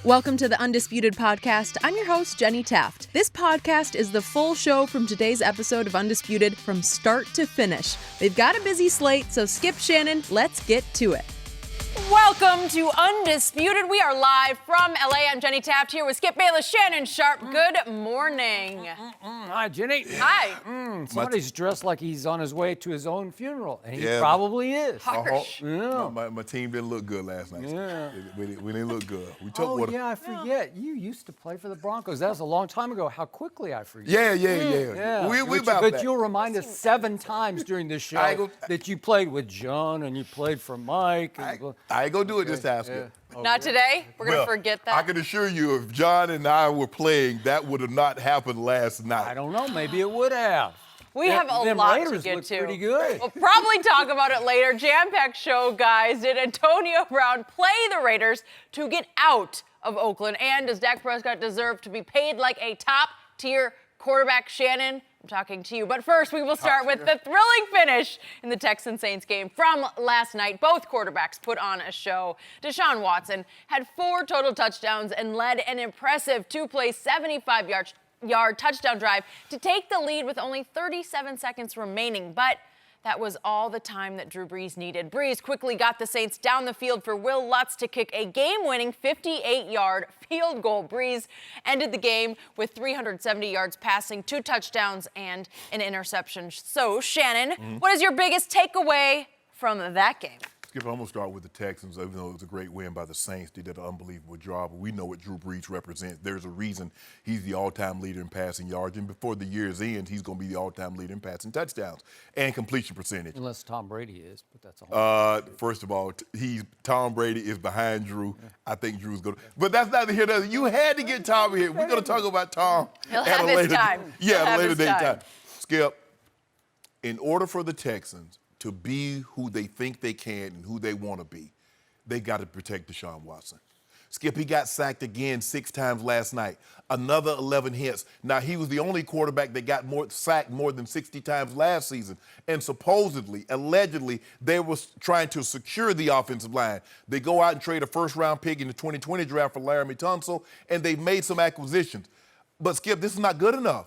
Welcome to the Undisputed podcast. I'm your host, Jenny Taft. This podcast is the full show from today's episode of Undisputed from start to finish. They've got a busy slate, so skip Shannon, let's get to it. Welcome to Undisputed. We are live from LA. I'm Jenny Taft here with Skip Bayless, Shannon Sharpe. Good morning. Hi, Jenny. Hi. Somebody's dressed like he's on his way to his own funeral, and he probably is. Harsh. My team didn't look good last night. Yeah. We didn't look good. We took I forget. You used to play for the Broncos. That was a long time ago. How quickly I forget. Yeah. We about but that. you'll remind us 7 times during this show that you played with John and you played for Mike. I ain't gonna do it this time, Skip. Not today. We're going to forget that. I can assure you, if John and I were playing, that would have not happened last night. I don't know. Maybe it would have. We have a them lot Raiders to get look to. Pretty good. We'll probably talk about it later. Jam-packed show, guys. Did Antonio Brown play the Raiders to get out of Oakland? And does Dak Prescott deserve to be paid like a top-tier quarterback? Shannon, I'm talking to you. But first, we will start with the thrilling finish in the Texans-Saints game from last night. Both quarterbacks put on a show. Deshaun Watson had 4 total touchdowns and led an impressive 2-play, 75-yard touchdown drive to take the lead with only 37 seconds remaining. But that was all the time that Drew Brees needed. Brees quickly got the Saints down the field for Will Lutz to kick a game-winning 58-yard field goal. Brees ended the game with 370 yards passing, 2 touchdowns, and an interception. So, Shannon, what is your biggest takeaway from that game? Skip, I'm going to start with the Texans. Even though it was a great win by the Saints, they did an unbelievable job. We know what Drew Brees represents. There's a reason he's the all-time leader in passing yards, and before the year's end, he's going to be the all-time leader in passing touchdowns and completion percentage. Unless Tom Brady is, but that's all. First of all, Tom Brady is behind Drew. I think Drew's going to. But that's neither here nor there. You had to get Tom here. We're going to talk about Tom He'll at have a his later time. Yeah, He'll at a have later his date time. time. Skip, in order for the Texans to be who they think they can and who they want to be, they got to protect Deshaun Watson. Skip, he got sacked again 6 times last night. Another 11 hits. Now, he was the only quarterback that got sacked more than 60 times last season. And supposedly, allegedly, they were trying to secure the offensive line. They go out and trade a first-round pick in the 2020 draft for Laramie Tunsil, and they made some acquisitions. But, Skip, this is not good enough.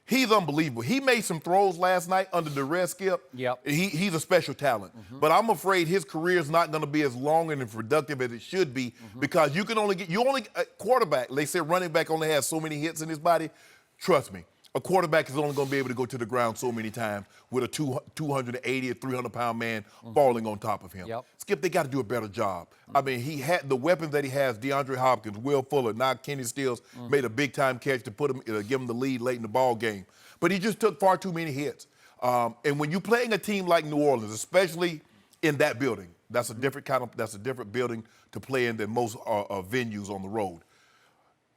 He's unbelievable. He made some throws last night under duress, Skip. Yep. He's a special talent. But I'm afraid his career is not going to be as long and as productive as it should be because you can only get – a quarterback, they say running back only has so many hits in his body. Trust me, a quarterback is only going to be able to go to the ground so many times with a 280 or 300-pound man falling on top of him. Yep. Skip, they got to do a better job. I mean, he had the weapons that he has, DeAndre Hopkins, Will Fuller, now Kenny Stills made a big-time catch to put him, give him the lead late in the ball game. But he just took far too many hits. And when you're playing a team like New Orleans, especially in that building, that's a different building to play in than most venues on the road.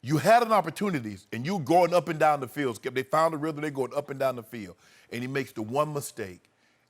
You had an opportunity, and you're going up and down the field. Skip, they found a rhythm, they're going up and down the field. And he makes the one mistake,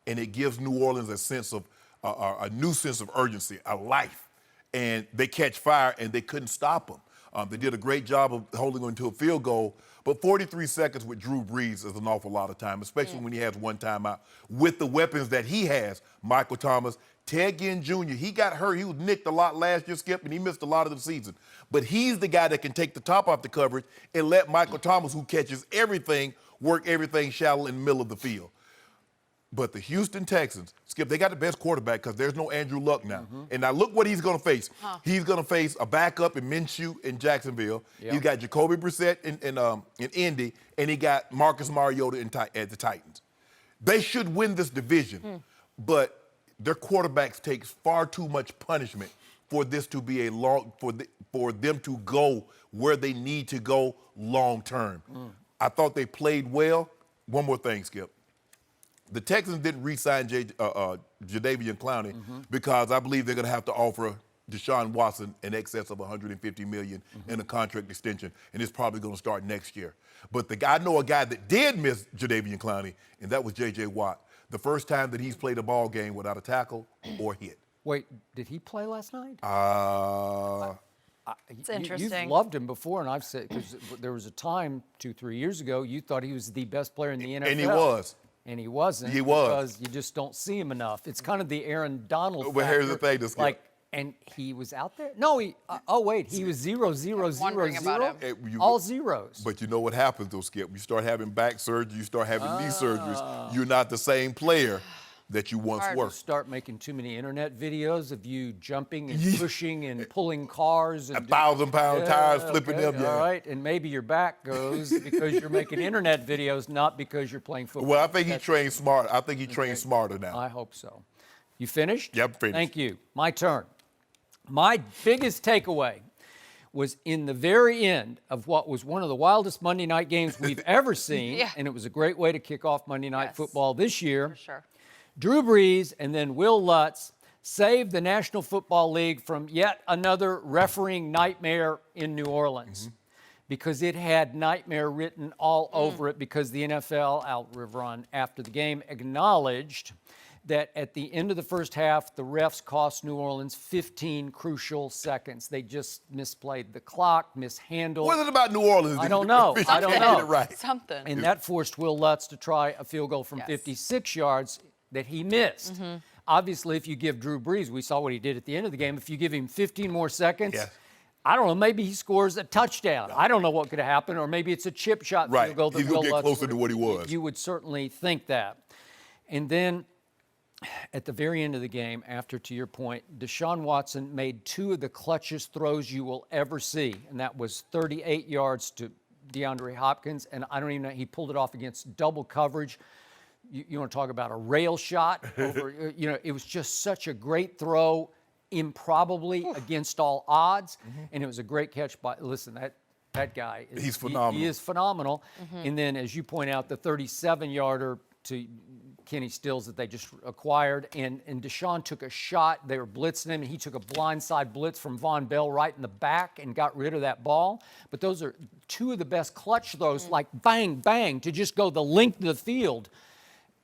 and it gives New Orleans a sense of, a new sense of urgency, a life. And they catch fire, and they couldn't stop him. They did a great job of holding him to a field goal, but 43 seconds with Drew Brees is an awful lot of time, especially when he has one timeout. With the weapons that he has, Michael Thomas, Ted Ginn Jr., he got hurt. He was nicked a lot last year, Skip, and he missed a lot of the season. But he's the guy that can take the top off the coverage and let Michael Thomas, who catches everything, work everything shallow in the middle of the field. But the Houston Texans, Skip, they got the best quarterback because there's no Andrew Luck now. And now look what he's going to face. He's going to face a backup in Minshew in Jacksonville. Yep. He's got Jacoby Brissett in Indy, and he got Marcus Mariota at the Titans. They should win this division, but their quarterbacks take far too much punishment for this to be for them to go where they need to go long term. I thought they played well. One more thing, Skip. The Texans didn't re-sign Jadeveon Clowney because I believe they're going to have to offer Deshaun Watson in excess of $150 million in a contract extension, and it's probably going to start next year. But I know a guy that did miss Jadeveon Clowney, and that was J.J. Watt. The first time that he's played a ball game without a tackle or hit. Wait, did he play last night? It's interesting. You've loved him before, and I've said, because there was a time 2-3 years ago, you thought he was the best player in the NFL. And he was. And he wasn't. He was. Because you just don't see him enough. It's kind of the Aaron Donald But here's the factor. thing, Skip. Like, And he was out there? No, he was 0, 0, 0, wondering about 0. him. All zeros. But you know what happens, though, Skip? You start having back surgery, you start having knee surgeries. You're not the same player that you once were. Start making too many internet videos of you jumping and pushing and pulling cars. And 1,000-pound tires, flipping them. Yeah. All right, and maybe your back goes because you're making internet videos, not because you're playing football. Well, I think he trained smart. I think he trained smarter now. I hope so. You finished? Yep, finished. Thank you. My turn. My biggest takeaway was in the very end of what was one of the wildest Monday night games we've ever seen, and it was a great way to kick off Monday Night Football this year. For sure. Drew Brees and then Will Lutz saved the National Football League from yet another refereeing nightmare in New Orleans because it had nightmare written all over it because the NFL, Al Rivron, after the game, acknowledged that at the end of the first half, the refs cost New Orleans 15 crucial seconds. They just misplayed the clock, mishandled. What is it about New Orleans? I don't know. I don't know. Right. Something. And that forced Will Lutz to try a field goal from 56 yards that he missed. Obviously, if you give Drew Brees, we saw what he did at the end of the game, if you give him 15 more seconds, I don't know, maybe he scores a touchdown. I don't know what could have happened, or maybe it's a chip shot field goal that He's Will going to Lutz get closer to what he was. You would certainly think that. And then at the very end of the game, after, to your point, Deshaun Watson made two of the clutchest throws you will ever see, and that was 38 yards to Deandre Hopkins, and I don't even know, he pulled it off against double coverage. You want to talk about a rail shot over, it was just such a great throw, improbably against all odds, and it was a great catch by, listen, that guy is He's phenomenal. He is phenomenal. And then, as you point out, the 37-yarder to Kenny Stills that they just acquired, and Deshaun took a shot. They were blitzing him, and he took a blindside blitz from Von Bell right in the back and got rid of that ball. But those are two of the best clutch throws, like bang, bang, to just go the length of the field.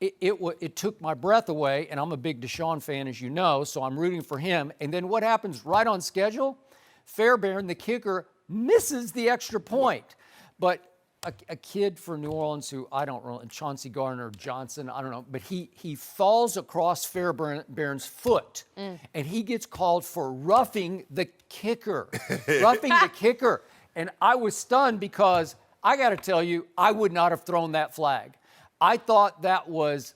It took my breath away, and I'm a big Deshaun fan, as you know, so I'm rooting for him. And then what happens right on schedule? Fairbairn, the kicker, misses the extra point. But a kid for New Orleans who, I don't know, Chauncey Gardner-Johnson, I don't know, but he falls across Fairbairn's foot, and he gets called for roughing the kicker. Roughing the kicker. And I was stunned because, I got to tell you, I would not have thrown that flag. I thought that was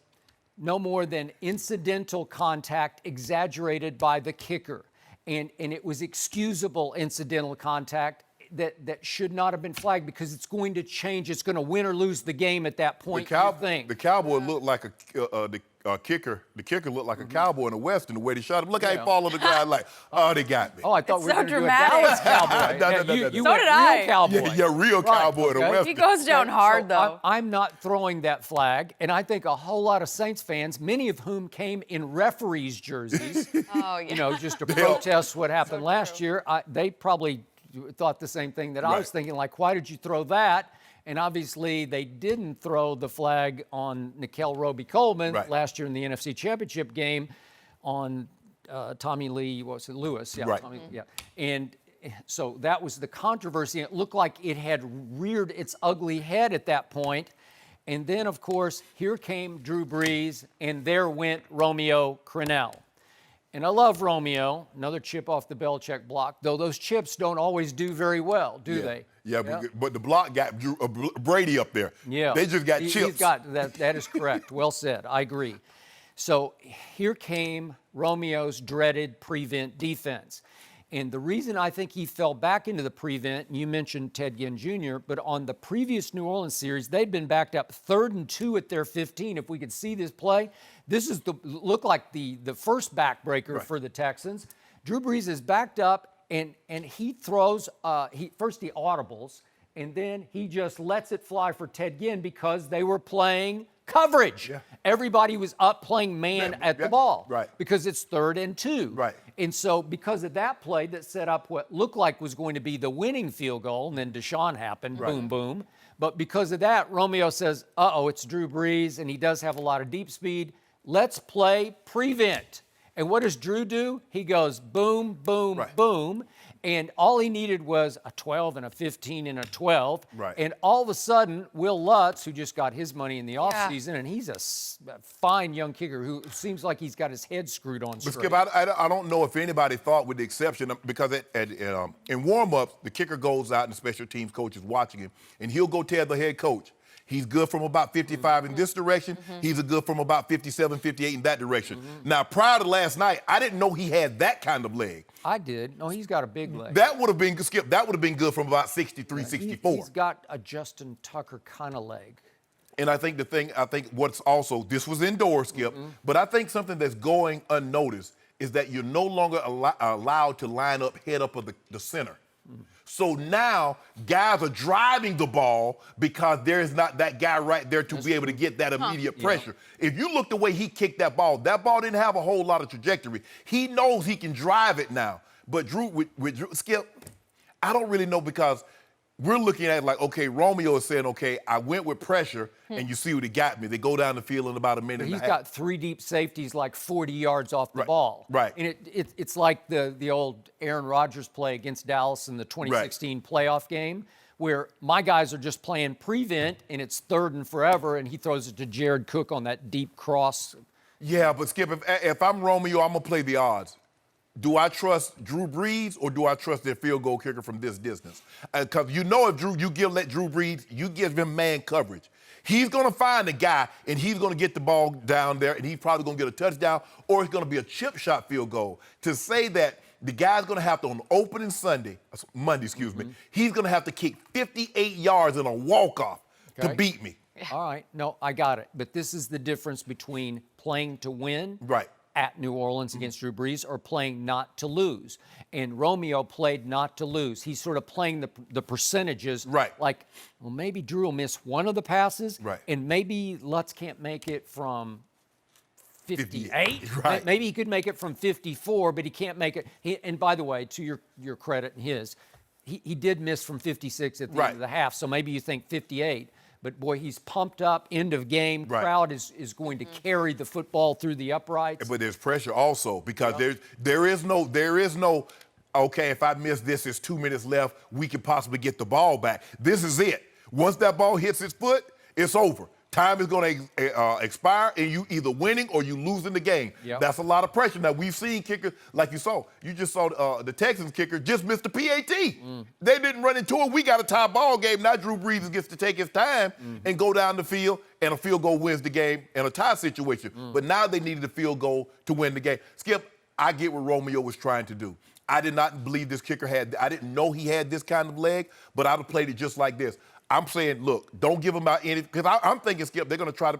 no more than incidental contact exaggerated by the kicker. And it was excusable incidental contact that should not have been flagged because it's going to change. It's going to win or lose the game at that point. The Cowboy looked like a kicker. The kicker looked like a cowboy in the Western the way they shot him. Look how he fall on the ground like, oh, they got me. Oh, I thought we were so going to do a dramatic. Dallas Cowboy. No. You So went did I. real cowboy. Yeah, real cowboy in the Western. He goes down hard, though. I'm not throwing that flag, and I think a whole lot of Saints fans, many of whom came in referees' jerseys, just to protest what happened last year, they probably thought the same thing that I was thinking, like, why did you throw that? And obviously they didn't throw the flag on Nickel Roby-Coleman last year in the NFC Championship game on Tommy Lee, Lewis? Yeah, Tommy, yeah. And so that was the controversy. It looked like it had reared its ugly head at that point. And then, of course, here came Drew Brees, and there went Romeo Crennel. And I love Romeo, another chip off the Belichick block, though those chips don't always do very well, do they? Yeah, but the block got Brady up there. Yeah. They just got chips. He's got, that is correct. Well said. I agree. So here came Romeo's dreaded prevent defense. And the reason I think he fell back into the prevent, and you mentioned Ted Ginn Jr., but on the previous New Orleans series, they'd been backed up 3rd and 2 at their 15. If we could see this play, this is look like the first backbreaker for the Texans. Drew Brees is backed up, and he throws, first he audibles, and then he just lets it fly for Ted Ginn because they were playing coverage. Yeah. Everybody was up playing man at the ball because it's 3rd and 2. Right. And so because of that play that set up what looked like was going to be the winning field goal, and then Deshaun happened, boom, boom. But because of that, Romeo says, it's Drew Brees, and he does have a lot of deep speed. Let's play prevent. And what does Drew do? He goes boom, boom, Right. boom. And all he needed was a 12 and a 15 and a 12. Right. And all of a sudden, Will Lutz, who just got his money in the offseason, and he's a fine young kicker who seems like he's got his head screwed on But straight. Skip, I don't know if anybody thought, with the exception of, because in warm-ups, the kicker goes out and the special teams coach is watching him, and he'll go tell the head coach, he's good from about 55 in this direction. He's a good from about 57, 58 in that direction. Now, prior to last night, I didn't know he had that kind of leg. I did. No, he's got a big leg. That would have been, Skip, that would have been good from about 63, 64. He's got a Justin Tucker kind of leg. And I think what's also, this was indoors, Skip, but I think something that's going unnoticed is that you're no longer allowed to line up head up of the center. So now guys are driving the ball because there is not that guy right there to be able to get that immediate pressure. If you look the way he kicked that ball didn't have a whole lot of trajectory. He knows he can drive it now. But Drew, with Drew, Skip, I don't really know, because we're looking at it like, okay, Romeo is saying, okay, I went with pressure, and you see what he got me. They go down the field in about a minute and a half. He's got 3 deep safeties like 40 yards off the ball. Right. And it's like the old Aaron Rodgers play against Dallas in the 2016 playoff game, where my guys are just playing prevent, and it's 3rd and forever, and he throws it to Jared Cook on that deep cross. Yeah, but Skip, if I'm Romeo, I'm going to play the odds. Do I trust Drew Brees, or do I trust their field goal kicker from this distance? Because if let Drew Brees, you give him man coverage. He's going to find a guy, and he's going to get the ball down there, and he's probably going to get a touchdown, or it's going to be a chip shot field goal. To say that the guy's going to have to, on opening Monday, he's going to have to kick 58 yards in a walk-off to beat me. All right. No, I got it. But this is the difference between playing to win at New Orleans against Drew Brees or playing not to lose. And Romeo played not to lose. He's sort of playing the percentages. Like, well, maybe Drew will miss one of the passes, and maybe Lutz can't make it from 58. Maybe he could make it from 54, but he can't make it. And by the way, to your credit and his, he did miss from 56 at the end of the half, so maybe you think 58. But, boy, he's pumped up, end of game. Crowd is going to carry the football through the uprights. But there's pressure also, because there is no, okay, if I miss this, there's 2 minutes left, we can possibly get the ball back. This is it. Once that ball hits his foot, it's over. Time is going to expire, and you either winning or you losing the game. That's a lot of pressure. Now, we've seen kickers, like you just saw the Texans kicker just missed the PAT. They didn't run into it. We got a tie ball game. Now Drew Brees gets to take his time and go down the field, and a field goal wins the game in a tie situation. But now they needed a field goal to win the game. Skip, I get what Romeo was trying to do. I did not believe this kicker I didn't know he had this kind of leg, but I'd have played it just like this. I'm saying, look, don't give them out any, because I'm thinking, Skip, they're going to try to,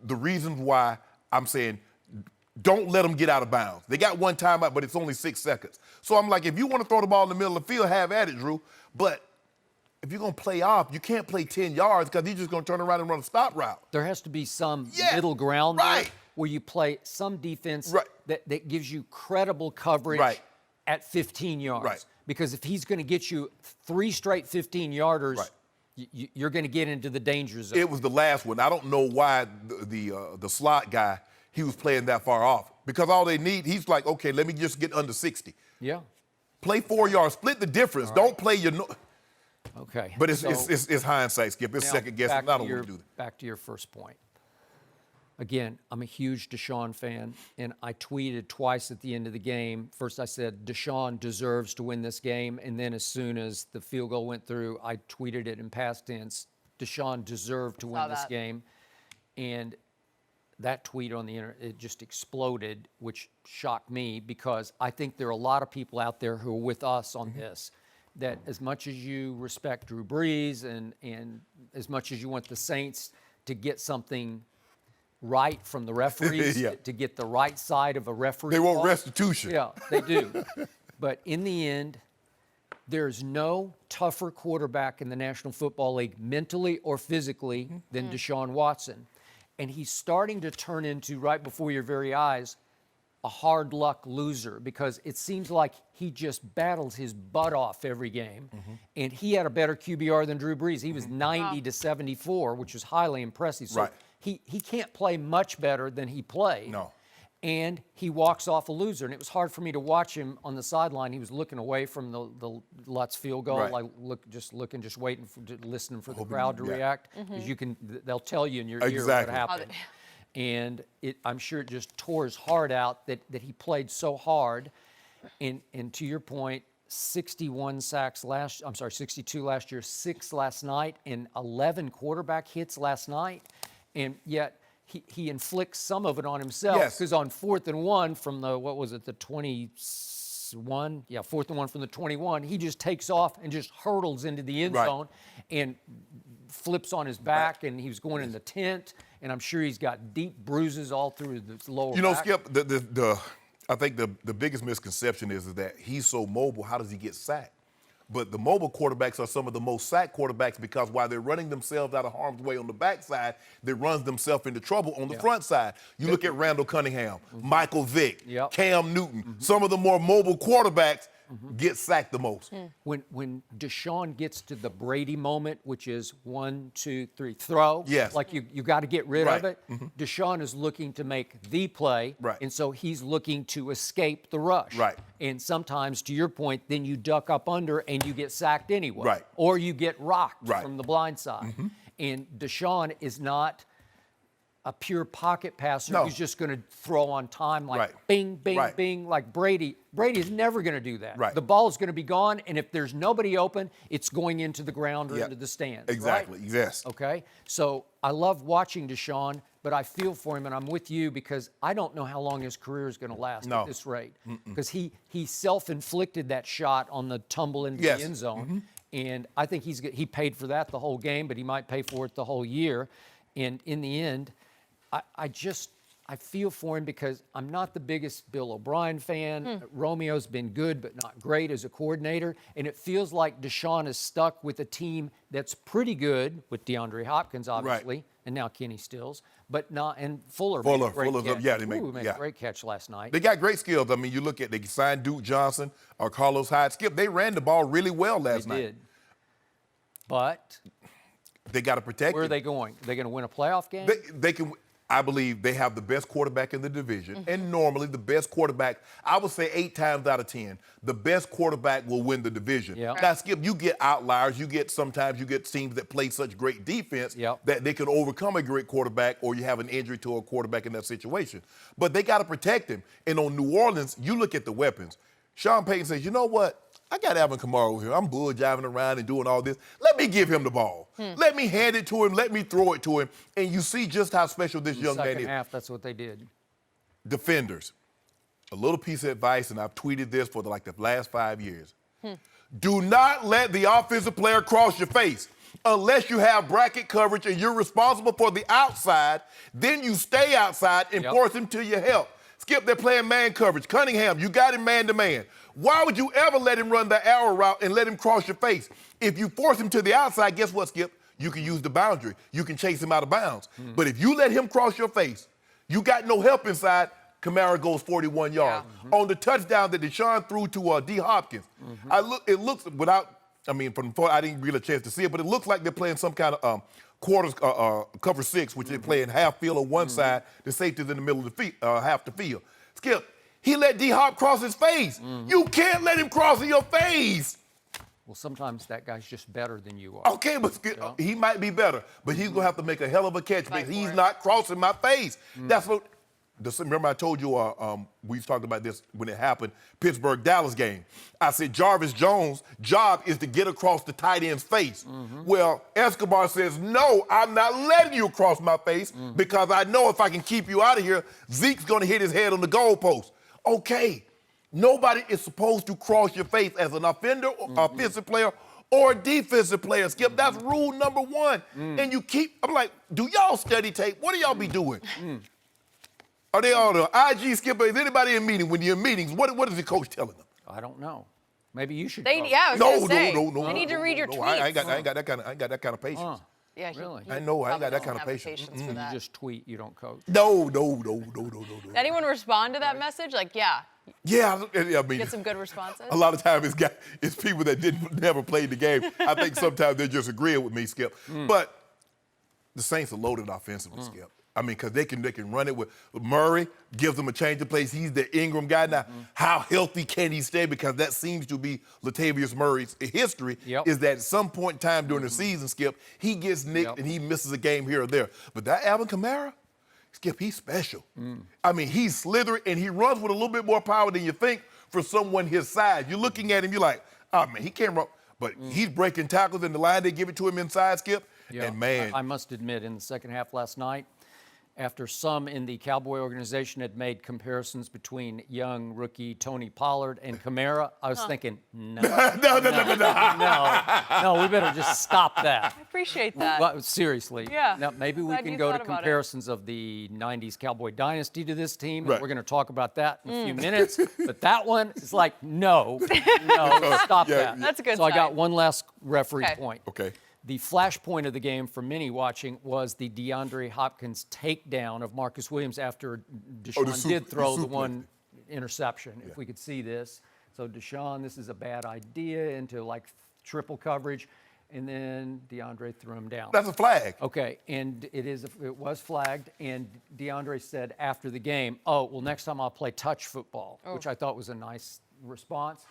the reasons why I'm saying, don't let them get out of bounds. They got one timeout, but it's only 6 seconds. So I'm like, if you want to throw the ball in the middle of the field, have at it, Drew. But if you're going to play off, you can't play 10 yards because he's just going to turn around and run a stop route. There has to be some middle ground there where you play some defense that gives you credible coverage at 15 yards. Because if he's going to get you 3 straight 15-yarders, you're going to get into the danger zone. It was the last one. I don't know why the slot guy, he was playing that far off. Because all they need, he's like, okay, let me just get under 60. Play 4 yards. Split the difference. Don't play your... Okay. But it's hindsight, Skip. It's second guessing. I don't want to do that. Back to your first point. Again, I'm a huge Deshaun fan, and I tweeted twice at the end of the game. First, I said Deshaun deserves to win this game, and then as soon as the field goal went through, I tweeted it in past tense. Deshaun deserved to win this game, and that tweet on the internet, it just exploded, which shocked me because I think there are a lot of people out there who are with us on this, that as much as you respect Drew Brees and as much as you want the Saints to get something right from the referees, to get the right side of a referee. They want restitution. Yeah, they do. But in the end, there's no tougher quarterback in the National Football League mentally or physically than Deshaun Watson. And he's starting to turn into, right before your very eyes, a hard luck loser, because it seems like he just battles his butt off every game. And he had a better QBR than Drew Brees. He was 90 to 74, which is highly impressive. So he can't play much better than he played. No. and he walks off a loser. And it was hard for me to watch him on the sideline. He was looking away from the Lutz field goal, Right. like just waiting, listening for the crowd to react. Because they'll tell you in your ear what happened. And I'm sure it just tore his heart out that he played so hard. And to your point, 62 last year, 6 last night, and 11 quarterback hits last night. And yet he inflicts some of it on himself. Because on 4th and 1 from the 21? Yeah, 4th and 1 from the 21, he just takes off and just hurtles into the end zone and flips on his back, and he was going in the tent, and I'm sure he's got deep bruises all through his lower back. Skip, I think the biggest misconception is that he's so mobile, how does he get sacked? But the mobile quarterbacks are some of the most sacked quarterbacks because while they're running themselves out of harm's way on the backside, they runs themselves into trouble on the front side. You look at Randall Cunningham, Michael Vick, Cam Newton. Some of the more mobile quarterbacks get sacked the most. When Deshaun gets to the Brady moment, which is 1, 2, 3, throw, like you got to get rid of it, Deshaun is looking to make the play, and so he's looking to escape the rush. And sometimes, to your point, then you duck up under and you get sacked anyway, or you get rocked from the blind side. And Deshaun is not a pure pocket passer who's just going to throw on time like bing, bing, bing, like Brady. Brady's never going to do that. The ball is going to be gone, and if there's nobody open, it's going into the ground or into the stands. Exactly, yes. Okay? So I love watching Deshaun, but I feel for him, and I'm with you because I don't know how long his career is going to last at this rate. Because he self-inflicted that shot on the tumble into the end zone, and I think he paid for that the whole game, but he might pay for it the whole year. And in the end, I feel for him because I'm not the biggest Bill O'Brien fan. Romeo's been good but not great as a coordinator. And it feels like Deshaun is stuck with a team that's pretty good with DeAndre Hopkins, obviously, and now Kenny Stills, but not, and Fuller made a great catch. They made a great catch last night. They got great skills. I mean, you look at, they signed Duke Johnson or Carlos Hyde. Skip, they ran the ball really well last night. They did. But they got to protect where are they going? Are they going to win a playoff game? They can. I believe they have the best quarterback in the division, and normally the best quarterback, I would say 8 times out of 10, the best quarterback will win the division. Now, Skip, you get outliers. Sometimes you get teams that play such great defense that they can overcome a great quarterback, or you have an injury to a quarterback in that situation. But they got to protect him. And on New Orleans, you look at the weapons. Sean Payton says, you know what? I got Alvin Kamara over here. I'm bull jiving around and doing all this. Let me give him the ball. Let me hand it to him. Let me throw it to him. And you see just how special this young man is. Second half, that's what they did. Defenders, a little piece of advice, and I've tweeted this for the last 5 years. Do not let the offensive player cross your face. Unless you have bracket coverage and you're responsible for the outside, then you stay outside and force him to your help. Skip, they're playing man coverage. Cunningham, you got him man-to-man. Why would you ever let him run the arrow route and let him cross your face? If you force him to the outside, guess what, Skip? You can use the boundary. You can chase him out of bounds. But if you let him cross your face, you got no help inside, Kamara goes 41 yards. On the touchdown that Deshaun threw to D. Hopkins, it looks without, I mean, from the I didn't really a chance to see it, but it looks like they're playing some kind of quarters, cover 6, which they play in half field on one side, the safety's in the middle of the half the field. Skip, he let D-Hop cross his face. You can't let him cross in your face. Well, sometimes that guy's just better than you are. Okay, but he might be better, but he's going to have to make a hell of a catch because he's not crossing my face. That's what, remember I told you, we talked about this when it happened, Pittsburgh-Dallas game. I said Jarvis Jones' job is to get across the tight end's face. Well, Escobar says, no, I'm not letting you cross my face because I know if I can keep you out of here, Zeke's going to hit his head on the goalpost. Okay, nobody is supposed to cross your face as an offender, offensive player, or a defensive player. Skip, that's rule number 1. And you keep, I'm like, do y'all study tape? What do y'all be doing? Are they on the IG, Skipper? Is anybody in meeting? When you're in meetings, what is the coach telling them? I don't know. Maybe you should. No. They need to read your tweets. I ain't got that kind of patience. Yeah, really? I know I ain't got that kind of patience. You just tweet, you don't coach. No. Anyone respond to that message? Like, yeah. Yeah, I mean, Get some good responses. A lot of times it's people that never played the game. I think sometimes they're just agreeing with me, Skip. But the Saints are loaded offensively, Skip. I mean, because they can run it with Murray, gives them a change of pace. He's the Ingram guy. Now, how healthy can he stay? Because that seems to be Latavius Murray's history, is that at some point in time during the season, Skip, he gets nicked and he misses a game here or there. But that Alvin Kamara, Skip, he's special. I mean, he's slithery, and he runs with a little bit more power than you think for someone his size. You're looking at him, you're like, oh, man, he can't run. But he's breaking tackles in the line. They give it to him inside, Skip. Yeah. And, man. I must admit, in the second half last night, after some in the Cowboy organization had made comparisons between young rookie Tony Pollard and Kamara, I was thinking, no, we better just stop that. I appreciate that. Well, seriously. Yeah. Now, maybe we Glad can you go to thought about it. comparisons of the 90s Cowboy dynasty to this team. Right. We're going to talk about that in a few minutes. But that one is like, no, stop that. That's a good So I got sign. one last referee Okay. point. Okay. The flashpoint of the game for many watching was the DeAndre Hopkins takedown of Marcus Williams after Deshaun did throw the one interception. If we could see this. So Deshaun, this is a bad idea into like triple coverage, and then DeAndre threw him down. That's a flag. Okay, and it was flagged, and DeAndre said after the game, oh, well, next time I'll play touch football, which I thought was a nice response.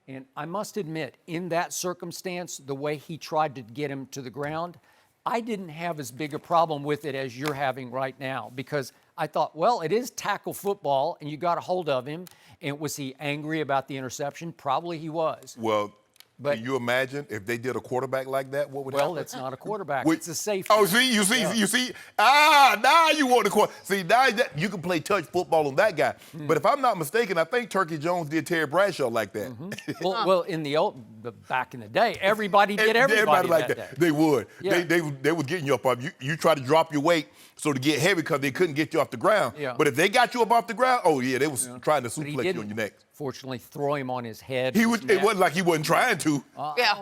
And I must admit, in that circumstance, the way he tried to get him to the ground, I didn't have as big a problem with it as you're having right now, because I thought, well, it is tackle football, and you got a hold of him. And was he angry about the interception? Probably he was. Well, But- can you imagine if they did a quarterback like that, what would happen? Well, that's not a quarterback. Wait, It's a safety. Oh, you see. Now you want the quarter. See, now you can play touch football on that guy. But if I'm not mistaken, I think Turkey Jones did Terry Bradshaw like that. Well, in back in the day, everybody did everybody like that that. day. They would. Yeah. They were getting you up. You try to drop your weight so to get heavy because they couldn't get you off the ground. Yeah. But if they got you up off the ground, oh yeah, they was trying to But he suplex you didn't, on your neck. fortunately, throw him on his head. It wasn't like he wasn't trying to. Yeah.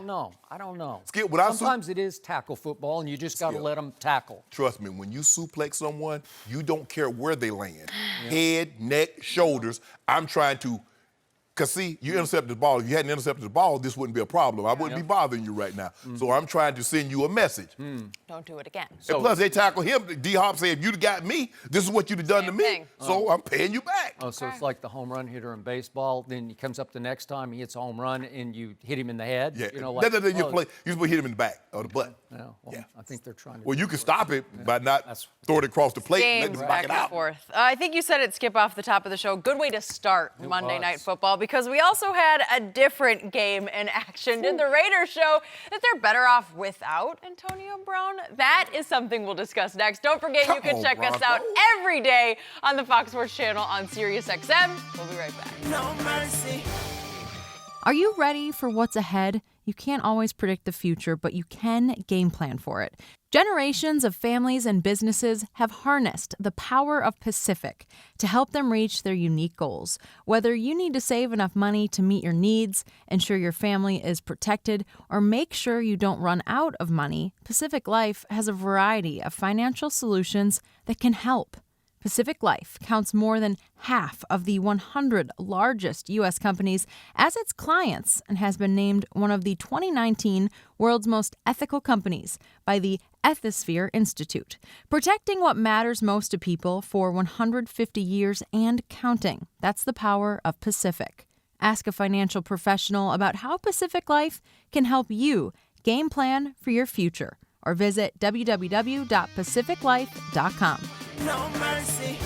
I don't know. Skip, what I Sometimes it is tackle football, and you just got to let them tackle. Trust me, when you suplex someone, you don't care where they land. Head, neck, shoulders. I'm trying to, because see, you intercepted the ball. If you hadn't intercepted the ball, this wouldn't be a problem. I wouldn't be bothering you right now. So I'm trying to send you a message. Don't do it again. And plus, they tackle him. D-Hop said, if you'd have got me, this is what you'd have done to Same me. thing. So I'm paying you back. Oh, so it's like the home run hitter in baseball. Then he comes up the next time, he hits a home run, and you hit him in the head. Yeah. You know, like, You're supposed to hit him in the back or the butt. I think they're trying to. Well, you can stop it by not throwing it across the plate and Games letting him back back it and out. forth. I think you said it, Skip, off the top of the show. Good way to start Monday was. Night Football, because we also had a different game in action. Did the Raiders show that they're better off without Antonio Brown? That is something we'll discuss next. Don't forget, you Come can on, check us Bronco. out every day on the Fox Sports Channel on SiriusXM. We'll be right back. No mercy. Are you ready for what's ahead? You can't always predict the future, but you can game plan for it. Generations of families and businesses have harnessed the power of Pacific to help them reach their unique goals. Whether you need to save enough money to meet your needs, ensure your family is protected, or make sure you don't run out of money, Pacific Life has a variety of financial solutions that can help. Pacific Life counts more than half of the 100 largest U.S. companies as its clients and has been named one of the 2019 World's Most Ethical Companies by the Ethisphere Institute, protecting what matters most to people for 150 years and counting. That's the power of Pacific. Ask a financial professional about how Pacific Life can help you game plan for your future, or visit www.pacificlife.com. No mercy.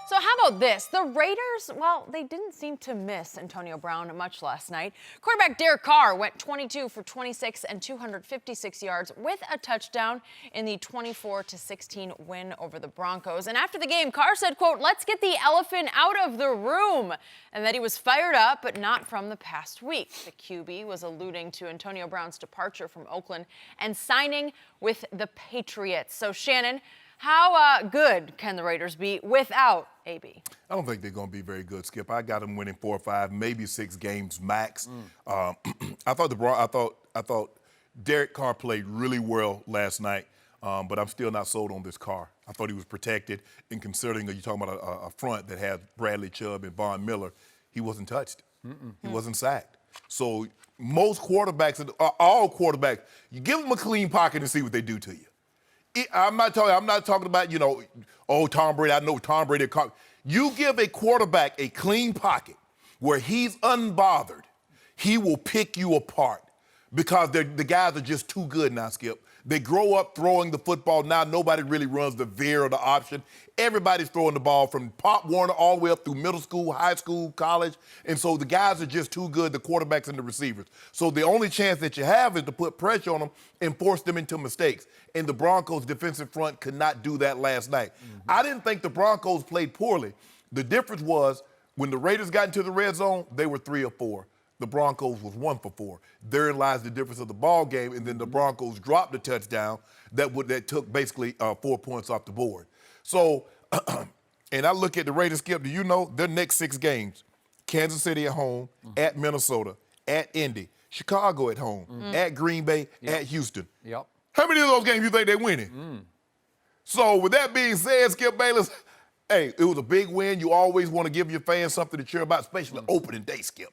So how about this? The Raiders, well, they didn't seem to miss Antonio Brown much last night. Quarterback Derek Carr went 22 for 26 and 256 yards with a touchdown in the 24-16 win over the Broncos. And after the game, Carr said, quote, "Let's get the elephant out of the room," and that he was fired up, but not from the past week. The QB was alluding to Antonio Brown's departure from Oakland and signing with the Patriots. So Shannon, how good can the Raiders be without AB? I don't think they're going to be very good, Skip. I got them winning 4 or 5, maybe 6 games max. I thought Derek Carr played really well last night, but I'm still not sold on this Carr. I thought he was protected, and considering you're talking about a front that had Bradley Chubb and Von Miller, he wasn't touched. He wasn't sacked. So most quarterbacks, all quarterbacks, you give them a clean pocket and see what they do to you. I'm not talking about, Tom Brady. I know Tom Brady. You give a quarterback a clean pocket where he's unbothered, he will pick you apart because the guys are just too good now, Skip. They grow up throwing the football. Now nobody really runs the veer or the option. Everybody's throwing the ball from Pop Warner all the way up through middle school, high school, college. And so the guys are just too good, the quarterbacks and the receivers. So the only chance that you have is to put pressure on them and force them into mistakes. And the Broncos' defensive front could not do that last night. I didn't think the Broncos played poorly. The difference was when the Raiders got into the red zone, they were 3 or 4. The Broncos was 1 for 4. Therein lies the difference of the ball game, and then the Broncos dropped the touchdown that took basically 4 points off the board. So, and I look at the Raiders, Skip, do you know their next 6 games? Kansas City at home, at Minnesota, at Indy, Chicago at home, at Green Bay, at Houston. Yep. How many of those games you think they're winning? So with that being said, Skip Bayless, hey, it was a big win. You always want to give your fans something to cheer about, especially opening day, Skip.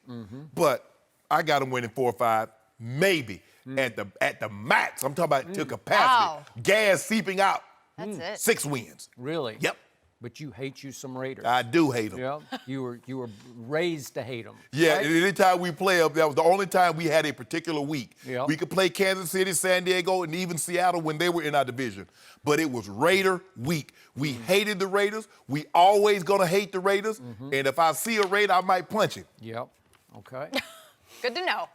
But I got them winning 4 or 5, maybe at the max. I'm talking about to capacity. Wow. Gas seeping out. That's it. 6 wins. Really? Yep. But you hate you some Raiders. I do hate them. Yeah. You were raised to hate them. Yeah, right? and anytime we play up, that was the only time we had a particular week. Yep. We could play Kansas City, San Diego, and even Seattle when they were in our division. But it was Raider week. We hated the Raiders. We always gonna hate the Raiders. And if I see a Raider, I might punch him. Yep. Okay. Good to know.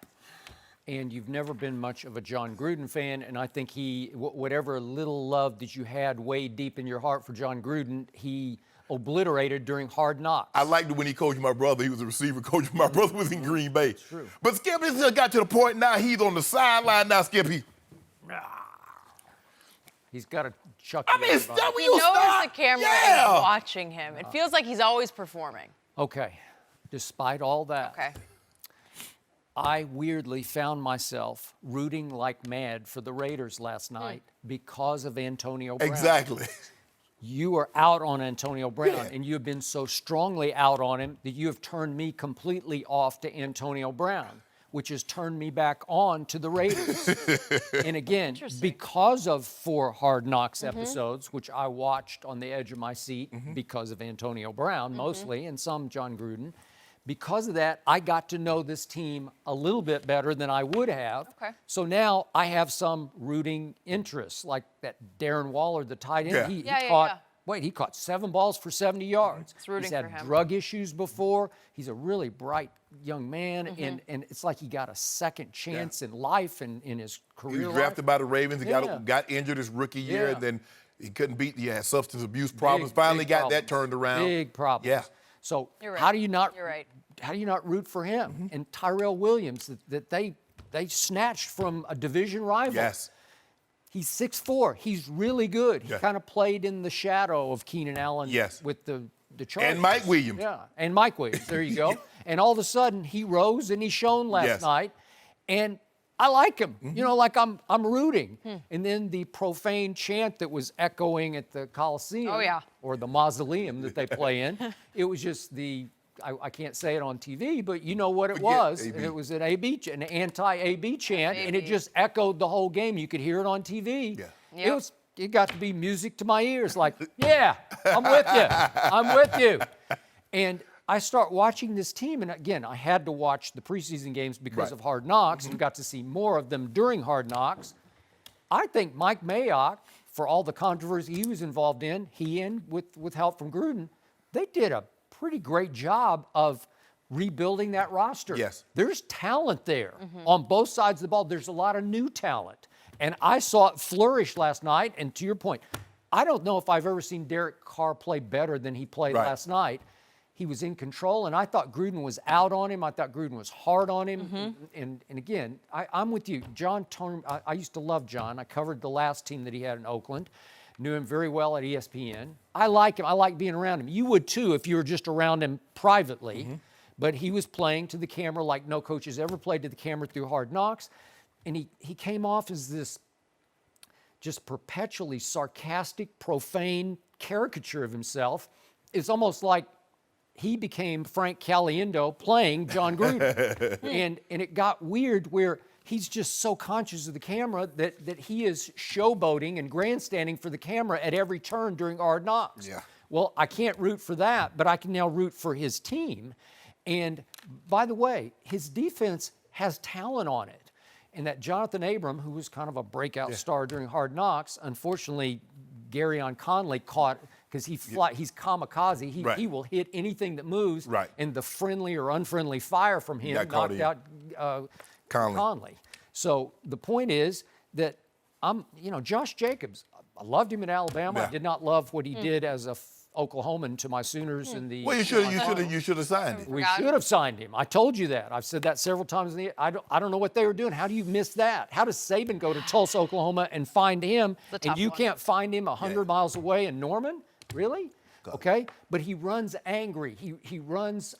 And you've never been much of a Jon Gruden fan, and I think whatever little love that you had way deep in your heart for Jon Gruden, he obliterated during Hard Knocks. I liked it when he coached my brother. He was a receiver coach. My brother was in Green Bay. True. But Skip, it's just got to the point now he's on the sideline now, Skip. He's got to chuck I you mean, everybody. stop when He you knows stop. the camera Yeah. is watching him. It feels like he's always performing. Okay. Despite all that, Okay. I weirdly found myself rooting like mad for the Raiders last night because of Antonio Brown. Exactly. You are out on Antonio Brown, Yeah. and you have been so strongly out on him that you have turned me completely off to Antonio Brown, which has turned me back on to the Raiders. And again, because of 4 Hard Knocks episodes, which I watched on the edge of my seat because of Antonio Brown mostly, and some Jon Gruden, because of that, I got to know this team a little bit better than I would have. Okay. So now I have some rooting interests, like that Darren Waller, the tight end. Yeah. He Yeah. caught, he caught 7 balls for 70 yards. It's rooting He's had for him. drug issues before. He's a really bright young man, and it's like he got a second chance in life and in his career. He was drafted by the Ravens. He Yeah. got injured his rookie year, Yeah. and then he couldn't beat. He had substance abuse problems. Big- Finally big got problems. that turned around. Big problems. Yeah. So You're right. how do you not? You're right. How do you not root for him and Tyrell Williams that they snatched from a division rival? Yes. He's 6'4". He's really good. He Yeah. kind of played in the shadow of Keenan Allen. Yes. With the Chargers. And Mike Williams. Yeah, and Mike Williams. There you go. And all of a sudden, he rose and he shone last Yes. night, and I like him. You know, like I'm rooting. And then the profane chant that was echoing at the Coliseum, Oh, yeah. or the mausoleum that they play in, it was just I can't say it on TV, but you know what it was. AB. And it was an anti-AB chant, and it AB. just echoed the whole game. You could hear it on TV. Yeah. Yep. It got to be music to my ears, like, yeah, I'm with you. I'm with you. And I start watching this team, and again, I had to watch the preseason games because Right. of Hard Knocks and got to see more of them during Hard Knocks. I think Mike Mayock, for all the controversy he was involved in, with help from Gruden, they did a pretty great job of rebuilding that roster. Yes. There's talent there on both sides of the ball. There's a lot of new talent. And I saw it flourish last night. And to your point, I don't know if I've ever seen Derek Carr play better than he played Right. last night. He was in control, and I thought Gruden was out on him. I thought Gruden was hard on him. And again, I'm with you. I used to love Jon. I covered the last team that he had in Oakland. Knew him very well at ESPN. I like him. I like being around him. You would too if you were just around him privately. But he was playing to the camera like no coach has ever played to the camera through Hard Knocks. And he came off as this just perpetually sarcastic, profane caricature of himself. It's almost like he became Frank Caliendo playing Jon Gruden. And it got weird where he's just so conscious of the camera that he is showboating and grandstanding for the camera at every turn during Hard Knocks. Yeah. Well, I can't root for that, but I can now root for his team. And by the way, his defense has talent on it. And that Jonathan Abram, who was kind of a breakout star during Hard Knocks, unfortunately, Garyon Conley caught, because he's kamikaze. He will hit anything that moves. Right. And the friendly or unfriendly fire from him knocked out Conley. So the point is that Josh Jacobs, I loved him in Alabama. I did not love what he did as a Oklahoman to my Sooners in the. Well, you should have signed him. We should have signed him. I told you that. I've said that several times. I don't know what they were doing. How do you miss that? How does Saban go to Tulsa, Oklahoma, and find him, and you can't find him 100 miles away in Norman? Really? Okay. But he runs angry. He runs.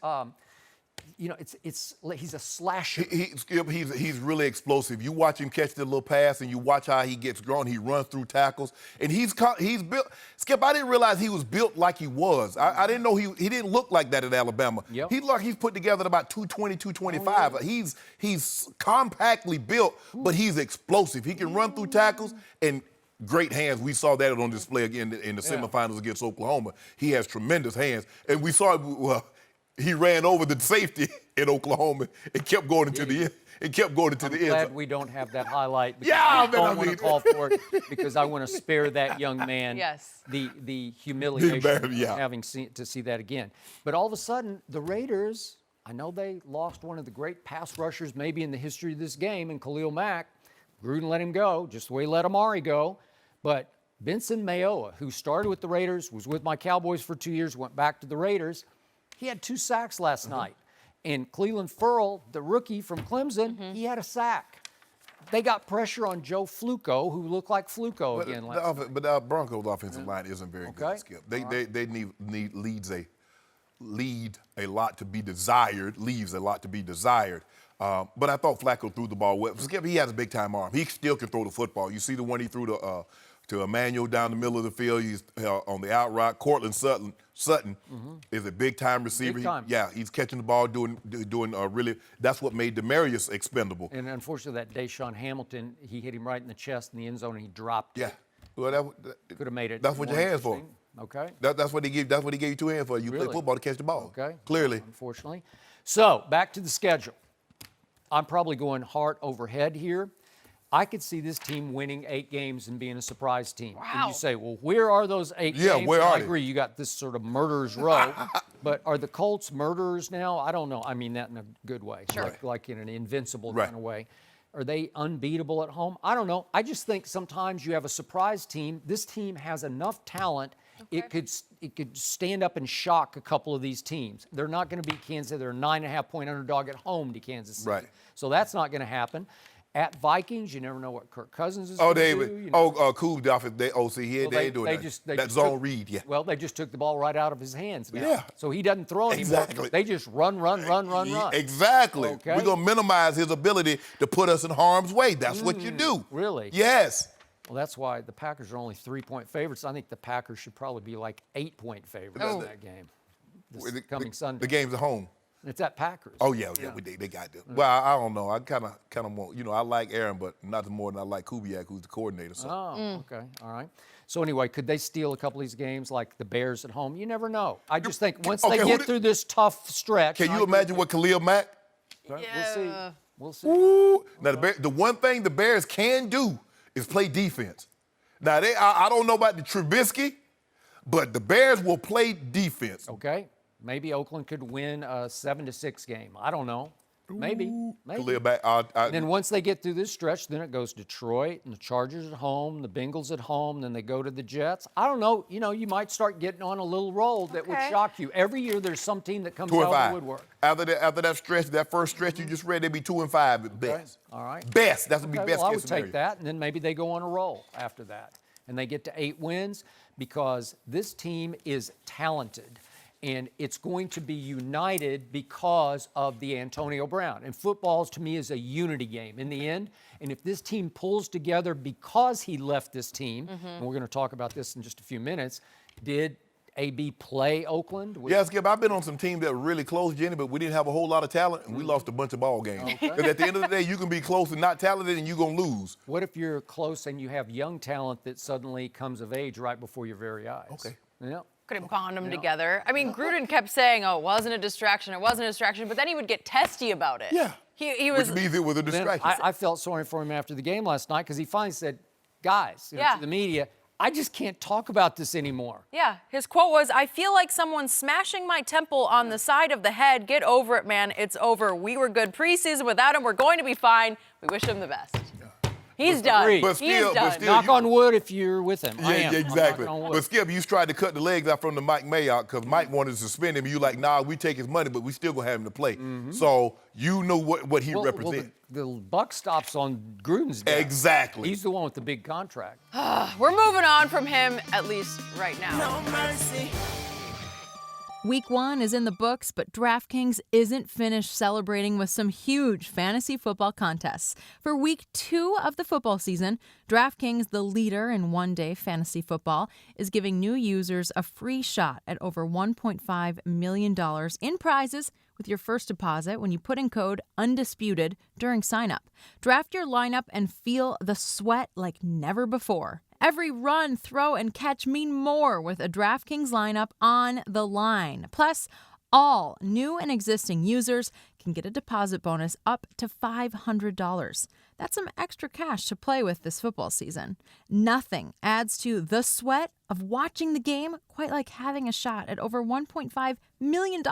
He's a slasher. He's really explosive. You watch him catch the little pass, and you watch how he gets drawn. He runs through tackles, and he's built. Skip, I didn't realize he was built like he was. I didn't know he didn't look like that at Alabama. Yep. He looked like he's put together at about 220, 225. Oh, yeah. He's compactly built, but he's explosive. He can run through tackles and great hands. We saw that on display again in the semifinals against Oklahoma. He has tremendous hands, and we saw it. Well, he ran over the safety in Oklahoma and kept going into the end. It kept going into the end. I'm glad we don't have that highlight. I don't want to call for it because I want to spare that young man the humiliation of having to see that again. But all of a sudden, the Raiders, I know they lost one of the great pass rushers maybe in the history of this game, in Khalil Mack. Gruden let him go, just the way he let Amari go. But Benson Mayowa, who started with the Raiders, was with my Cowboys for 2 years, went back to the Raiders. He had 2 sacks last night. And Cleveland Ferrell, the rookie from Clemson, he had a sack. They got pressure on Joe Flacco, who looked like Flacco again last night. But the Broncos' offensive line isn't very good, Skip. They leaves a lot to be desired. But I thought Flacco threw the ball well. Skip, he has a big-time arm. He still can throw the football. You see the one he threw to Emmanuel down the middle of the field. He's on the out route. Cortland Sutton is a big-time receiver. Big time. He's catching the ball, doing really. That's what made Demarius expendable. And unfortunately, that Deshaun Hamilton, he hit him right in the chest in the end zone, and he dropped it. Yeah, well, could have made it. That's what your hands for. Okay. That's what he gave. That's what he gave you 2 hands for. You play football to catch the ball. Okay. Clearly. Unfortunately. So back to the schedule. I'm probably going heart over head here. I could see this team winning 8 games and being a surprise team. Wow. And you say, well, where are those 8 games? Yeah, where are they? I agree. You got this sort of murderer's row. But are the Colts murderers now? I don't know. I mean that in a good way. Sure. Like in an invincible kind of way. Are they unbeatable at home? I don't know. I just think sometimes you have a surprise team. This team has enough talent. Okay. It could stand up and shock a couple of these teams. They're not going to beat Kansas City. They're a 9.5-point underdog at home to Kansas City. Right. So that's not going to happen. At Vikings, you never know what Kirk Cousins is going to do. Cool Dolphins. They ain't doing that. That zone read, yeah. Well, they just took the ball right out of his hands now. Yeah. So he doesn't throw anymore. Exactly. They just run. Exactly. Okay. We're going to minimize his ability to put us in harm's way. That's what you do. Really? Yes. Well, that's why the Packers are only 3-point favorites. I think the Packers should probably be like 8-point favorites in that game. This coming Sunday. The game's at home. It's at Packers. Oh, yeah, they got to. Well, I don't know. I kind of want, I like Aaron, but not more than I like Kubiak, who's the coordinator. So. Oh, okay. All right. So anyway, could they steal a couple of these games like the Bears at home? You never know. I just think once they get through this tough stretch. Can you imagine what Khalil Mack? Yeah. We'll see. Ooh. Now, the one thing the Bears can do is play defense. Now, I don't know about the Trubisky, but the Bears will play defense. Okay. Maybe Oakland could win a 7-6 game. I don't know. Maybe. Khalil Mack. Then once they get through this stretch, then it goes Detroit and the Chargers at home, the Bengals at home, then they go to the Jets. I don't know. You might start getting on a little roll that would shock you. Every year there's some team that comes out of the woodwork. After that stretch, that first stretch you just read, they'd be 2-5 at best. All right. Best. That's would be best I case would scenario. take that, and then maybe they go on a roll after that, and they get to 8 wins because this team is talented. And it's going to be united because of the Antonio Brown. And football, to me, is a unity game in the end. And if this team pulls together because he left this team, and we're going to talk about this in just a few minutes, did AB play Oakland? Yeah, Skip, I've been on some teams that were really close, Jenny, but we didn't have a whole lot of talent, and we lost a bunch of ball games. Because at the end of the day, you can be close and not talented, and you're going to lose. What if you're close and you have young talent that suddenly comes of age right before your very eyes? Okay. Yeah. Could have bond them together. I mean, Gruden kept saying, oh, it wasn't a distraction, but then he would get testy about it. Yeah. He was. Which means it was a Then distraction. I felt sorry for him after the game last night because he finally said, guys, to the media, I just can't talk about this anymore. Yeah, his quote was, I feel like someone's smashing my temple on the side of the head. Get over it, man. It's over. We were good preseason without him. We're going to be fine. We wish him the best. He's done. But still, He's done. Knock on wood if you're with him. I am. Yeah, exactly. I'm knocking on wood. But Skip, you tried to cut the legs out from the Mike Mayock because Mike wanted to suspend him. You like, nah, we take his money, but we still gonna have him to play. So you know what he represents. The buck stops on Gruden's desk. Exactly. He's the one with the big contract. We're moving on from him, at least right now. No mercy. Week 1 is in the books, but DraftKings isn't finished celebrating with some huge fantasy football contests. For Week 2 of the football season, DraftKings, the leader in one-day fantasy football, is giving new users a free shot at over $1.5 million in prizes with your first deposit when you put in code UNDISPUTED during sign-up. Draft your lineup and feel the sweat like never before. Every run, throw, and catch mean more with a DraftKings lineup on the line. Plus, all new and existing users can get a deposit bonus up to $500. That's some extra cash to play with this football season. Nothing adds to the sweat of watching the game quite like having a shot at over $1.5 million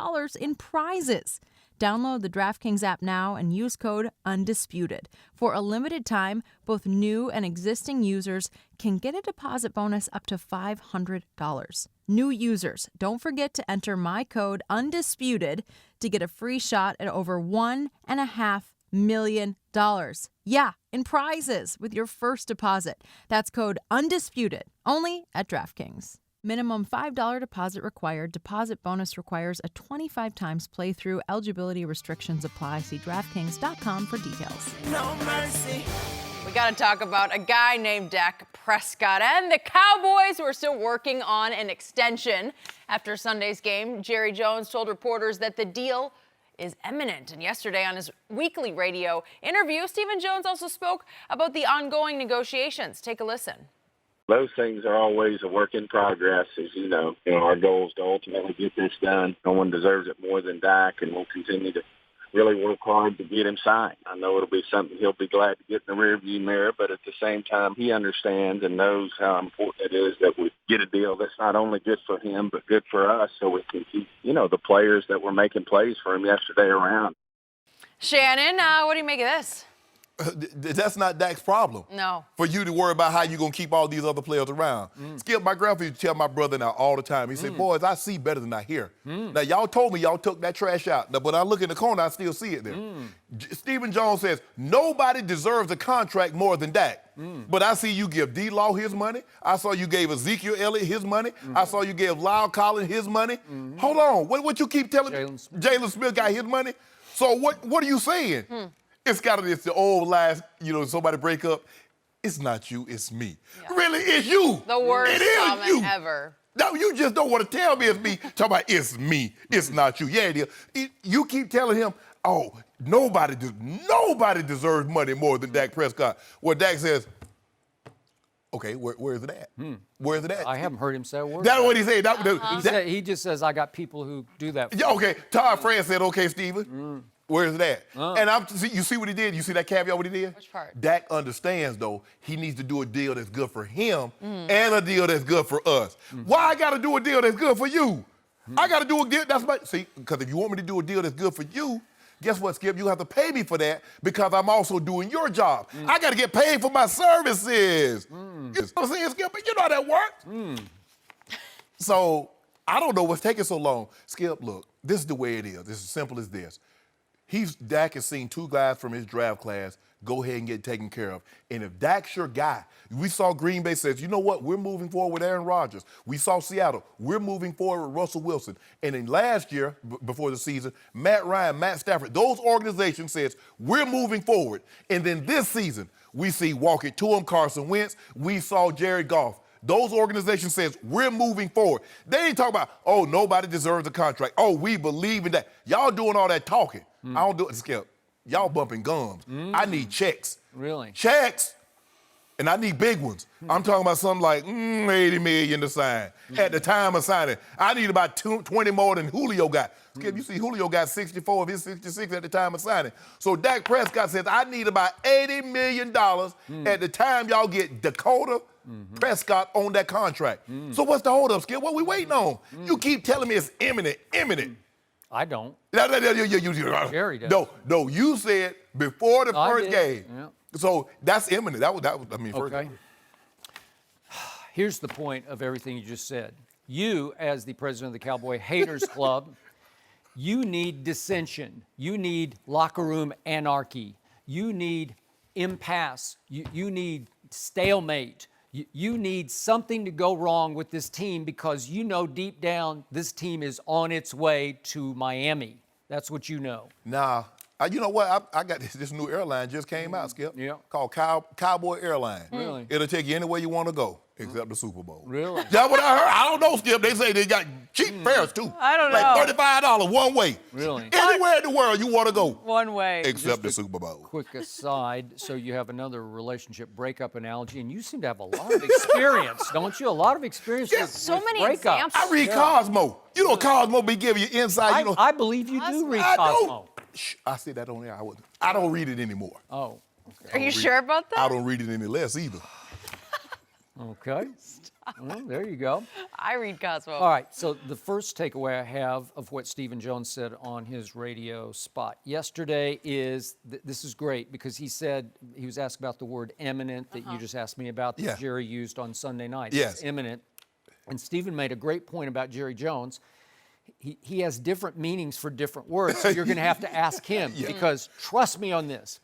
in prizes. Download the DraftKings app now and use code UNDISPUTED. For a limited time, both new and existing users can get a deposit bonus up to $500. New users, don't forget to enter my code UNDISPUTED to get a free shot at over $1.5 million. Yeah, in prizes with your first deposit. That's code UNDISPUTED, only at DraftKings. Minimum $5 deposit required. Deposit bonus requires a 25 times playthrough. Eligibility restrictions apply. See DraftKings.com for details. No mercy. We got to talk about a guy named Dak Prescott and the Cowboys who are still working on an extension. After Sunday's game, Jerry Jones told reporters that the deal is imminent. And yesterday on his weekly radio interview, Stephen Jones also spoke about the ongoing negotiations. Take a listen. Those things are always a work in progress, as you know. Our goal is to ultimately get this done. No one deserves it more than Dak, and we'll continue to really work hard to get him signed. I know it'll be something he'll be glad to get in the rearview mirror, but at the same time, he understands and knows how important it is that we get a deal that's not only good for him, but good for us, so we can keep, the players that were making plays for him yesterday around. Shannon, what do you make of this? That's not Dak's problem. No. For you to worry about how you're going to keep all these other players around. Skip, my grandfather used to tell my brother now all the time. He said, boys, I see better than I hear. Now, y'all told me y'all took that trash out. Now, but I look in the corner, I still see it there. Stephen Jones says, nobody deserves a contract more than Dak. But I see you give D-Law his money. I saw you gave Ezekiel Elliott his money. I saw you gave Lyle Collins his money. Hold on. What you keep telling me? Jalen Smith got his money. So what are you saying? It's the old lies, somebody break up. It's not you, it's me. Yeah. Really, it's you. The worst comment you. ever. No, you just don't want to tell me it's me. Talk about it's me, it's not you. Yeah, it is. You keep telling him, oh, nobody deserves money more than Dak Prescott. Well, Dak says, okay, where is it at? Where is it at? I haven't heard him say a word. That's what he said. He just says, I got people who do that. Yeah, okay, Todd France said, okay, Steven. Where is it at? And you see what he did? You see that caveat what he did? Which part? Dak understands, though, he needs to do a deal that's good for him and a deal that's good for us. Why I got to do a deal that's good for you? I got to do a deal because if you want me to do a deal that's good for you, guess what, Skip? You have to pay me for that because I'm also doing your job. I got to get paid for my services. You know what I'm saying, Skip? But you know how that works. So I don't know what's taking so long. Skip, look, this is the way it is. It's as simple as this. Dak has seen two guys from his draft class go ahead and get taken care of. And if Dak's your guy, we saw Green Bay says, you know what, we're moving forward with Aaron Rodgers. We saw Seattle, we're moving forward with Russell Wilson. And then last year, before the season, Matt Ryan, Matt Stafford, those organizations says, we're moving forward. And then this season, we see walk it to him, Carson Wentz. We saw Jared Goff. Those organizations says we're moving forward. They ain't talking about, oh, nobody deserves a contract. Oh, we believe in that. Y'all doing all that talking. I don't do it, Skip. Y'all bumping gums. I need checks. Really? Checks. And I need big ones. I'm talking about something like $80 million to sign. At the time of signing, I need about 20 more than Julio got. Skip, you see Julio got 64 of his 66 at the time of signing. So Dak Prescott says, I need about $80 million at the time y'all get Dakota Prescott on that contract. So what's the holdup, Skip? What we waiting on? You keep telling me it's imminent. I don't. Jerry does. No, you said before the first game. Yeah. So that's imminent. That was first. Okay. Here's the point of everything you just said. You, as the president of the Cowboy Haters Club, you need dissension. You need locker room anarchy. You need impasse. You need stalemate. You need something to go wrong with this team because you know deep down this team is on its way to Miami. That's what you know. Nah. You know what? I got this new airline just came out, Skip. Yeah. Called Cowboy Airline. Really? It'll take you anywhere you want to go, except the Super Bowl. Really? That's what I heard. I don't know, Skip. They say they got cheap fares, too. I don't know. Like $35 one way. Really? Anywhere in the world you want to go. One way. Except the Super Bowl. Quick aside, so you have another relationship breakup analogy, and you seem to have a lot of experience, don't you? A lot of experience with So many breakups. examples. I read Cosmo. You know Cosmo be giving you insight. I believe you do read I Cosmo. don't. Shh, I said that on there. I don't read it anymore. Oh, Are you sure about that? I don't read it any less either. okay. Well, there you go. I read Cosmo. All right, so the first takeaway I have of what Stephen Jones said on his radio spot yesterday is, this is great because he said, he was asked about the word imminent that you just asked me about that Jerry used on Sunday night. Yes. It's imminent. And Stephen made a great point about Jerry Jones. He has different meanings for different words, so you're going to have to ask him because trust me on this.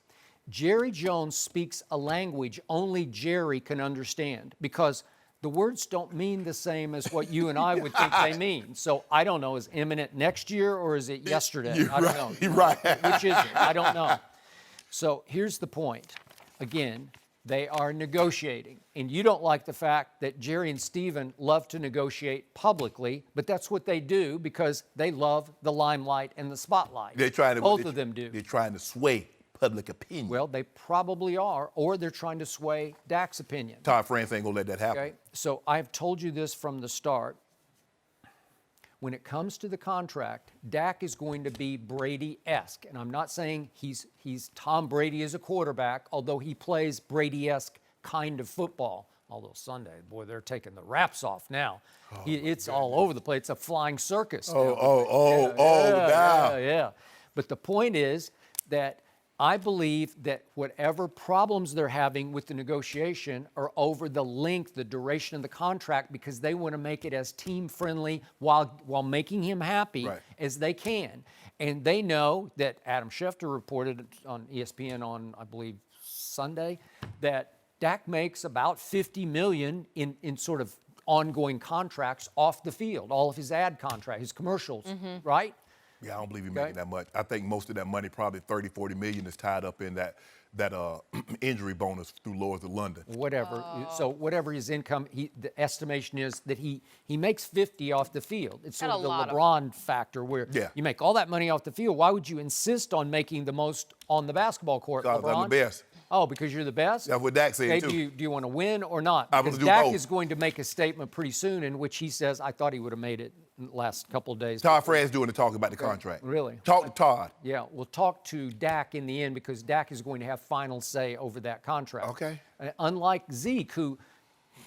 Jerry Jones speaks a language only Jerry can understand because the words don't mean the same as what you and I would think they mean. So I don't know, is imminent next year or is it yesterday? I don't know. You're right. Which is it? I don't know. So here's the point. Again, they are negotiating. And you don't like the fact that Jerry and Stephen love to negotiate publicly, but that's what they do because they love the limelight and the spotlight. Both of them do. They're trying to sway public opinion. Well, they probably are, or they're trying to sway Dak's opinion. Todd France ain't gonna let that happen. Okay, so I've told you this from the start. When it comes to the contract, Dak is going to be Brady-esque. And I'm not saying he's Tom Brady as a quarterback, although he plays Brady-esque kind of football. Although Sunday, boy, they're taking the wraps off now. It's all over the place. It's a flying circus. Yeah. But the point is that I believe that whatever problems they're having with the negotiation are over the length, the duration of the contract, because they want to make it as team-friendly while making him happy as they can. And they know that Adam Schefter reported on ESPN on, I believe, Sunday, that Dak makes about $50 million in sort of ongoing contracts off the field, all of his ad contracts, his commercials, right? Yeah, I don't believe he's making that much. I think most of that money, probably 30, 40 million, is tied up in that injury bonus through Lords of London. Whatever. So whatever his income, the estimation is that he makes 50 off the field. It's sort of the LeBron factor where you make all that money off the field. Why would you insist on making the most on the basketball court, LeBron? I'm the best. Oh, because you're the best? That's what Dak said, too. Do you want to win or not? Because Dak is going to make a statement pretty soon in which he says, I thought he would have made it in the last couple of days. Todd Fran's doing the talk about the contract. Really? Talk to Todd. Yeah, we'll talk to Dak in the end because Dak is going to have final say over that contract. Okay. Unlike Zeke, who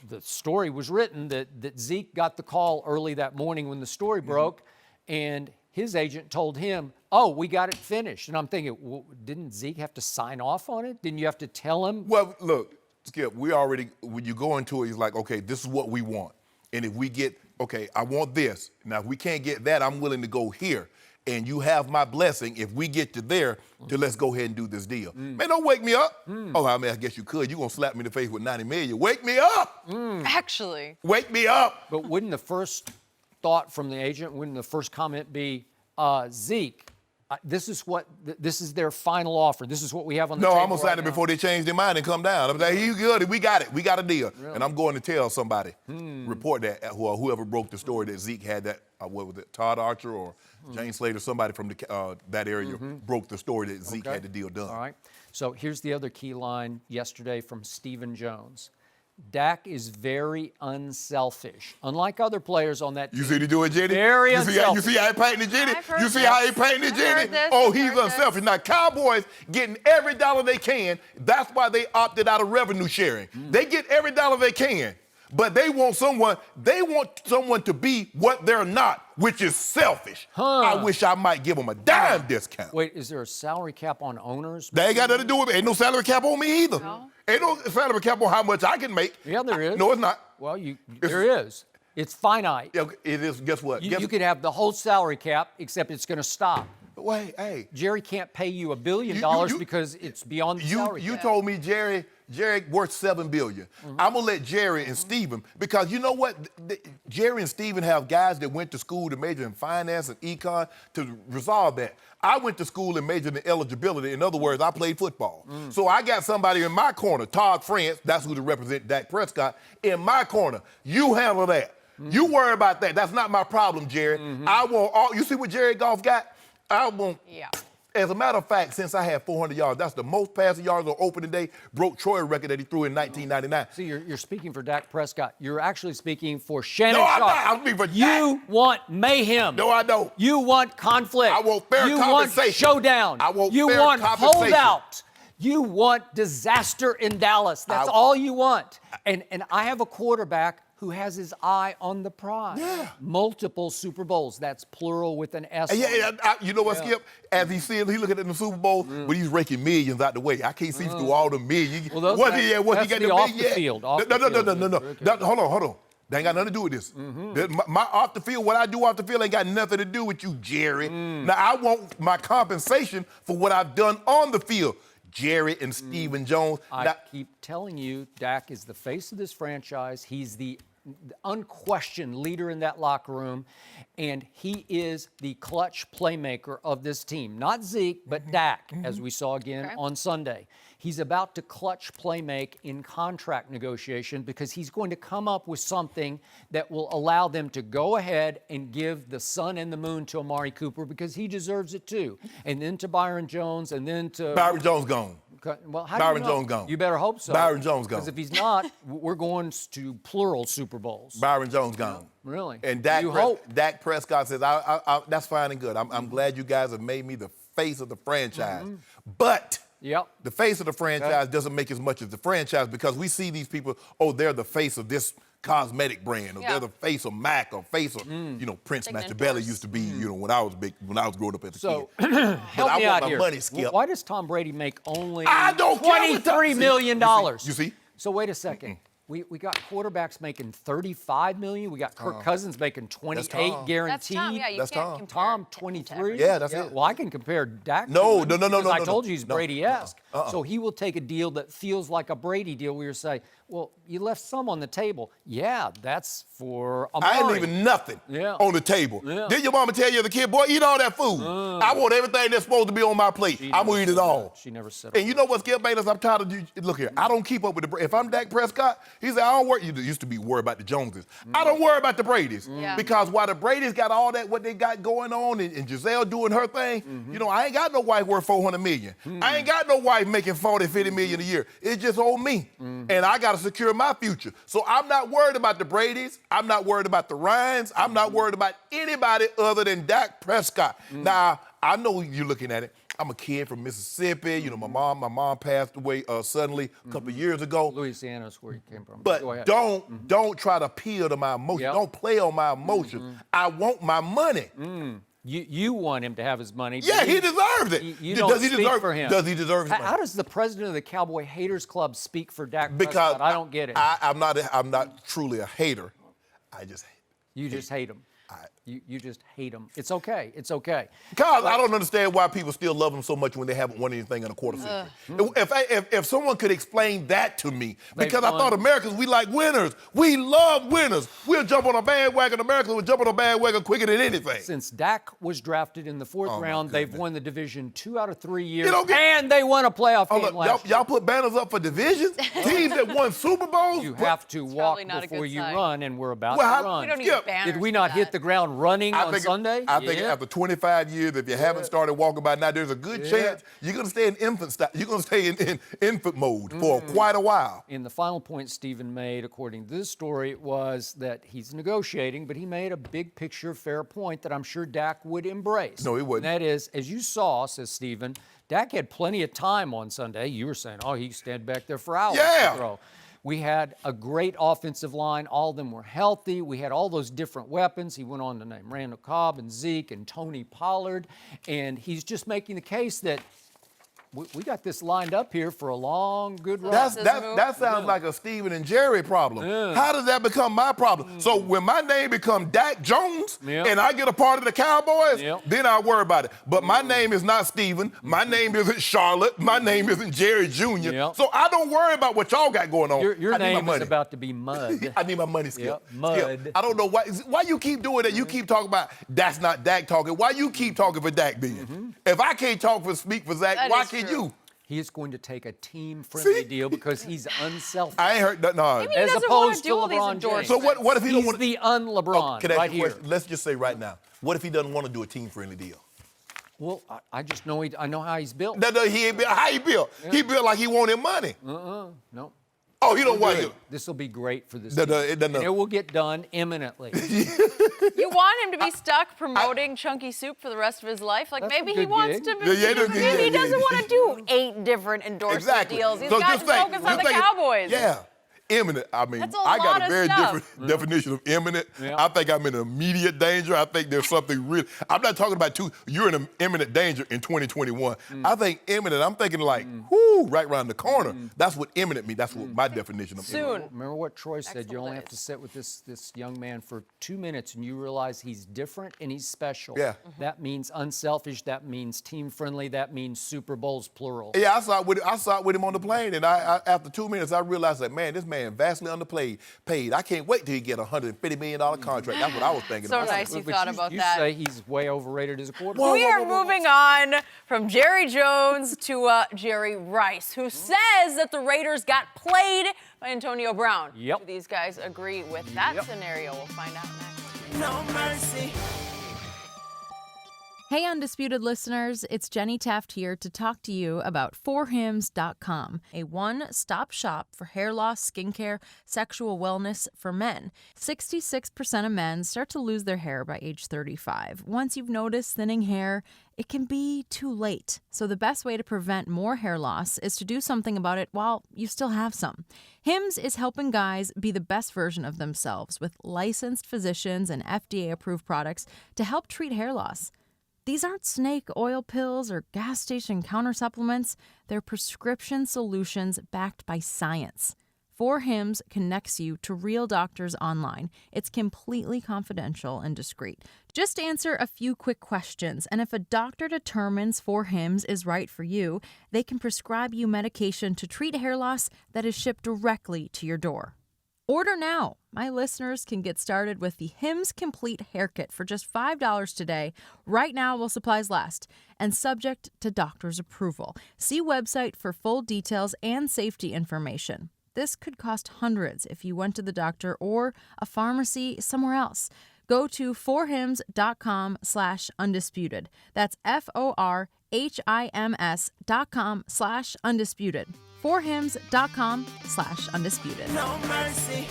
the story was written that Zeke got the call early that morning when the story broke, and his agent told him, oh, we got it finished. And I'm thinking, well, didn't Zeke have to sign off on it? Didn't you have to tell him? Well, look, Skip, when you go into it, he's like, okay, this is what we want. And if we get, okay, I want this. Now, if we can't get that, I'm willing to go here. And you have my blessing if we get to there to let's go ahead and do this deal. Man, don't wake me up. Oh, I mean, I guess you could. You're going to slap me in the face with $90 million. Wake me up. Actually. Wake me up. But wouldn't the first thought from the agent, wouldn't the first comment be, Zeke, this is their final offer. This is what we have on the No, table I'm going to sign it before they change their mind and come down. I'm like, he's good. We got it. We got a deal. Really? And I'm going to tell somebody, report that, whoever broke the story that Zeke had that, what was it, Todd Archer or James Slater, somebody from that area broke the story that Zeke had the deal done. All right. So here's the other key line yesterday from Stephen Jones. Dak is very unselfish, unlike other players on that team. You see the do it, Jenny? Very unselfish. You see how he painted Jenny? I've heard You see this. how he painted I've Jenny? heard this. Oh, I've he's heard unselfish. this. Now, Cowboys getting every dollar they can. That's why they opted out of revenue sharing. They get every dollar they can, but they want someone to be what they're not, which is selfish. I wish I might give them a dime discount. Wait, is there a salary cap on owners? They ain't got nothing to do with it. Ain't no salary cap on me either. No. Ain't no salary cap on how much I can make. Yeah, there is. No, it's not. Well, there is. It's finite. Yeah, it is. Guess what? You could have the whole salary cap, except it's going to stop. Wait, hey. Jerry can't pay you $1 billion because it's beyond the salary You cap. told me Jerry worth $7 billion. I'm gonna let Jerry and Steven, because you know what? Jerry and Steven have guys that went to school to major in finance and econ to resolve that. I went to school and majored in eligibility. In other words, I played football. So I got somebody in my corner, Todd France, that's who to represent Dak Prescott, in my corner. You handle that. You worry about that. That's not my problem, Jerry. I want all. You see what Jerry Goff got? I want. Yeah. As a matter of fact, since I had 400 yards, that's the most passing yards on opening day, broke Troy's record that he threw in 1999. See, you're speaking for Dak Prescott. You're actually speaking for Shannon No, I'm Sharpe. not. I'm speaking for You want mayhem. No, I don't. You want conflict. I want fair you compensation. You want showdown. I want you fair want compensation. holdout. You want disaster in Dallas. That's all you want. And I have a quarterback who has his eye on the prize. Yeah. Multiple Super Bowls. That's plural with an S. You know what, Skip? As he looking at the Super Bowl, but he's raking millions out the way. I can't see through all the millions. Well, What he got that's the the off million the yet? field. No. Hold on. That ain't got nothing to do with this. My off the field, what I do off the field ain't got nothing to do with you, Jerry. Now, I want my compensation for what I've done on the field. Jerry and Stephen Jones. I keep telling you, Dak is the face of this franchise. He's the unquestioned leader in that locker room, and he is the clutch playmaker of this team. Not Zeke, but Dak, as we saw again on Sunday. He's about to clutch playmake in contract negotiation because he's going to come up with something that will allow them to go ahead and give the sun and the moon to Amari Cooper because he deserves it too. And then to Byron Jones, and then to... Byron Jones gone. Well, how Byron do you know? Jones gone. You better hope so. Byron Jones gone. Because if he's not, we're going to plural Super Bowls. Byron Jones gone. Really? And Dak Prescott says, that's fine and good. I'm glad you guys have made me the face of the franchise. But the face of the franchise doesn't make as much as the franchise because we see these people, they're the face of this cosmetic brand, or they're the face of Mac, or face of, Prince Machiavelli used to be, when I was growing up as a kid. Help me out here. Money, Skip. Why does Tom Brady make only $23 million? You see? So wait a second. We got quarterbacks making $35 million. We got Kirk Cousins making $28 guaranteed. That's Tom. Yeah, you That's can't Tom. compare Tom, 23. Yeah, that's it. Well, I can compare Dak. No. I told you he's No. Brady-esque. So he will take a deal that feels like a Brady deal where you say, well, you left some on the table. Yeah, that's for Amari. I ain't leaving nothing on the table. Yeah. Did your mama tell you as a kid, boy, eat all that food? I want everything that's supposed to be on my plate. I'm going to eat it all. She never said And you know what, Skip Bayless? I'm tired of you. Look here, I don't keep up with if I'm Dak Prescott, he said, I don't worry. You used to be worried about the Joneses. I don't worry about the Bradys. Because while the Bradys got all that, what they got going on, and Giselle doing her thing, I ain't got no wife worth $400 million. I ain't got no wife making $40, $50 million a year. It's just on me. And I got to secure my future. So I'm not worried about the Bradys. I'm not worried about the Ryans. I'm not worried about anybody other than Dak Prescott. Now, I know you're looking at it. I'm a kid from Mississippi. My mom passed away suddenly a couple of years ago. Louisiana is where you came from. But don't try to appeal to my emotions. Don't play on my emotions. I want my money. You want him to have his money. Yeah, he deserves it. You don't speak for him. Does he deserve his money? How does the president of the Cowboy Haters Club speak for Dak Because Prescott? I don't get it. I'm not truly a hater. I just hate. You just hate him. You just hate them. It's okay. It's okay. Cause I don't understand why people still love them so much when they haven't won anything in a quarter century. If someone could explain that to me, because I thought Americans, we like winners. We love winners. We'll jump on a bandwagon. Americans will jump on a bandwagon quicker than anything. Since Dak was drafted in the fourth round, they've won the division 2 out of 3 years, and they won a playoff game last year. Y'all put banners up for divisions? Teams that won Super Bowls? You have to walk before you run, and we're about to run. We don't need banners. Did we not hit the ground running on Sunday? I think after 25 years, if you haven't started walking by now, there's a good chance you're going to stay in You're going to stay in infant mode for quite a while. And the final point Stephen made, according to this story, was that he's negotiating, but he made a big picture fair point that I'm sure Dak would embrace. No, he wouldn't. And that is, as you saw, says Stephen, Dak had plenty of time on Sunday. You were saying, he could stand back there for hours to throw. We had a great offensive line. All of them were healthy. We had all those different weapons. He went on to name Randall Cobb and Zeke and Tony Pollard. And he's just making the case that we got this lined up here for a long, good run. That sounds like a Stephen and Jerry problem. How does that become my problem? So when my name becomes Dak Jones and I get a part of the Cowboys, then I worry about it. But my name is not Stephen. My name isn't Charlotte. My name isn't Jerry Jr. So I don't worry about what y'all got going on. Your name is about to be Mud. I need my money, Skip. Mud. Skip. I don't know why you keep doing that. You keep talking about that's not Dak talking. Why you keep talking for Dak then? If I can't speak for Zach, why can't you? He is going to take a team-friendly deal because he's unselfish. I ain't heard that. No. Maybe he doesn't want to do all these endorsements. So what if he don't He's want the un-LeBron right here. Let's just say right now, what if he doesn't want to do a team-friendly deal? Well, I just know I know how he's built. No, he ain't built. How he built? He built like he wanted money. No. Oh, he don't want it. This will be great for this No, team. And it will get done imminently. You want him to be stuck promoting Chunky Soup for the rest of his life? Like maybe he wants to. Maybe he doesn't want to do 8 different endorsement deals. He's got to focus on the Cowboys. Yeah. Imminent. I mean, I got a very different definition of imminent. I think I'm in immediate danger. I think there's something real. I'm not talking about you're in imminent danger in 2021. I think imminent, I'm thinking like, right around the corner. That's what imminent means. That's what my definition of imminent. Remember what Troy said, you only have to sit with this young man for 2 minutes and you realize he's different and he's special. Yeah. That means unselfish, that means team-friendly, that means Super Bowls plural. Yeah, I saw it with him on the plane, and I after 2 minutes, I realized that, man, this man vastly underpaid. I can't wait till he get a $150 million contract. That's what I was thinking. So nice you thought about that. You say he's way overrated as a quarterback. We are moving on from Jerry Jones to Jerry Rice, who says that the Raiders got played by Antonio Brown. Yep. Do these guys agree with that scenario? We'll find out next. No mercy. Hey, Undisputed listeners, it's Jenny Taft here to talk to you about forhims.com, a one-stop shop for hair loss, skincare, sexual wellness for men. 66% of men start to lose their hair by age 35. Once you've noticed thinning hair, it can be too late. So the best way to prevent more hair loss is to do something about it while you still have some. Hims is helping guys be the best version of themselves with licensed physicians and FDA-approved products to help treat hair loss. These aren't snake oil pills or gas station counter supplements. They're prescription solutions backed by science. 4Hims connects you to real doctors online. It's completely confidential and discreet. Just answer a few quick questions, and if a doctor determines 4Hims is right for you, they can prescribe you medication to treat hair loss that is shipped directly to your door. Order now. My listeners can get started with the Hims Complete Hair Kit for just $5 today, right now while supplies last, and subject to doctor's approval. See website for full details and safety information. This could cost hundreds if you went to the doctor or a pharmacy somewhere else. Go to forhims.com/undisputed. That's forhims.com/undisputed. forhims.com/undisputed. No mercy.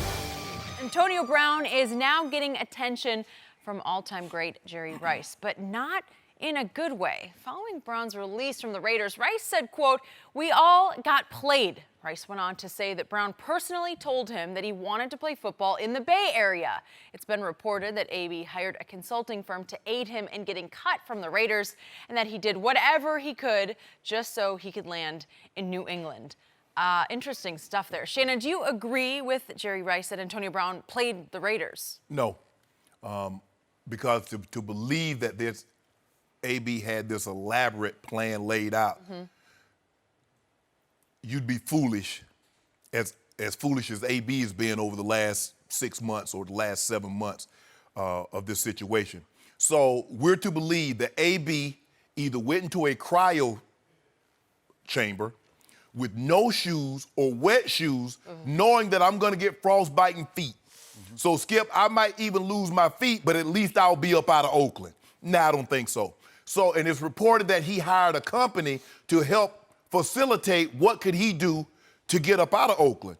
Antonio Brown is now getting attention from all-time great Jerry Rice, but not in a good way. Following Brown's release from the Raiders, Rice said, quote, "We all got played." Rice went on to say that Brown personally told him that he wanted to play football in the Bay Area. It's been reported that AB hired a consulting firm to aid him in getting cut from the Raiders and that he did whatever he could just so he could land in New England. Interesting stuff there. Shannon, do you agree with Jerry Rice that Antonio Brown played the Raiders? No. because to believe that this AB had this elaborate plan laid out, you'd be foolish, as foolish as AB has been over the last 6 months or the last 7 months of this situation. So we're to believe that AB either went into a cryo chamber with no shoes or wet shoes, knowing that I'm going to get frostbiting feet. So, Skip, I might even lose my feet, but at least I'll be up out of Oakland. Nah, I don't think so. So, and it's reported that he hired a company to help facilitate what could he do to get up out of Oakland.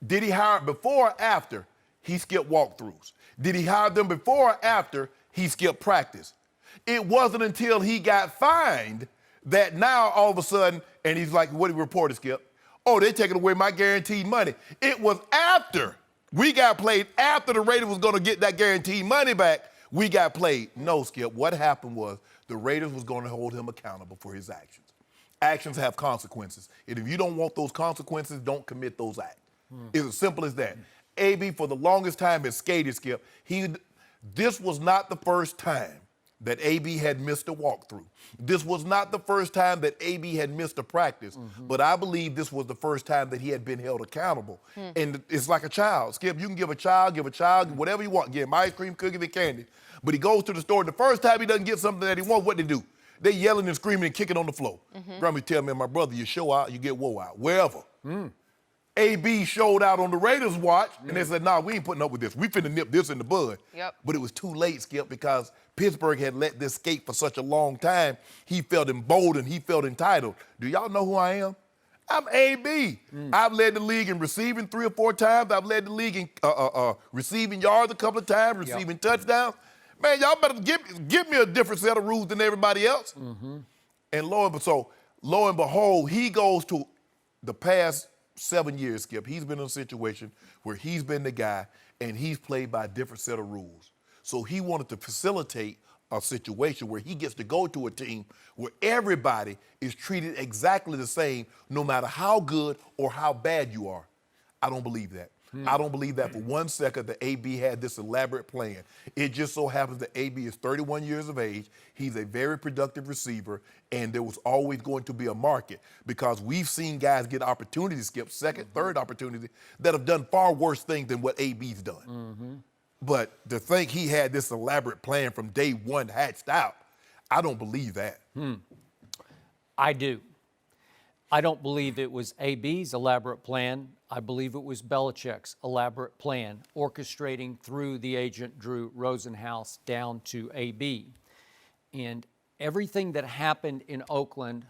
Did he hire it before or after he skipped walkthroughs? Did he hire them before or after he skipped practice? It wasn't until he got fined that now all of a sudden, and he's like, what did he report, Skip? Oh, they're taking away my guaranteed money. It was after we got played, after the Raiders was going to get that guaranteed money back, we got played. No, Skip, what happened was the Raiders was going to hold him accountable for his actions. Actions have consequences. And if you don't want those consequences, don't commit those acts. It's as simple as that. AB, for the longest time, has skated, Skip. This was not the first time that AB had missed a walkthrough. This was not the first time that AB had missed a practice, but I believe this was the first time that he had been held accountable. And it's like a child. Skip, you can give a child whatever you want. Give him ice cream, cookies, and candy. But he goes to the store, and the first time he doesn't get something that he wants, what they do? They yelling and screaming and kicking on the floor. Grandma tell me, my brother, you show out, you get woe out, wherever. AB showed out on the Raiders' watch, and they said, nah, we ain't putting up with this. We finna nip this in the bud. But it was too late, Skip, because Pittsburgh had let this skate for such a long time. He felt emboldened. He felt entitled. Do y'all know who I am? I'm AB. I've led the league in receiving 3 or 4 times. I've led the league in receiving yards a couple of times, receiving touchdowns. Man, y'all better give me a different set of rules than everybody else. And lo and behold, he goes to the past 7 years, Skip. He's been in a situation where he's been the guy and he's played by a different set of rules. So he wanted to facilitate a situation where he gets to go to a team where everybody is treated exactly the same, no matter how good or how bad you are. I don't believe that. I don't believe that for 1 second that AB had this elaborate plan. It just so happens that AB is 31 years of age. He's a very productive receiver, and there was always going to be a market because we've seen guys get opportunities, Skip, second, third opportunity, that have done far worse things than what AB's done. But to think he had this elaborate plan from day one hatched out, I don't believe that. I do. I don't believe it was AB's elaborate plan. I believe it was Belichick's elaborate plan, orchestrating through the agent Drew Rosenhaus down to AB. And everything that happened in Oakland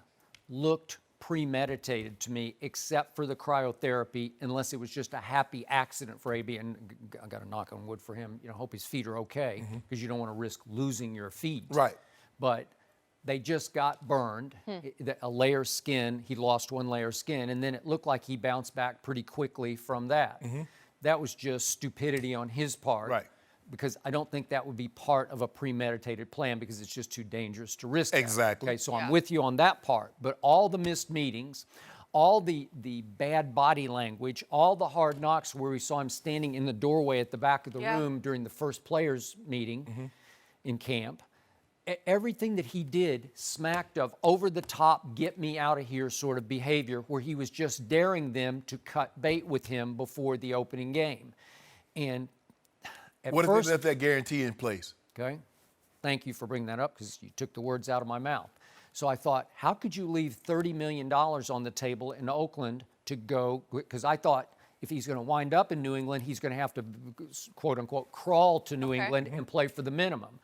looked premeditated to me, except for the cryotherapy, unless it was just a happy accident for AB. And I got to knock on wood for him. Hope his feet are okay, because you don't want to risk losing your feet. Right. But they just got burned, a layer of skin. He lost 1 layer of skin, and then it looked like he bounced back pretty quickly from that. That was just stupidity on his part, because I don't think that would be part of a premeditated plan, because it's just too dangerous to risk. Exactly. Okay, so I'm with you on that part. But all the missed meetings, all the bad body language, all the hard knocks where we saw him standing in the doorway at the back of the room during the first players meeting in camp, everything that he did smacked of over-the-top, get-me-out-of-here sort of behavior, where he was just daring them to cut bait with him before the opening game. And what if they left that guarantee in place? Okay. Thank you for bringing that up, because you took the words out of my mouth. So I thought, how could you leave $30 million on the table in Oakland to go, because I thought if he's going to wind up in New England, he's going to have to, quote-unquote, crawl to New England and play for the minimum.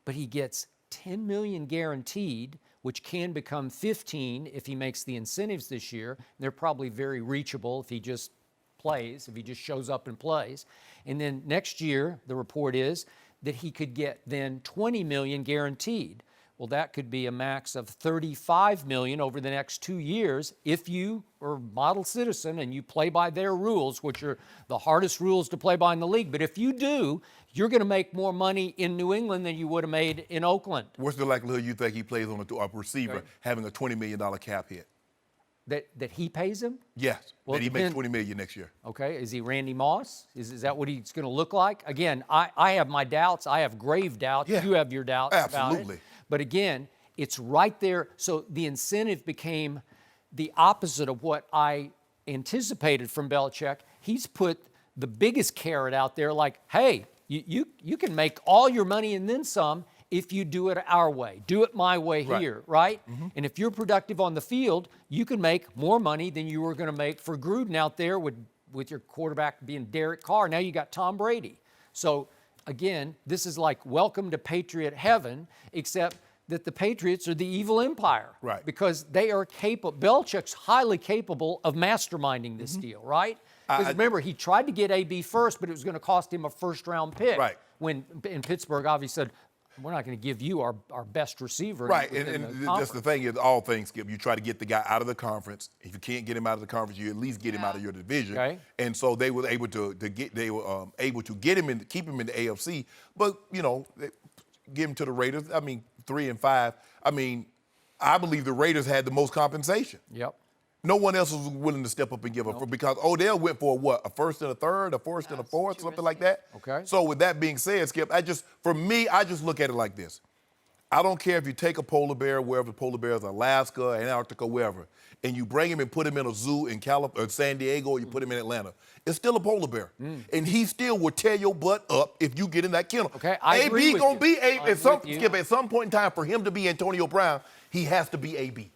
But he gets $10 million guaranteed, which can become 15 if he makes the incentives this year. They're probably very reachable if he just plays, if he just shows up and plays. And then next year, the report is that he could get then $20 million guaranteed. Well, that could be a max of $35 million over the next 2 years if you are a model citizen and you play by their rules, which are the hardest rules to play by in the league. But if you do, you're going to make more money in New England than you would have made in Oakland. What's the likelihood you think he plays on a receiver having a $20 million cap hit? That he pays him? Yes. Well, and he makes $20 million next year. Okay. Is he Randy Moss? Is that what he's going to look like? Again, I have my doubts. I have grave doubts. Yeah. You have your doubts about Absolutely. it. But again, it's right there. So the incentive became the opposite of what I anticipated from Belichick. He's put the biggest carrot out there like, hey, you can make all your money and then some if you do it our way. Do it my way here, right? And if you're productive on the field, you can make more money than you were going to make for Gruden out there with your quarterback being Derek Carr. Now you got Tom Brady. So, again, this is like welcome to Patriot heaven, except that the Patriots are the evil empire. Right. Because they are capable. Belichick's highly capable of masterminding this deal, right? Because remember, he tried to get AB first, but it was going to cost him a first-round pick. Right. When in Pittsburgh, obviously said, we're not going to give you our best receiver. Right, and that's the thing is, all things, Skip, you try to get the guy out of the conference. If you can't get him out of the conference, you at least get him out of your division. Okay. And so they were able to get him and keep him in the AFC. But give him to the Raiders. I mean, 3-5. I mean, I believe the Raiders had the most compensation. Yep. No one else was willing to step up and give up because Odell went for a first and a third, a first and a fourth, something like that. Okay. So with that being said, Skip, I just look at it like this. I don't care if you take a polar bear, wherever the polar bears, Alaska, Antarctica, wherever, and you bring him and put him in a zoo in San Diego, or you put him in Atlanta. It's still a polar bear, and he still will tear your butt up if you get in that kennel. Okay, I agree with gonna you. be AB. Skip, at some point in time, for him to be Antonio Brown, he has to be AB.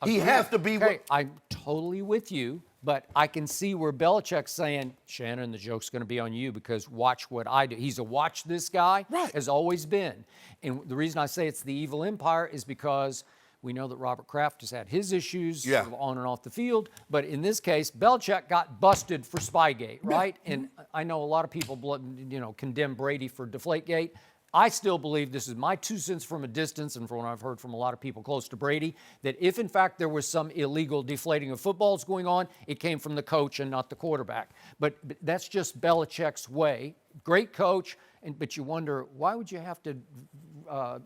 He has to be. Okay, I'm totally with you, but I can see where Belichick's saying, Shannon, the joke's going to be on you because watch what I do. He's a watch this guy, has always been. And the reason I say it's the evil empire is because we know that Robert Kraft has had his issues sort of on and off the field. But in this case, Belichick got busted for Spygate, right? And I know a lot of people, condemn Brady for Deflategate. I still believe, this is my 2 cents from a distance, and from what I've heard from a lot of people close to Brady, that if in fact there was some illegal deflating of footballs going on, it came from the coach and not the quarterback. But that's just Belichick's way. Great coach, but you wonder, why would you have to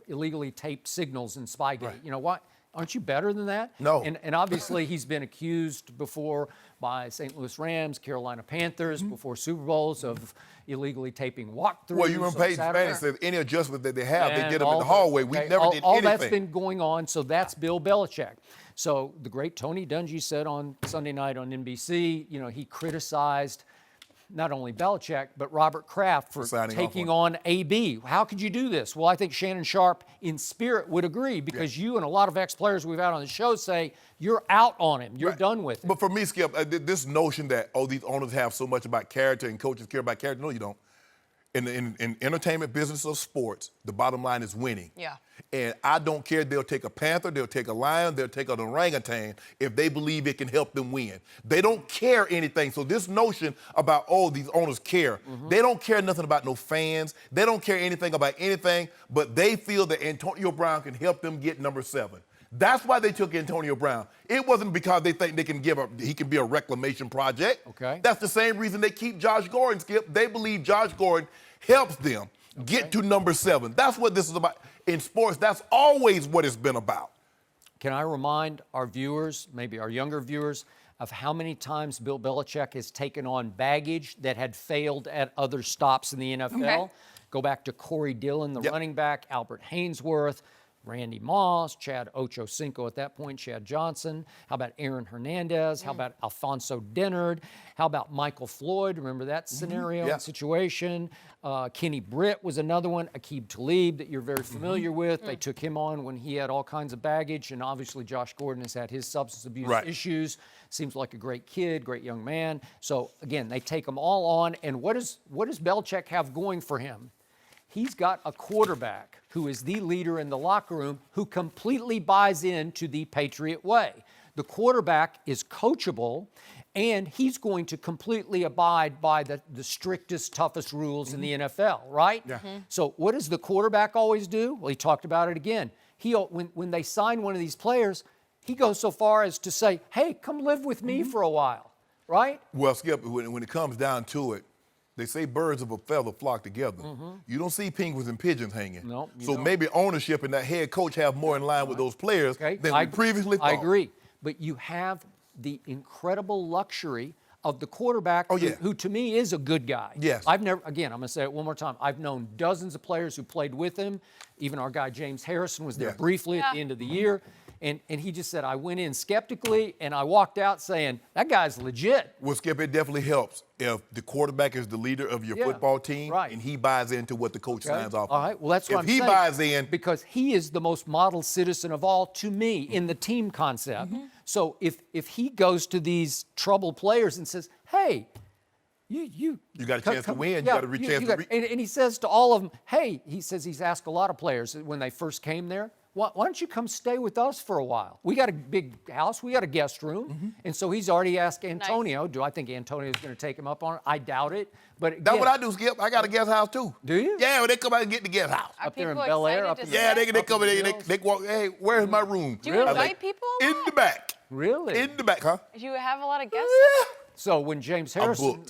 illegally tape signals in Spygate? Right. Why? Aren't you better than that? No. And obviously he's been accused before by St. Louis Rams, Carolina Panthers, before Super Bowls of illegally taping walkthroughs. Well, you remember Peyton Manning said any adjustment that they have, they did them in the hallway. We never did anything. All that's been going on, so that's Bill Belichick. So the great Tony Dungy said on Sunday night on NBC, he criticized not only Belichick, but Robert Kraft for taking on AB. How could you do this? Well, I think Shannon Sharpe in spirit would agree because you and a lot of ex-players we've had on the show say you're out on him. You're done with it. But for me, Skip, this notion that, these owners have so much about character and coaches care about character, no, you don't. In the entertainment business of sports, the bottom line is winning. Yeah. And I don't care. They'll take a panther, they'll take a lion, they'll take an orangutan if they believe it can help them win. They don't care anything. So this notion about, these owners care. They don't care nothing about no fans. They don't care anything about anything, but they feel that Antonio Brown can help them get number 7. That's why they took Antonio Brown. It wasn't because they think he can be a reclamation project. Okay. That's the same reason they keep Josh Gordon, Skip. They believe Josh Gordon helps them get to number 7. That's what this is about. In sports, that's always what it's been about. Can I remind our viewers, maybe our younger viewers, of how many times Bill Belichick has taken on baggage that had failed at other stops in the NFL? Okay. Go back to Corey Dillon, the running back, Albert Haynesworth, Randy Moss, Chad Ochocinco at that point, Chad Johnson. How about Aaron Hernandez? How about Alfonso Dennard? How about Michael Floyd? Remember that scenario and situation? Kenny Britt was another one. Aqib Talib that you're very familiar with. They took him on when he had all kinds of baggage, and obviously Josh Gordon has had his substance abuse issues. Seems like a great kid, great young man. So again, they take them all on. And what does Belichick have going for him? He's got a quarterback who is the leader in the locker room who completely buys into the Patriot way. The quarterback is coachable, and he's going to completely abide by the strictest, toughest rules in the NFL, right? Yeah. So what does the quarterback always do? Well, he talked about it again. When they sign one of these players, he goes so far as to say, hey, come live with me for a while, right? Well, Skip, when it comes down to it, they say birds of a feather flock together. You don't see penguins and pigeons hanging. No, so maybe ownership and that head coach have more in line with those players than we previously thought. I agree. But you have the incredible luxury of the quarterback who to me is a good guy. Yes. I'm going to say it one more time. I've known dozens of players who played with him. Even our guy James Harrison was there briefly at the end of the year. And he just said, I went in skeptically, and I walked out saying, that guy's legit. Well, Skip, it definitely helps if the quarterback is the leader of your football team and he buys into what the coach signs off on. All right, well, that's what I'm saying. If he buys in. Because he is the most model citizen of all to me in the team concept. So if he goes to these troubled players and says, hey, you got a chance to win. You got a chance to and he says to all of them, hey, he says he's asked a lot of players when they first came there, why don't you come stay with us for a while? We got a big house. We got a guest room. And so he's already asked Antonio. Do I think Antonio's going to take him up on it? I doubt it. But again, that's what I do, Skip. I got a guest house, too. Do you? Yeah, when they come out and get the guest house. Are up there in people Bel Air? excited to Yeah, see they come in, they walk, hey, where's my room? Do you invite people? In the back. Really? In the back, huh? Do you have a lot of guests? So when James Harrison...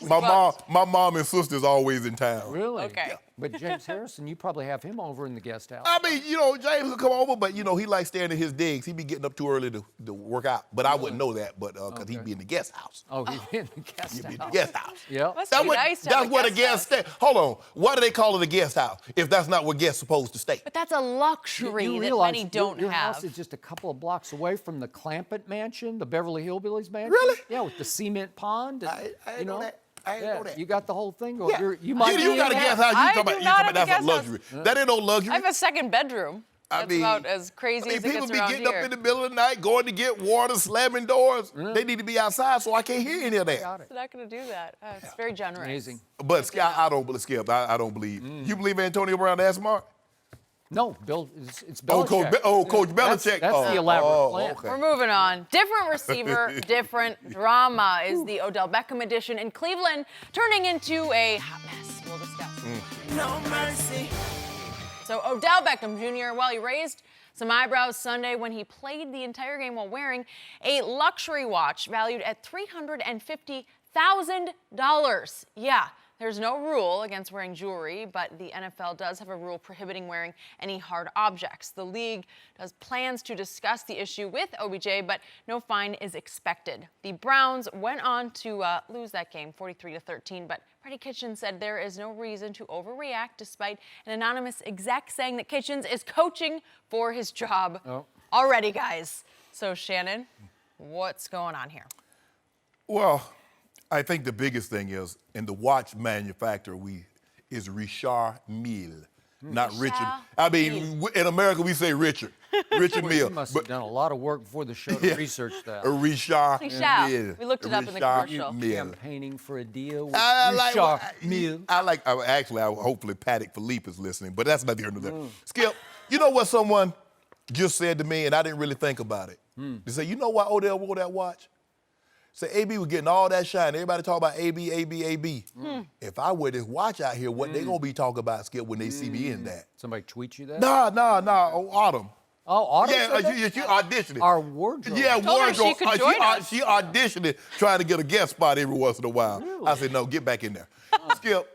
My mom and sister's always in town. Really? Okay. Yeah. But James Harrison, you probably have him over in the guest house. I mean, James will come over, but, he likes staying in his digs. He'd be getting up too early to work out. But I wouldn't know that, because he'd be in the guest house. Oh, he'd be in the guest He'd be in house. the guest house. Yeah. Must be nice to have That's where the guests stay. Hold on. Why do they call it a guest house if that's not where guests supposed to stay? But that's a luxury You that realize many don't your have. house is just a couple of blocks away from the Clampett mansion, the Beverly Hillbillies mansion. Really? Yeah, with the cement pond. And, I didn't know that. I didn't know that. You got the whole thing going. Yeah. You might you be got a in guest that. house. I do not have a that's a guest luxury. That ain't no luxury. I have a second bedroom. That's about as crazy as it people gets be around getting here. up in the middle of the night, going to get water, slamming doors. They need to be outside, so I can't hear any of that. Got it. They're not going to do that. It's very generous. Amazing. But Skip, I don't believe. Skip, I don't believe. You believe Antonio Brown that smart? No, Bill, it's Coach Belichick. Belichick. That's the elaborate plan. Okay. We're moving on. Different receiver, different drama is the Odell Beckham edition in Cleveland, turning into a hot mess. We'll discuss. No mercy. So Odell Beckham Jr., well, he raised some eyebrows Sunday when he played the entire game while wearing a luxury watch valued at $350,000. Yeah. There's no rule against wearing jewelry, but the NFL does have a rule prohibiting wearing any hard objects. The league does plans to discuss the issue with OBJ, but no fine is expected. The Browns went on to lose that game 43-13, but Freddie Kitchens said there is no reason to overreact, despite an anonymous exec saying that Kitchens is coaching for his job already, guys. So, Shannon, what's going on here? Well, I think the biggest thing is, in the watch manufacturer, is Richard Mille, not Richard. I mean, in America, we say Richard. Richard Mille. You must have done a lot of work before the show to research that. Richard Mille. We looked it up in the commercial. Campaigning for a deal with I Richard Mille. hopefully Paddock Philippe is listening, but that's not the end of that. Skip, you know what someone just said to me, and I didn't really think about it? They say, you know why Odell wore that watch? Say, AB was getting all that shine. Everybody talk about AB, AB, AB. If I wear this watch out here, what they gonna be talking about, Skip, when they see me in that? Somebody tweet you that? Nah. Oh, Autumn. Oh, Autumn. Yeah, she auditioned. Our wardrobe. Yeah, Told her wardrobe. she could join us. She auditioned it, trying to get a guest spot every once in a while. Really? I said, no, get back in there. Skip,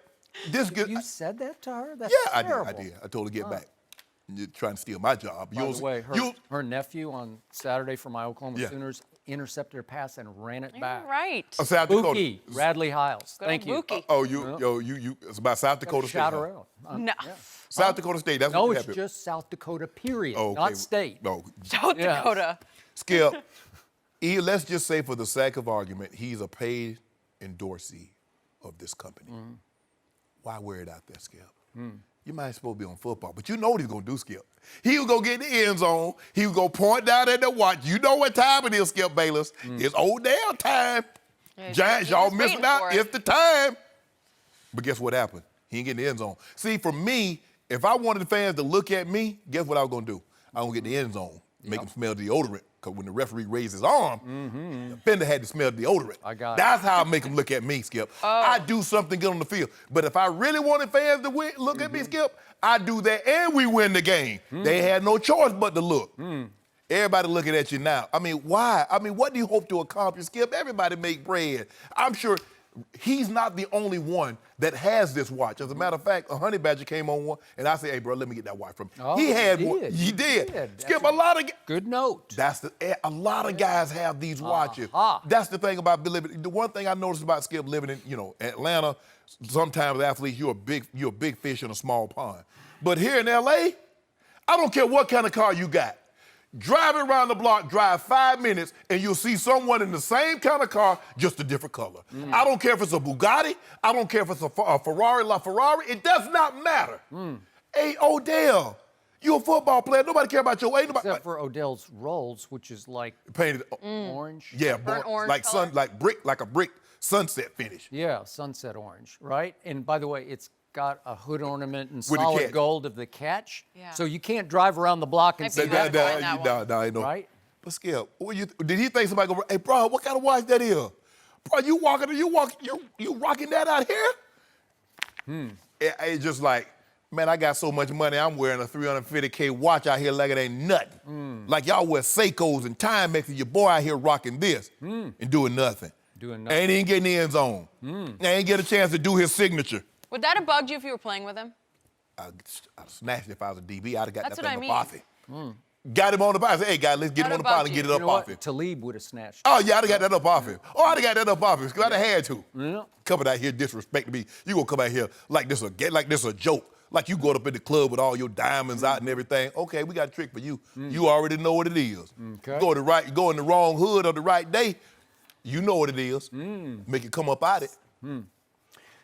this good. You said that to her? That's Yeah, terrible. I did. I told her to get back. You're trying to steal my job. By the way, her nephew on Saturday for my Oklahoma Sooners intercepted a pass and ran it back. Right. South Dakota. Buki, Radley Hiles. Good Thank old you. Buki. It's about South Dakota State. Shout her out. No. South Dakota State. That's No, what it's happened. just South Dakota, period, Oh, okay. not state. No, South Yeah. Dakota. Skip. Let's just say, for the sake of argument, he's a paid endorsee of this company. Why wear it out there, Skip? You might supposed to be on football, but you know what he's gonna do, Skip. He was gonna get in the end zone. He was gonna point down at the watch. You know what time it is, Skip Bayless. It's Odell time. Yeah, Giants, he y'all was missing waiting out. for it. It's the time. But guess what happened? He ain't getting the end zone. See, for me, if I wanted the fans to look at me, guess what I was gonna do? I was gonna get the end zone, make them smell deodorant. Because when the referee raised his arm, the defender had to smell deodorant. I got it. That's how I make them look at me, Skip. I do something good on the field. But if I really wanted fans to look at me, Skip, I do that and we win the game. They had no choice but to look. Everybody looking at you now. I mean, why? I mean, what do you hope to accomplish, Skip? Everybody make bread. I'm sure He's not the only one that has this watch. As a matter of fact, a honey badger came on one, and I said, "Hey, bro, let me get that watch from you." Oh, he had he one. did. He did. He did. Skip, a lot of Good note. a lot of guys have these watches. That's the thing about living. The one thing I noticed about Skip living in, Atlanta. Sometimes athletes, you're a big fish in a small pond. But here in LA, I don't care what kind of car you got. Drive it around the block, drive 5 minutes, and you'll see someone in the same kind of car, just a different color. I don't care if it's a Bugatti. I don't care if it's a Ferrari, LaFerrari. It does not matter. Hey, Odell, you a football player. Nobody care about your age. Except for Odell's Rolls, which is like painted orange. Yeah, Burnt orange like color. like a brick sunset finish. Yeah, sunset orange, right? And by the way, it's got a hood ornament and With the solid catch. gold of the catch. Yeah. So you can't drive around the block and Might see be that. better find that one. I know. Right? But Skip, did he think somebody go, "Hey, bro, what kind of watch that is? Bro, you rocking that out here?" It's just like, man, I got so much money. I'm wearing a $350K watch out here like it ain't nothing. Like y'all wear Seikos and Timexes. Your boy out here rocking this and doing nothing. Ain't even getting the end zone. Ain't get a chance to do his signature. Would that have bugged you if you were playing with him? I'd snatched it if I was a DB. I'd have got That's that what thing I up off him. Got him on the pile. I said, "Hey, guys, let's get him on the pile and get it You up know off what? him." Talib would have snatched. Oh, yeah, I'd have got that up off him. Oh, I'd have got that up off him because I'd have had to. Yeah. Coming out here disrespecting me. You gonna come out here like this a joke. Like you going up in the club with all your diamonds out and everything. Okay, we got a trick for you. You already know what it is. Okay. Go in the wrong hood on the right day, you know what it is. Make it come up out it.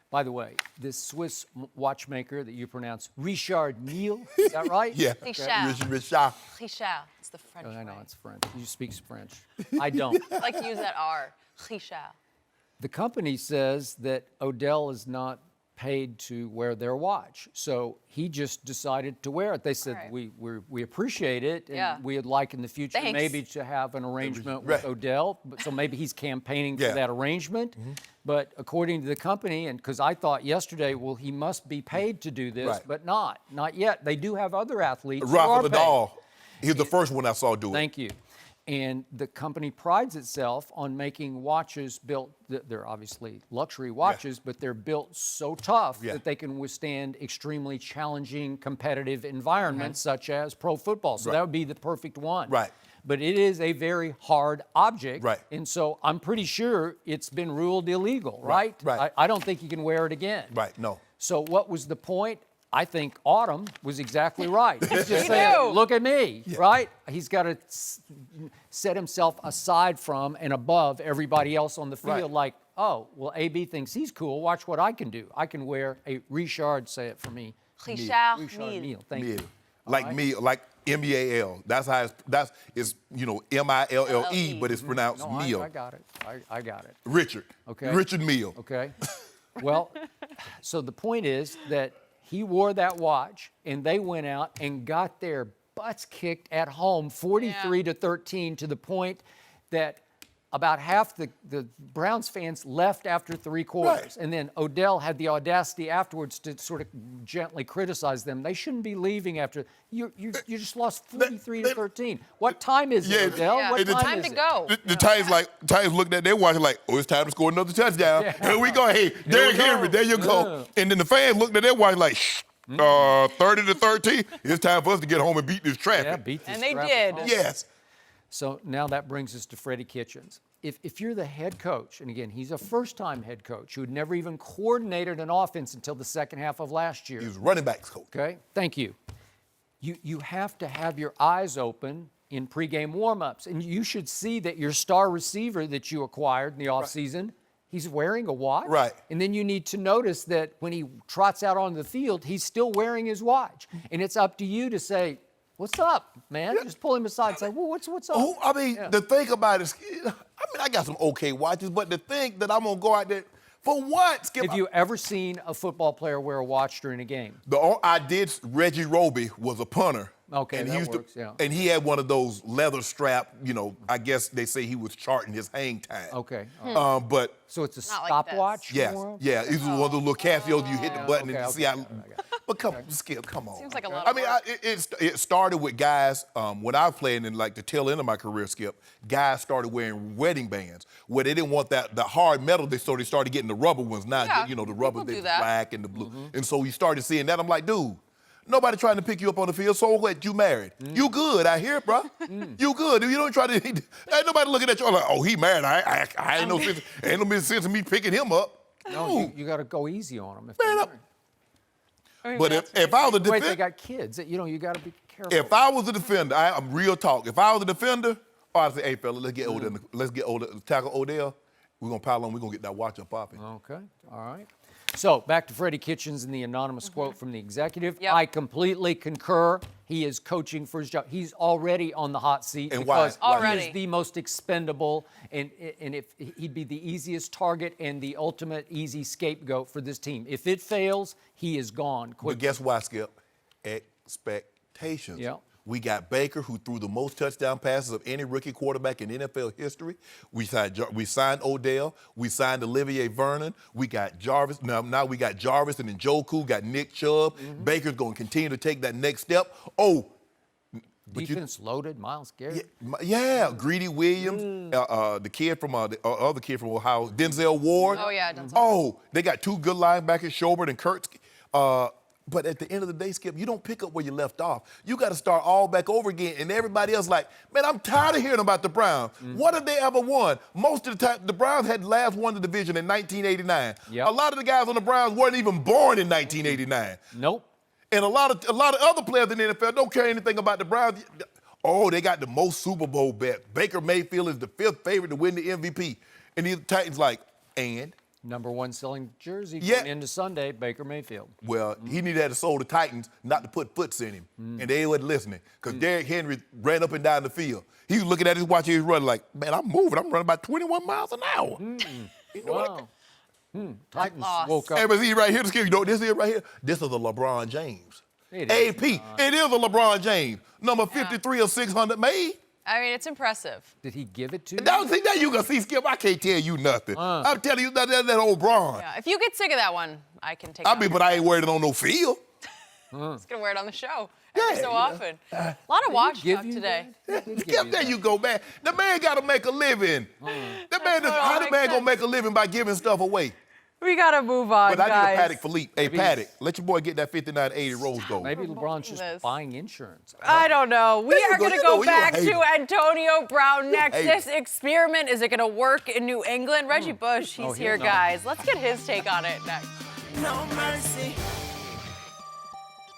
By the way, this Swiss watchmaker that you pronounce Richard Mille, is that right? Yeah. Richard. Richard. Richard. It's the French I know, way. it's French. You speak French. I don't. I like to use that R. Richard. The company says that Odell is not paid to wear their watch. So he just decided to wear it. They said, Right. we appreciate it, and Yeah. we'd like in the future Thanks. maybe to have an arrangement Right. with Odell. So maybe he's campaigning Yeah. for that arrangement. But according to the company, and because I thought yesterday, well, he must be paid to do this, Right. but not yet. They do have other athletes who are Rafa paid. Nadal. He's the first one I saw do it. Thank you. And the company prides itself on making watches built, they're obviously luxury watches, but they're built so tough Yeah. that they can withstand extremely challenging competitive environments such as pro football. So that would be the perfect one. Right. But it is a very hard object. Right. And so I'm pretty sure it's been ruled illegal, right? Right. I don't think you can wear it again. Right, no. So what was the point? I think Autumn was exactly right. He's just Me saying, too. look at me, right? He's got to set himself aside from and above everybody else on the field. Right. Like, oh, well, AB thinks he's cool. Watch what I can do. I can wear a Richard, say it for me. Richard Richard Mille. Thank you. Mille. Like me, like M-E-A-L. That's how it's M-I-L-L-E, but it's pronounced No, Mille. I got it. I got it. Richard. Okay. Richard Mille. Okay. Well, so the point is that he wore that watch, and they went out and got their butts kicked at home, 43-13, to the point that about half the Browns fans left after 3 quarters. Right. And then Odell had the audacity afterwards to sort of gently criticize them. They shouldn't be leaving after you just lost 43-13. What time is it, Odell? Yeah. What It's time time is to it? go. The Titans looked at their watch like, oh, it's time to score another touchdown. Here we go. Hey, Derrick we go. Henry, there you go. And then the fans looked at their watch like, 30-13. It's time for us to get home and beat this traffic. Yeah, beat this And they traffic did. home. Yes. So now that brings us to Freddie Kitchens. If you're the head coach, and again, he's a first-time head coach who had never even coordinated an offense until the second half of last year. He was running backs coach. Okay, thank you. You have to have your eyes open in pregame warm-ups, and you should see that your star receiver that you acquired in the offseason, he's wearing a watch. Right. And then you need to notice that when he trots out onto the field, he's still wearing his watch. And it's up to you to say, what's up, man? Just pull him aside and say, well, what's up? The thing about it is, I got some okay watches, but the thing that I'm going to go out there, for what, Skip? Have you ever seen a football player wear a watch during a game? I did. Reggie Roby was a punter. Okay, and that he used works, to, yeah. And he had one of those leather strap, I guess they say he was charting his hang time. Okay. But So it's a Not like stopwatch? yes, more? yeah, it was one of those little Casios you hit the button and you see how. But Skip, come on. Seems like a lot I of mean, work. it started with guys, when I was playing in like the tail end of my career, Skip, guys started wearing wedding bands where they didn't want the hard metal, so they started getting the rubber ones now, Yeah, the rubber, people do the that. black and the blue. And so we started seeing that. I'm like, dude, nobody trying to pick you up on the field, so what, you married. You good out here, bro. You good. You don't try to, ain't nobody looking at you like, oh, he married. I ain't no sense in me picking him up. No, you got to go easy on them. But if I was a Wait, defender, they got kids. You got to be careful. if I was a defender, I'm real talk. If I was a defender, I'd say, hey, fella, let's get Odell, tackle Odell. We're going to pile on. We're going to get that watch up popping. Okay, all right. So back to Freddie Kitchens and the anonymous quote from the executive. Yep. I completely concur. He is coaching for his job. He's already on the hot seat And why? because Already. he is the most expendable, and if he'd be the easiest target and the ultimate easy scapegoat for this team. If it fails, he is gone But quickly. guess why, Skip? Expectations. Yeah. We got Baker, who threw the most touchdown passes of any rookie quarterback in NFL history. We signed Odell. We signed Olivier Vernon. We got Jarvis. Now we got Jarvis and then Njoku, got Nick Chubb. Baker's going to continue to take that next step. Oh, but Defense loaded, Myles Garrett. yeah, Greedy Williams, the kid from the other kid from Ohio, Denzel Ward. Oh, yeah, Denzel. Oh, they got two good linebackers, Schobert and Kurtz. But at the end of the day, Skip, you don't pick up where you left off. You got to start all back over again. And everybody else like, man, I'm tired of hearing about the Browns. What have they ever won? Most of the time, the Browns had last won the division in 1989. Yep. A lot of the guys on the Browns weren't even born in 1989. Nope. And a lot of other players in the NFL don't care anything about the Browns. Oh, they got the most Super Bowl bets. Baker Mayfield is the 5th favorite to win the MVP. And the Titans like, and? Number one selling jersey Yeah. going into Sunday, Baker Mayfield. Well, he needed to have sold the Titans not to put foots in him. And they wasn't listening. Because Derrick Henry ran up and down the field. He was looking at his watch, he was running like, man, I'm moving. I'm running about 21 miles an hour. You know what? Wow. Titans Lost. woke up. Hey, but see right here, you know what this is right here? This is a LeBron James. It is AP. It is a LeBron James. Number 53 of 600 made. I mean, it's impressive. Did he give it to you? Now you gonna see, Skip, I can't tell you nothing. I'm telling you that old Bron. Yeah, if you get sick of that one, I can take it. But I ain't wearing it on no field. Just going to wear it on the show every Yeah, so you know. often. A lot of watch give talk you today. Skip, there you go, man. The man gotta make a living. How the man gonna make a living by giving stuff away? We got to move on, But I guys. need a Paddock Philippe. Hey, Paddock, let your boy get that 5980 Rose Gold. Maybe LeBron's just this. buying insurance. I don't know. We you are go. going to You go know you're a back to hater. Antonio Brown next. hater. This experiment, is it going to work in New England? Reggie Bush, he's here, no. guys. Let's get his take on it next. No mercy.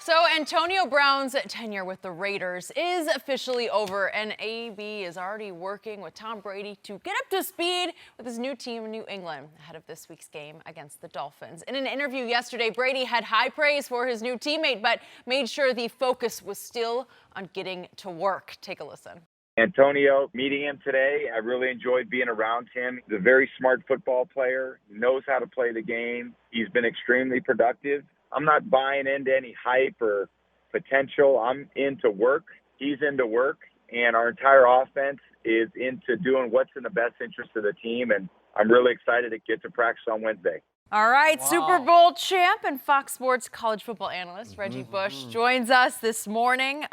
So Antonio Brown's tenure with the Raiders is officially over, and AB is already working with Tom Brady to get up to speed with his new team in New England ahead of this week's game against the Dolphins. In an interview yesterday, Brady had high praise for his new teammate, but made sure the focus was still on getting to work. Take a listen. Antonio, meeting him today, I really enjoyed being around him. He's a very smart football player, knows how to play the game. He's been extremely productive. I'm not buying into any hype or potential. I'm into work. He's into work. And our entire offense is into doing what's in the best interest of the team. And I'm really excited to get to practice on Wednesday. All right, Super Bowl champ and Fox Sports college football analyst Reggie Bush joins us this morning.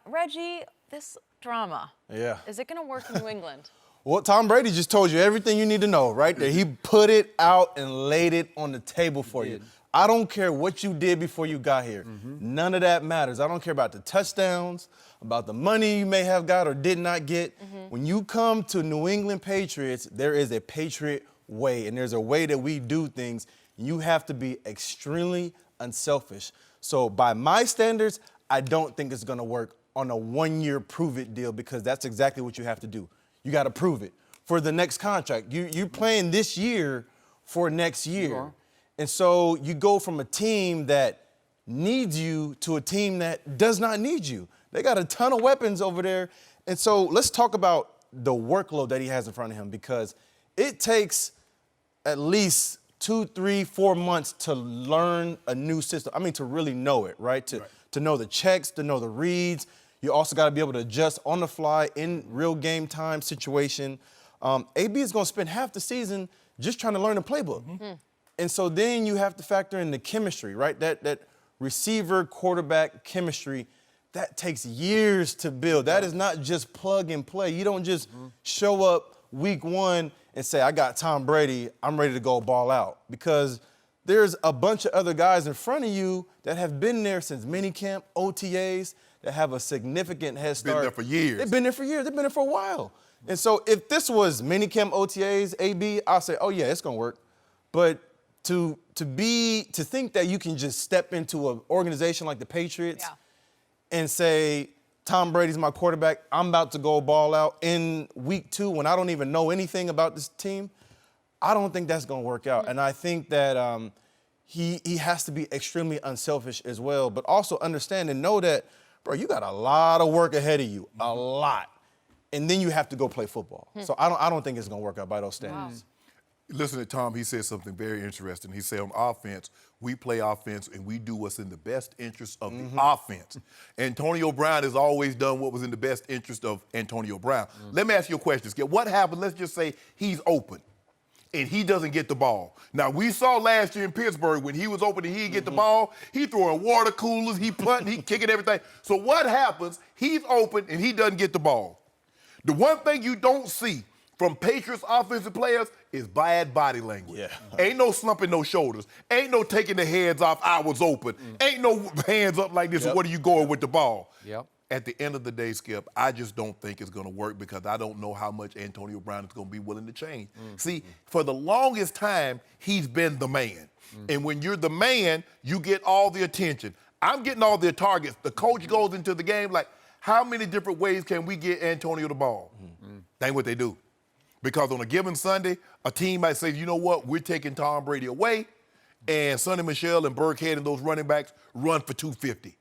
Reggie, this drama, is it going to work in New England? Well, Tom Brady just told you everything you need to know, right there. He put it out and laid it on the table for you. I don't care what you did before you got here. None of that matters. I don't care about the touchdowns, about the money you may have got or did not get. When you come to New England Patriots, there is a Patriot way, and there's a way that we do things. You have to be extremely unselfish. So by my standards, I don't think it's going to work on a one-year prove-it deal, because that's exactly what you have to do. You got to prove it for the next contract. You're playing this year for next year. And so you go from a team that needs you to a team that does not need you. They got a ton of weapons over there. And so let's talk about the workload that he has in front of him, because it takes at least 2, 3, 4 months to learn a new system. I mean, to really know it, right? To know the checks, to know the reads. You also got to be able to adjust on the fly in real game time situation. AB is going to spend half the season just trying to learn the playbook. And so then you have to factor in the chemistry, right? That receiver quarterback chemistry, that takes years to build. That is not just plug and play. You don't just show up week one and say, I got Tom Brady, I'm ready to go ball out. Because there's a bunch of other guys in front of you that have been there since minicamp, OTAs, that have a significant head start. Been there for years. They've been there for years. They've been there for a while. And so if this was minicamp, OTAs, AB, I'll say, oh, yeah, it's going to work. But to think that you can just step into an organization like the Patriots and say, Tom Brady's my quarterback, I'm about to go ball out in week 2 when I don't even know anything about this team, I don't think that's going to work out. And I think that he has to be extremely unselfish as well, but also understand and know that, bro, you got a lot of work ahead of you, a lot. And then you have to go play football. So I don't think it's going to work out by those standards. Listen to Tom, he said something very interesting. He said on offense, we play offense and we do what's in the best interest of the offense. Antonio Brown has always done what was in the best interest of Antonio Brown. Let me ask you a question, Skip. What happens, let's just say he's open and he doesn't get the ball. Now, we saw last year in Pittsburgh when he was open and he didn't get the ball, he throwing water coolers, he punting, he kicking everything. So what happens, he's open and he doesn't get the ball. The one thing you don't see from Patriots offensive players is bad body language. Ain't no slumping no shoulders. Ain't no taking the heads off, I was open. Ain't no hands up like this, what are you going with the ball? At the end of the day, Skip, I just don't think it's going to work because I don't know how much Antonio Brown is going to be willing to change. See, for the longest time, he's been the man. And when you're the man, you get all the attention. I'm getting all the targets. The coach goes into the game like, how many different ways can we get Antonio the ball? That ain't what they do. Because on a given Sunday, a team might say, you know what, we're taking Tom Brady away, and Sonny Michel and Burkhead and those running backs run for 250.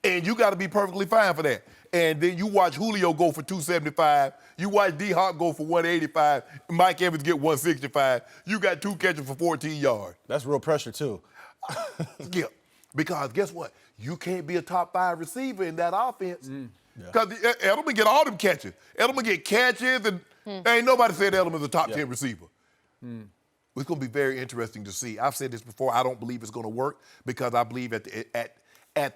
And you got to be perfectly fine for that. And then you watch Julio go for 275. You watch D-Hop go for 185. Mike Evans get 165. You got 2 catches for 14 yards. That's real pressure, too. Skip. Because guess what? You can't be a top 5 receiver in that offense. Because Edelman get all them catches. Edelman get catches, and ain't nobody said Edelman's a top 10 receiver. It's going to be very interesting to see. I've said this before. I don't believe it's going to work because I believe at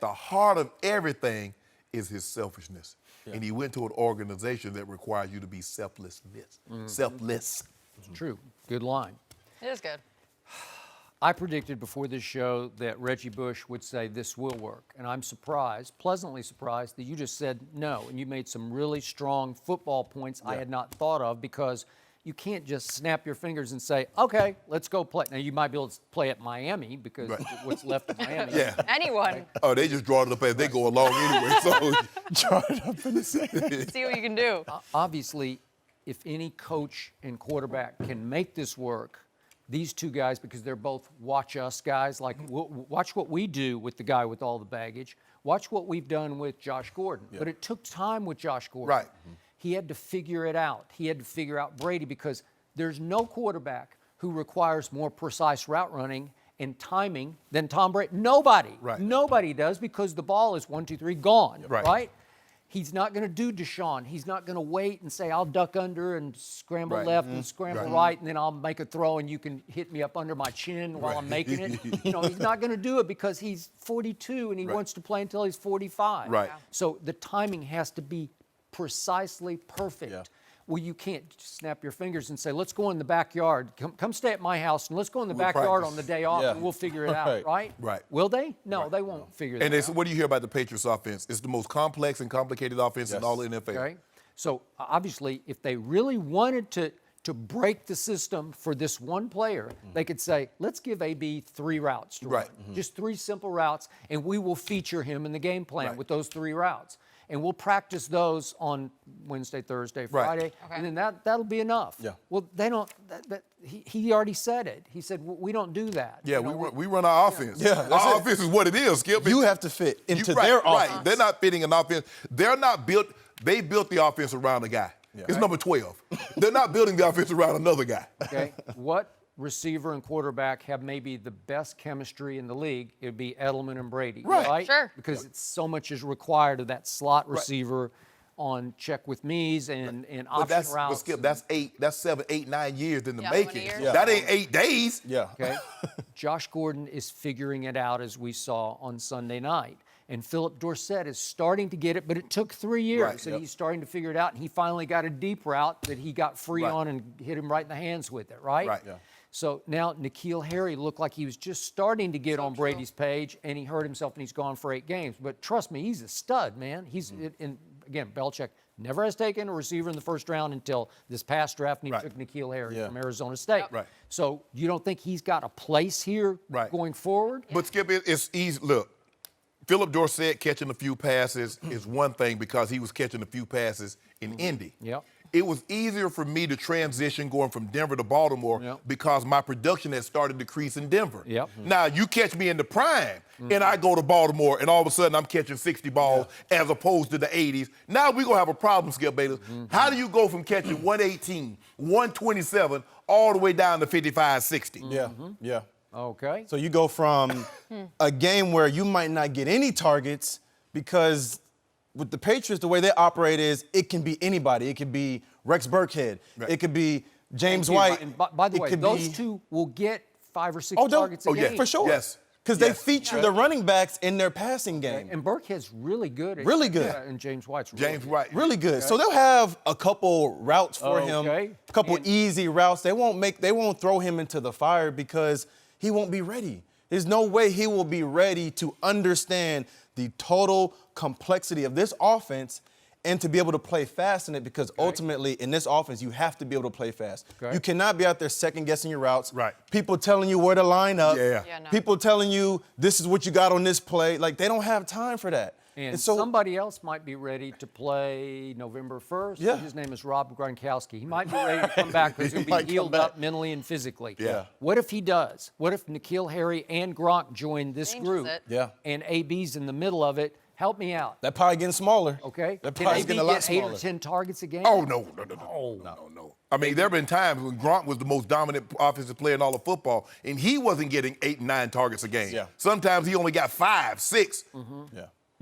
the heart of everything is his selfishness. And he went to an organization that requires you to be selfless. Selfless. It's true. Good line. It is good. I predicted before this show that Reggie Bush would say this will work. And I'm surprised, pleasantly surprised, that you just said no. And you made some really strong football points I had not thought of because you can't just snap your fingers and say, okay, let's go play. Now, you might be able to play at Miami because what's left of Miami. Anyone. Oh, they just draw it up as they go along anyway. So Draw it up in the second. See what you can do. Obviously, if any coach and quarterback can make this work, these two guys, because they're both watch us guys, like watch what we do with the guy with all the baggage. Watch what we've done with Josh Gordon. But it took time with Josh Gordon. He had to figure it out. He had to figure out Brady because there's no quarterback who requires more precise route running and timing than Tom Brady. Nobody. Nobody does because the ball is 1, 2, 3, gone. Right? He's not going to do Deshaun. He's not going to wait and say, I'll duck under and scramble left and scramble right, and then I'll make a throw and you can hit me up under my chin while I'm making it. You know, he's not going to do it because he's 42 and he wants to play until he's 45. So the timing has to be precisely perfect. Well, you can't just snap your fingers and say, let's go in the backyard. Come stay at my house and let's go in the backyard on the day off and we'll figure it out, right? Will they? No, they won't figure that out. And what do you hear about the Patriots offense? It's the most complex and complicated offense in all the NFL. Okay. So obviously, if they really wanted to break the system for this one player, they could say, let's give AB 3 routes to run. Just 3 simple routes, and we will feature him in the game plan with those 3 routes. And we'll practice those on Wednesday, Thursday, Friday, and then that'll be enough. Well, they don't. He already said it. He said we don't do that. We run our offense. Our offense is what it is, Skip. You have to fit into their offense. They're not fitting an offense. They're not built. They built the offense around a guy. It's number 12. They're not building the offense around another guy. Okay. What receiver and quarterback have maybe the best chemistry in the league? It would be Edelman and Brady, right? Sure. Because it's so much is required of that slot receiver on check with me's and option routes. But Skip, that's 7, 8, 9 years in the Yeah, making. 20 years. That ain't 8 days. Okay. Josh Gordon is figuring it out, as we saw on Sunday night. And Philip Dorsett is starting to get it, but it took 3 years. Right, And he's starting to figure it out. And he finally got a deep route that he got free Right. on and hit him right in the hands with it, right? Right. Yeah. So now N'Keal Harry looked like he was just starting to get on Brady's page, and he hurt himself, and he's gone for 8 games. But trust me, he's a stud, man. He's in again, Belichick never has taken a receiver in the first round until this past draft, and he took N'Keal Harry from Arizona State. Right. So you don't think he's got a place here going forward? But Skip, it's easy. Look, Philip Dorsett catching a few passes is one thing because he was catching a few passes in Indy. Yep. It was easier for me to transition going from Denver to Baltimore because my production had started to decrease in Denver. Now, you catch me in the prime, and I go to Baltimore, and all of a sudden I'm catching 60 balls as opposed to the 80s. Now we're going to have a problem, Skip Bayless. How do you go from catching 118, 127, all the way down to 55, 60? Yeah. Okay. So you go from a game where you might not get any targets because with the Patriots, the way they operate is it can be anybody. It could be Rex Burkhead. It could be James White. And by the way, those two will get 5 or 6 targets a game. Yeah, for sure. Yes. Because they feature the running backs in their passing game. And Burkhead's really good. And James White's really good. So they'll have a couple routes for him, a couple easy routes. They won't throw him into the fire because he won't be ready. There's no way he will be ready to understand the total complexity of this offense and to be able to play fast in it because ultimately in this offense, you have to be able to play fast. You cannot be out there second-guessing your routes. People telling you where to line up. People telling you this is what you got on this play. Like, they don't have time for that. And so somebody else might be ready to play November 1st. His name is Rob Gronkowski. He might be ready to come back because he'll be healed up mentally and physically. What if he does? What if N'Keal Harry and Gronk join this group and AB's in the middle of it? Help me out. That pie getting smaller. Okay. That Can pie's AB getting a lot get smaller. 8 or 10 targets a game? Oh, no. I mean, there have been times when Gronk was the most dominant offensive player in all of football, and he wasn't getting 8 and 9 targets a game. Sometimes he only got 5, 6.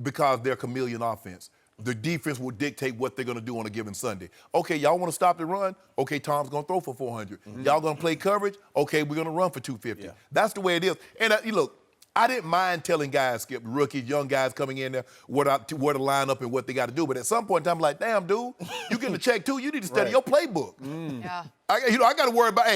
Because they're chameleon offense. The defense will dictate what they're going to do on a given Sunday. Okay, y'all want to stop the run? Okay, Tom's going to throw for 400. Y'all going to play coverage? Okay, we're going to run for 250. That's the way it is. And look, I didn't mind telling guys, Skip, rookies, young guys coming in there, where to line up and what they got to do. But at some point in time, I'm like, damn, dude, you getting a check too. You need to study your playbook. I got to worry about,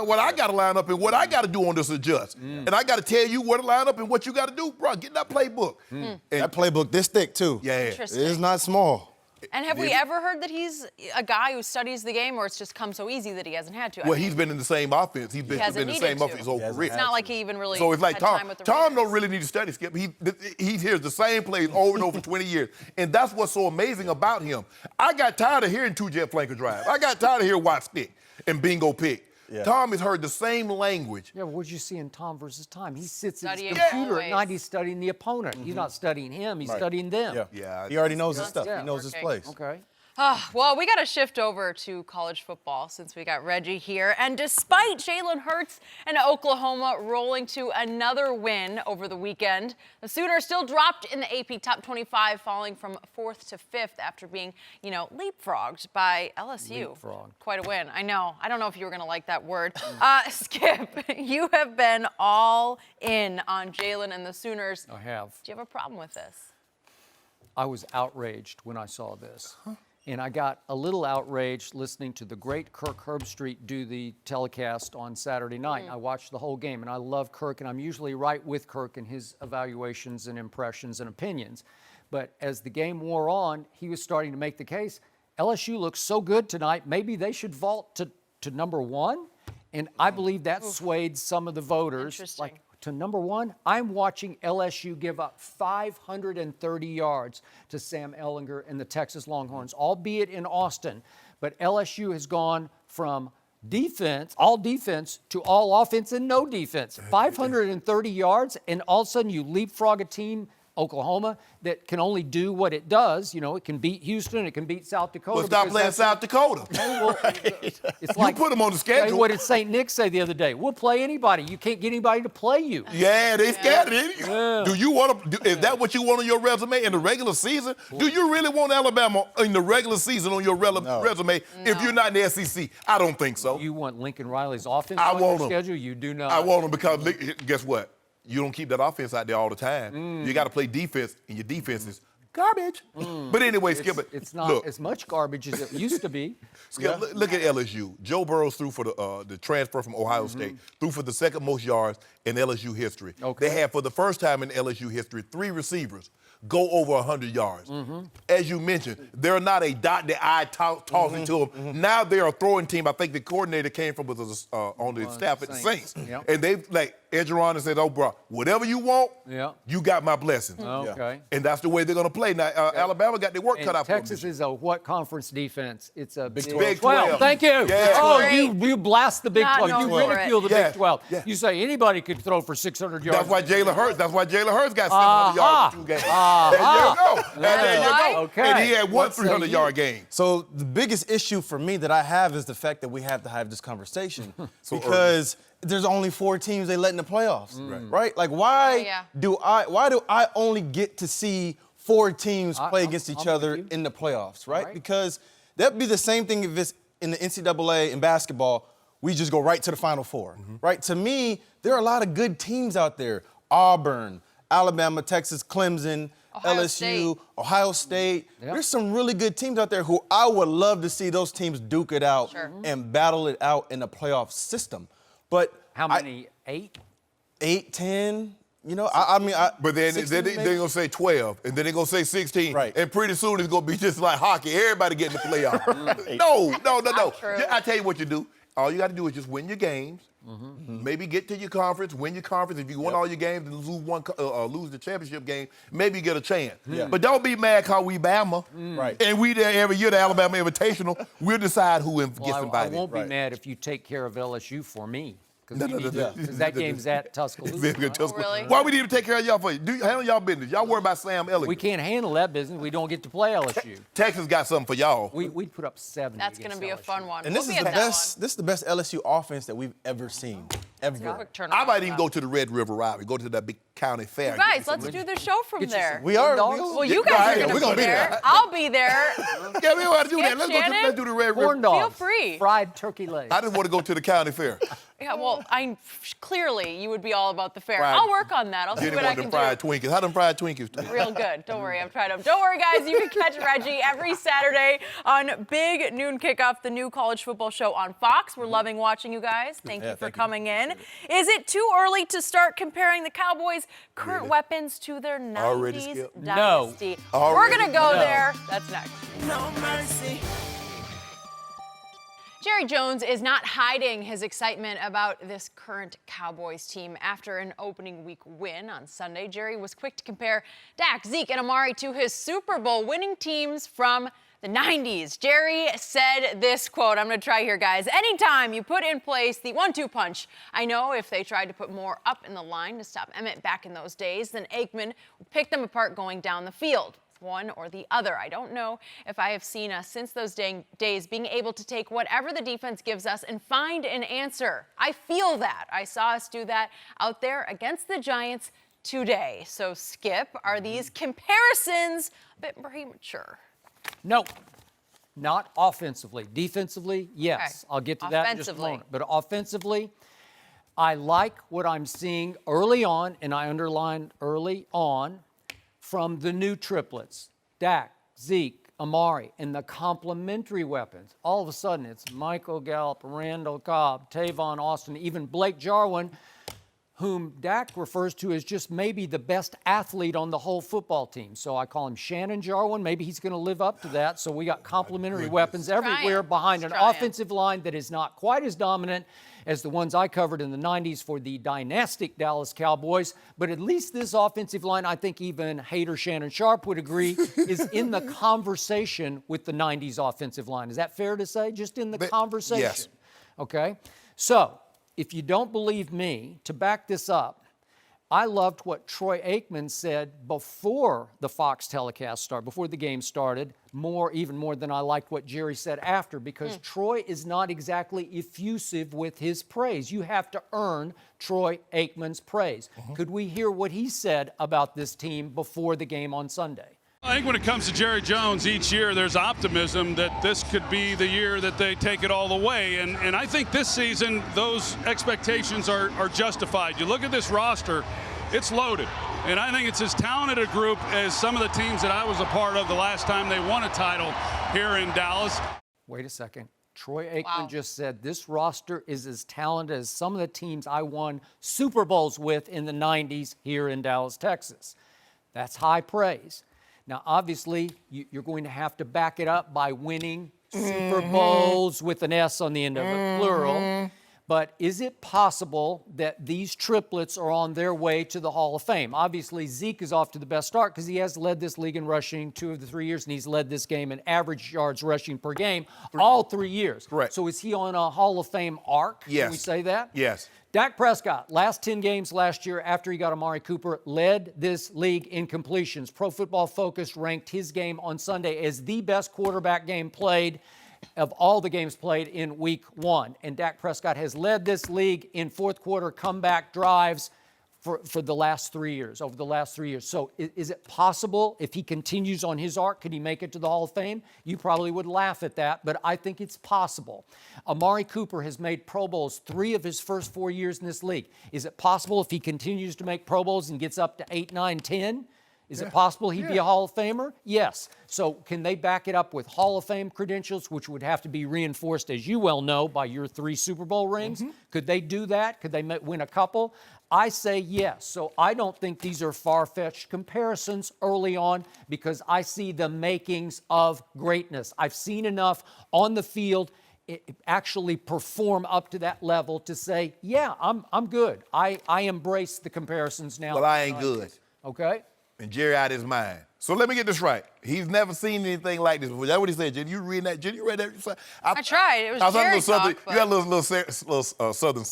what I got to line up and what I got to do on this adjust. And I got to tell you where to line up and what you got to do, bro. Get that playbook. And that playbook this thick too. Interesting. It is not small. And have we ever heard that he's a guy who studies the game, or it's just come so easy that he hasn't had to? Well, he's been in the same offense. He's been in the same offense his whole career. It's not like he even really So it's like had time with the Tom Raiders. don't really need to study, Skip. He hears the same plays over and over for 20 years. And that's what's so amazing about him. I got tired of hearing two-jet flanker drive. I got tired of hearing watch stick and bingo pick. Tom has heard the same language. Yeah, but what did you see in Tom versus time? He sits at his Studying computer always. at night, he's studying the opponent. He's not studying him, he's studying them. He already knows his stuff. He knows his place. Okay. Well, we got to shift over to college football since we got Reggie here. And despite Jalen Hurts and Oklahoma rolling to another win over the weekend, the Sooners still dropped in the AP Top 25, falling from 4th to 5th after being, leapfrogged by LSU. Quite a win. I know. I don't know if you were going to like that word. Skip, you have been all in on Jalen and the Sooners. I have. Do you have a problem with this? I was outraged when I saw this. And I got a little outraged listening to the great Kirk Herbstreit do the telecast on Saturday night. I watched the whole game, and I love Kirk, and I'm usually right with Kirk in his evaluations and impressions and opinions. But as the game wore on, he was starting to make the case, LSU looks so good tonight, maybe they should vault to number 1. And I believe that swayed some of the voters. Like, to number 1, I'm watching LSU give up 530 yards to Sam Ehlinger and the Texas Longhorns, albeit in Austin. But LSU has gone from all defense, to all offense and no defense. 530 yards, and all of a sudden you leapfrog a team Oklahoma that can only do what it does. You know, it can beat Houston, it can beat South Dakota. Well, stop playing South Dakota. Well, it's You put them on the schedule. What did St. Nick say the other day? We'll play anybody. You can't get anybody to play you. Yeah, they scared of it. Yeah. Do you want to? Is that what you want on your resume in the regular season? Do you really want Alabama in the regular season on your resume if you're not in the SEC? I don't think so. You want Lincoln Riley's offense I on want your him. schedule? You do not. I want them because guess what? You don't keep that offense out there all the time. You got to play defense, and your defense is garbage. But anyway, Skip, It's not look, as much garbage as it used to be. Skip, look at LSU. Joe Burrows threw for the transfer from Ohio State, threw for the second most yards in LSU history. Okay. They had, for the first time in LSU history, 3 receivers go over 100 yards. As you mentioned, they're not a dot the I tossing to them. Now they're a throwing team. I think the coordinator came from was on the staff at the Saints. Yep. And they've Adrian and said, "Oh, bro, whatever you want, you got my blessing." Okay. And that's the way they're going to play. Now, Alabama got their work cut out for them. Texas is a what conference defense? It's a Big 12. 12. Thank you. Yeah. Oh, you blast the Big Not 12. You known for ridicule the it. Big 12. Yeah. You say anybody could throw for 600 yards. That's why Jalen Hurts got 700 yards in 2 games. There you go. Okay. And he had one 300-yard game. So the biggest issue for me that I have is the fact that we have to have this conversation because there's only 4 teams they let in the playoffs, right? Like, why do I only get to see 4 teams play against each other in the playoffs, right? Because that'd be the same thing if it's in the NCAA in basketball. We just go right to the Final Four, right? To me, there are a lot of good teams out there: Auburn, Alabama, Texas, Clemson, LSU, Ohio State. There's some really good teams out there who I would love to see those teams duke it out and battle it out in a playoff system. But how many? 8? 8, 10. You know, But then they're going to say 12, and then they're going to say 16. Right. And pretty soon it's going to be just like hockey. Everybody getting the playoff. No. I tell you what you do. All you got to do is just win your games. Maybe get to your conference, win your conference. If you win all your games and lose the championship game, maybe you get a chance. But don't be mad because we Bama. Right. And we there every year, the Alabama Invitational. We'll decide who gets invited. I won't be mad if you take care of LSU for me. Because that game's at Tuscaloosa. Really? Why we need to take care of y'all for you? Handle y'all business. Y'all worry about Sam Elliott. We can't handle that business. We don't get to play LSU. Texas got something for y'all. We'd put up 70. That's going to be a fun one. And this is the best LSU offense that we've ever seen. Ever. Quick turnaround. I might even go to the Red River Rivalry, go to that big county fair. You guys, let's do the show from there. We are. Well, you guys are going to be there. I'll be there. Yeah, we want to do that. Shannon? Let's do the Red Corn River. dogs. Feel free. Fried turkey legs. I just want to go to the county fair. Yeah, well, clearly you would be all about the fair. Fried- I'll work on that. I'll see Jenny what I want can them fried do. Twinkies. How them fried Twinkies taste? Real good. Don't worry, I've tried them. Don't worry, guys. You can catch Reggie every Saturday on Big Noon Kickoff, the new college football show on Fox. We're loving watching you guys. Thank you for coming in. Is it too early to start comparing the Cowboys' current weapons to their 90s dynasty? No. We're going to go there. That's next. No mercy. Jerry Jones is not hiding his excitement about this current Cowboys team. After an opening week win on Sunday, Jerry was quick to compare Dak, Zeke, and Amari to his Super Bowl winning teams from the 90s. Jerry said this quote, I'm going to try here, guys. Anytime you put in place the 1-2 punch, I know if they tried to put more up in the line to stop Emmett back in those days, then Aikman would pick them apart going down the field. One or the other. I don't know if I have seen us since those days being able to take whatever the defense gives us and find an answer. I feel that. I saw us do that out there against the Giants today. So, Skip, are these comparisons a bit premature? No, not offensively. Defensively, yes. Okay. I'll get to that in just a Offensively. moment. But offensively, I like what I'm seeing early on, and I underlined early on, from the new triplets, Dak, Zeke, Amari, and the complementary weapons. All of a sudden, it's Michael Gallup, Randall Cobb, Tavon Austin, even Blake Jarwin, whom Dak refers to as just maybe the best athlete on the whole football team. So I call him Shannon Jarwin. Maybe he's going to live up to that. So we got complementary weapons everywhere behind an offensive line that is not quite as dominant as the ones I covered in the 90s for the dynastic Dallas Cowboys. But at least this offensive line, I think even hater Shannon Sharpe would agree, is in the conversation with the 90s offensive line. Is that fair to say? Just in the conversation? Yes. Okay. So if you don't believe me, to back this up, I loved what Troy Aikman said before the Fox telecast started, before the game started, even more than I liked what Jerry said after, because Troy is not exactly effusive with his praise. You have to earn Troy Aikman's praise. Could we hear what he said about this team before the game on Sunday? I think when it comes to Jerry Jones each year, there's optimism that this could be the year that they take it all the way. And I think this season, those expectations are justified. You look at this roster, it's loaded. And I think it's as talented a group as some of the teams that I was a part of the last time they won a title here in Dallas. Wait a second. Troy Aikman just said this roster is as talented as some of the teams I won Super Bowls with in the 90s here in Dallas, Texas. That's high praise. Now, obviously, you're going to have to back it up by winning Super Bowls with an S on the end of it, plural. But is it possible that these triplets are on their way to the Hall of Fame? Obviously, Zeke is off to the best start because he has led this league in rushing 2 of the 3 years, and he's led this game in average yards rushing per game all 3 years. Correct. So is he on a Hall of Fame arc? Yes. Can we say that? Yes. Dak Prescott, last 10 games last year after he got Amari Cooper, led this league in completions. Pro Football Focus ranked his game on Sunday as the best quarterback game played of all the games played in week 1. And Dak Prescott has led this league in fourth quarter comeback drives for the last 3 years, over the last 3 years. So is it possible, if he continues on his arc, could he make it to the Hall of Fame? You probably would laugh at that, but I think it's possible. Amari Cooper has made Pro Bowls 3 of his first 4 years in this league. Is it possible if he continues to make Pro Bowls and gets up to 8, 9, 10? Is it possible he'd be a Hall of Famer? Yes. So can they back it up with Hall of Fame credentials, which would have to be reinforced, as you well know, by your 3 Super Bowl rings? Could they do that? Could they win a couple? I say yes. So I don't think these are far-fetched comparisons early on because I see the makings of greatness. I've seen enough on the field actually perform up to that level to say, yeah, I'm good. I embrace the comparisons now. Well, I ain't good. Okay. And Jerry out of his mind. So let me get this right. He's never seen anything like this before. That's what he said, Jenny. You reading that? Jenny, you read that? I tried. It was Jerry talk. You got a little southern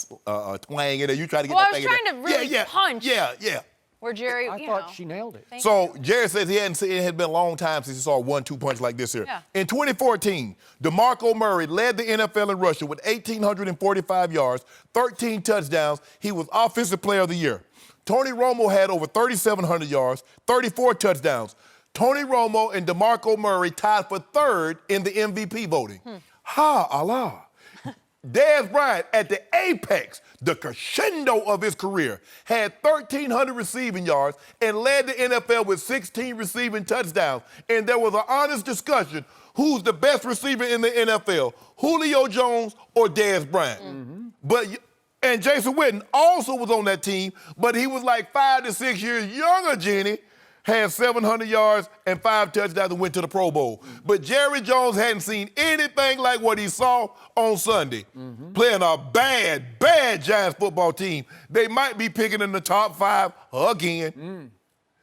twang in there. You try to get Well, that I was thing in trying there. to really punch. Yeah. Where Jerry, I thought she nailed it. So Jerry says it had been a long time since he saw a 1-2 punch like this here. Yeah. In 2014, DeMarco Murray led the NFL in rushing with 1,845 yards, 13 touchdowns. He was Offensive Player of the Year. Tony Romo had over 3,700 yards, 34 touchdowns. Tony Romo and DeMarco Murray tied for 3rd in the MVP voting. Ha, Allah. Dez Bryant, at the apex, the crescendo of his career, had 1,300 receiving yards and led the NFL with 16 receiving touchdowns. And there was an honest discussion, who's the best receiver in the NFL, Julio Jones or Dez Bryant? And Jason Witten also was on that team, but he was like 5 to 6 years younger, Jenny, had 700 yards and 5 touchdowns and went to the Pro Bowl. But Jerry Jones hadn't seen anything like what he saw on Sunday, playing a bad Giants football team. They might be picking in the top 5 again.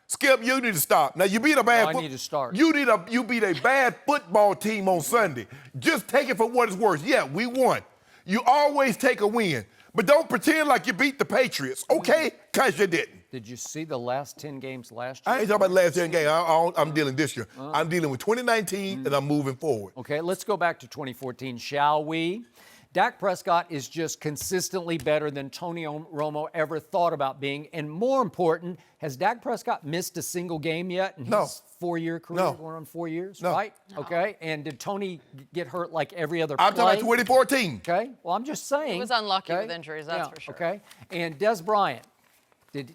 Skip, you need to stop. Now, you beat a bad I need to start. You beat a bad football team on Sunday. Just take it for what it's worth. Yeah, we won. You always take a win. But don't pretend like you beat the Patriots, okay? Because you didn't. Did you see the last 10 games last year? I ain't talking about the last 10 games. I'm dealing this year. I'm dealing with 2019, and I'm moving forward. Okay, let's go back to 2014, shall we? Dak Prescott is just consistently better than Tony Romo ever thought about being. And more important, has Dak Prescott missed a single game yet in his 4-year career? No. Going on 4 years, No. right? No. Okay, and did Tony get hurt like every other I'm play? talking about 2014. Okay, well, I'm just saying. He was unlucky with injuries, that's for sure. Okay, and Des Bryant,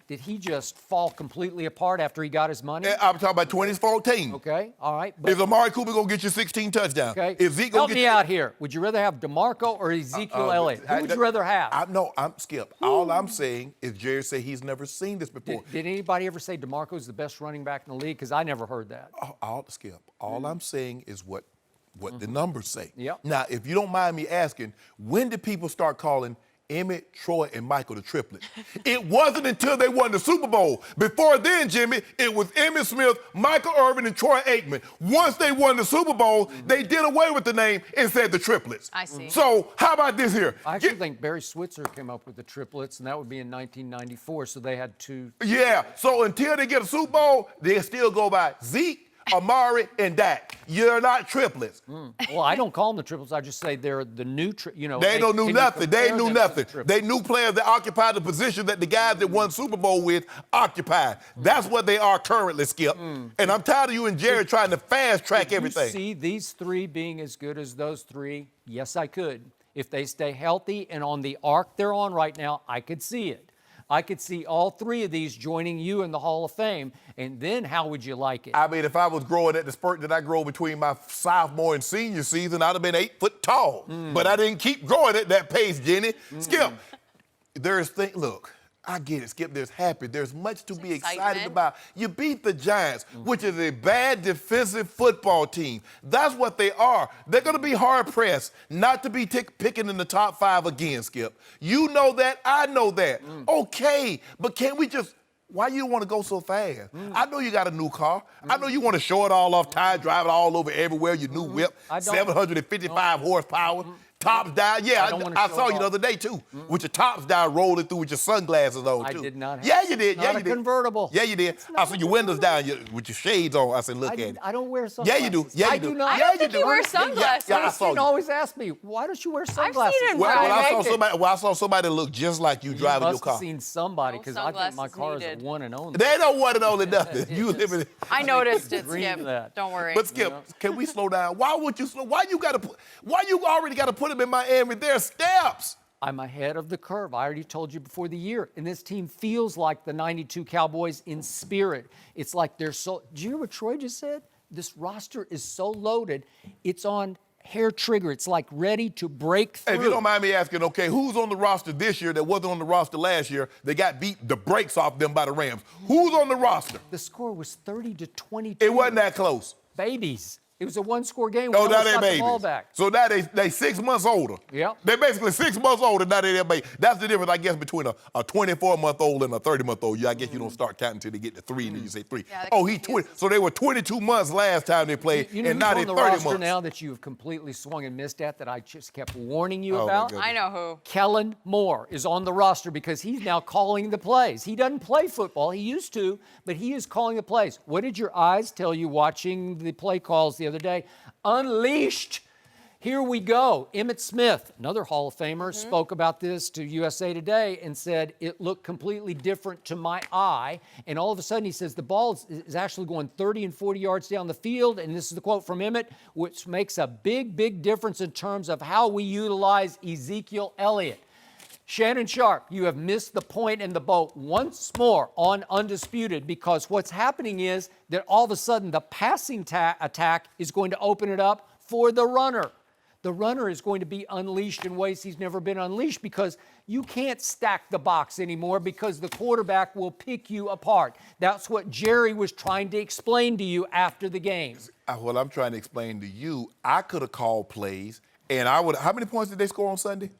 did he just fall completely apart after he got his money? I'm talking about 2014. Okay, all right. Is Amari Cooper going to get you 16 touchdowns? Okay, Is Zeke help gonna me get out here. Would you rather have DeMarco or Ezekiel Elliott? Who would you rather have? I'm Skip. All I'm saying is Jerry said he's never seen this before. Did anybody ever say DeMarco is the best running back in the league? Because I never heard that. Skip, all I'm saying is what the numbers say. Yep. Now, if you don't mind me asking, when did people start calling Emmett, Troy, and Michael the triplet. It wasn't until they won the Super Bowl. Before then, Jimmy, it was Emmitt Smith, Michael Irvin, and Troy Aikman. Once they won the Super Bowl, they did away with the name and said the triplets. I see. So how about this here? I actually think Barry Switzer came up with the triplets, and that would be in 1994, so they had two. Yeah, so until they get a Super Bowl, they still go by Zeke, Amari, and Dak. You're not triplets. Well, I don't call them the triplets. I just say they're the new, They don't knew nothing. They ain't knew nothing. They knew players that occupied the position that the guys that won Super Bowl with occupied. That's what they are currently, Skip. And I'm tired of you and Jerry trying to fast track everything. You see these three being as good as those three? Yes, I could. If they stay healthy and on the arc they're on right now, I could see it. I could see all three of these joining you in the Hall of Fame, and then how would you like it? I mean, if I was growing at the spurt that I grew between my sophomore and senior season, I'd have been 8 foot tall. But I didn't keep growing at that pace, Jenny. Skip, look, I get it, Skip. There's much to be excited about. You beat the Giants, which is a bad defensive football team. That's what they are. They're going to be hard-pressed not to be picking in the top 5 again, Skip. You know that. I know that. Okay, but can we just... Why you want to go so fast? I know you got a new car. I know you want to show it all off, drive it all over everywhere, your new whip, 755 horsepower. Tops down. Yeah, I saw you the other day, too, with your tops down rolling through with your sunglasses on, too. I did not have Yeah, you did. Not a convertible. Yeah, you did. I saw your windows down with your shades on. I said, look at it. I don't wear sunglasses. Yeah, you do. Yeah, you do. I do not. I don't think you wear sunglasses. Yeah, I saw you. always ask me, why don't you wear sunglasses? I've seen it. I saw somebody that looked just like you driving your car. Must have seen somebody, because I think my car is the one and only. They don't want it only nothing. You live in it. I noticed it, Dream Skip. that. Don't worry. But Skip, can we slow down? Why would you slow? Why you already got to put them in Miami? They're steps. I'm ahead of the curve. I already told you before the year. And this team feels like the 92 Cowboys in spirit. It's like they're so... Did you hear what Troy just said? This roster is so loaded, it's on hair trigger. It's like ready to break through. If you don't mind me asking, okay, who's on the roster this year that wasn't on the roster last year? They got beat the brakes off them by the Rams. Who's on the roster? The score was 30-22. It wasn't that close. Babies. It was a one-score game. Oh, now they they're got the ball babies. back. So now they 6 months older. Yep. They're basically 6 months older, now they're babies. That's the difference, I guess, between a 24-month-old and a 30-month-old. I guess you don't start counting until they get to 3, and then you say 3. Yeah, oh, he's 20. So they were 22 months last time they played, and now they're 30 months. roster now that you've completely swung and missed at that I just kept warning you about? I know who. Kellen Moore is on the roster because he's now calling the plays. He doesn't play football. He used to, but he is calling the plays. What did your eyes tell you watching the play calls the other day? Unleashed. Here we go. Emmitt Smith, another Hall of Famer, spoke about this to USA Today and said it looked completely different to my eye. And all of a sudden he says the ball is actually going 30 and 40 yards down the field. And this is the quote from Emmitt, which makes a big, big difference in terms of how we utilize Ezekiel Elliott. Shannon Sharpe, you have missed the point in the boat once more on Undisputed, because what's happening is that all of a sudden the passing attack is going to open it up for the runner. The runner is going to be unleashed in ways he's never been unleashed, because you can't stack the box anymore because the quarterback will pick you apart. That's what Jerry was trying to explain to you after the game. Well, I'm trying to explain to you, I could have called plays, and I would. How many points did they score on Sunday?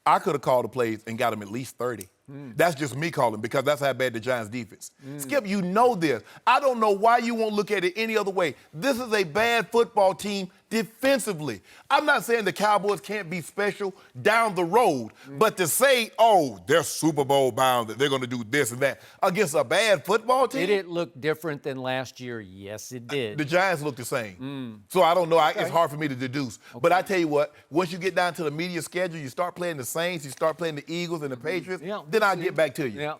I could have called the plays and got them at least 30. That's just me calling, because that's how bad the Giants' defense. Skip, you know this. I don't know why you won't look at it any other way. This is a bad football team defensively. I'm not saying the Cowboys can't be special down the road, but to say, oh, they're Super Bowl bound, that they're going to do this and that against a bad football team? Did it look different than last year? Yes, it did. The Giants look the same. So I don't know. It's hard for me to deduce. Okay. But I tell you what, once you get down to the media schedule, you start playing the Saints, you start playing the Eagles and the Patriots, then I'll get back to you. Yeah.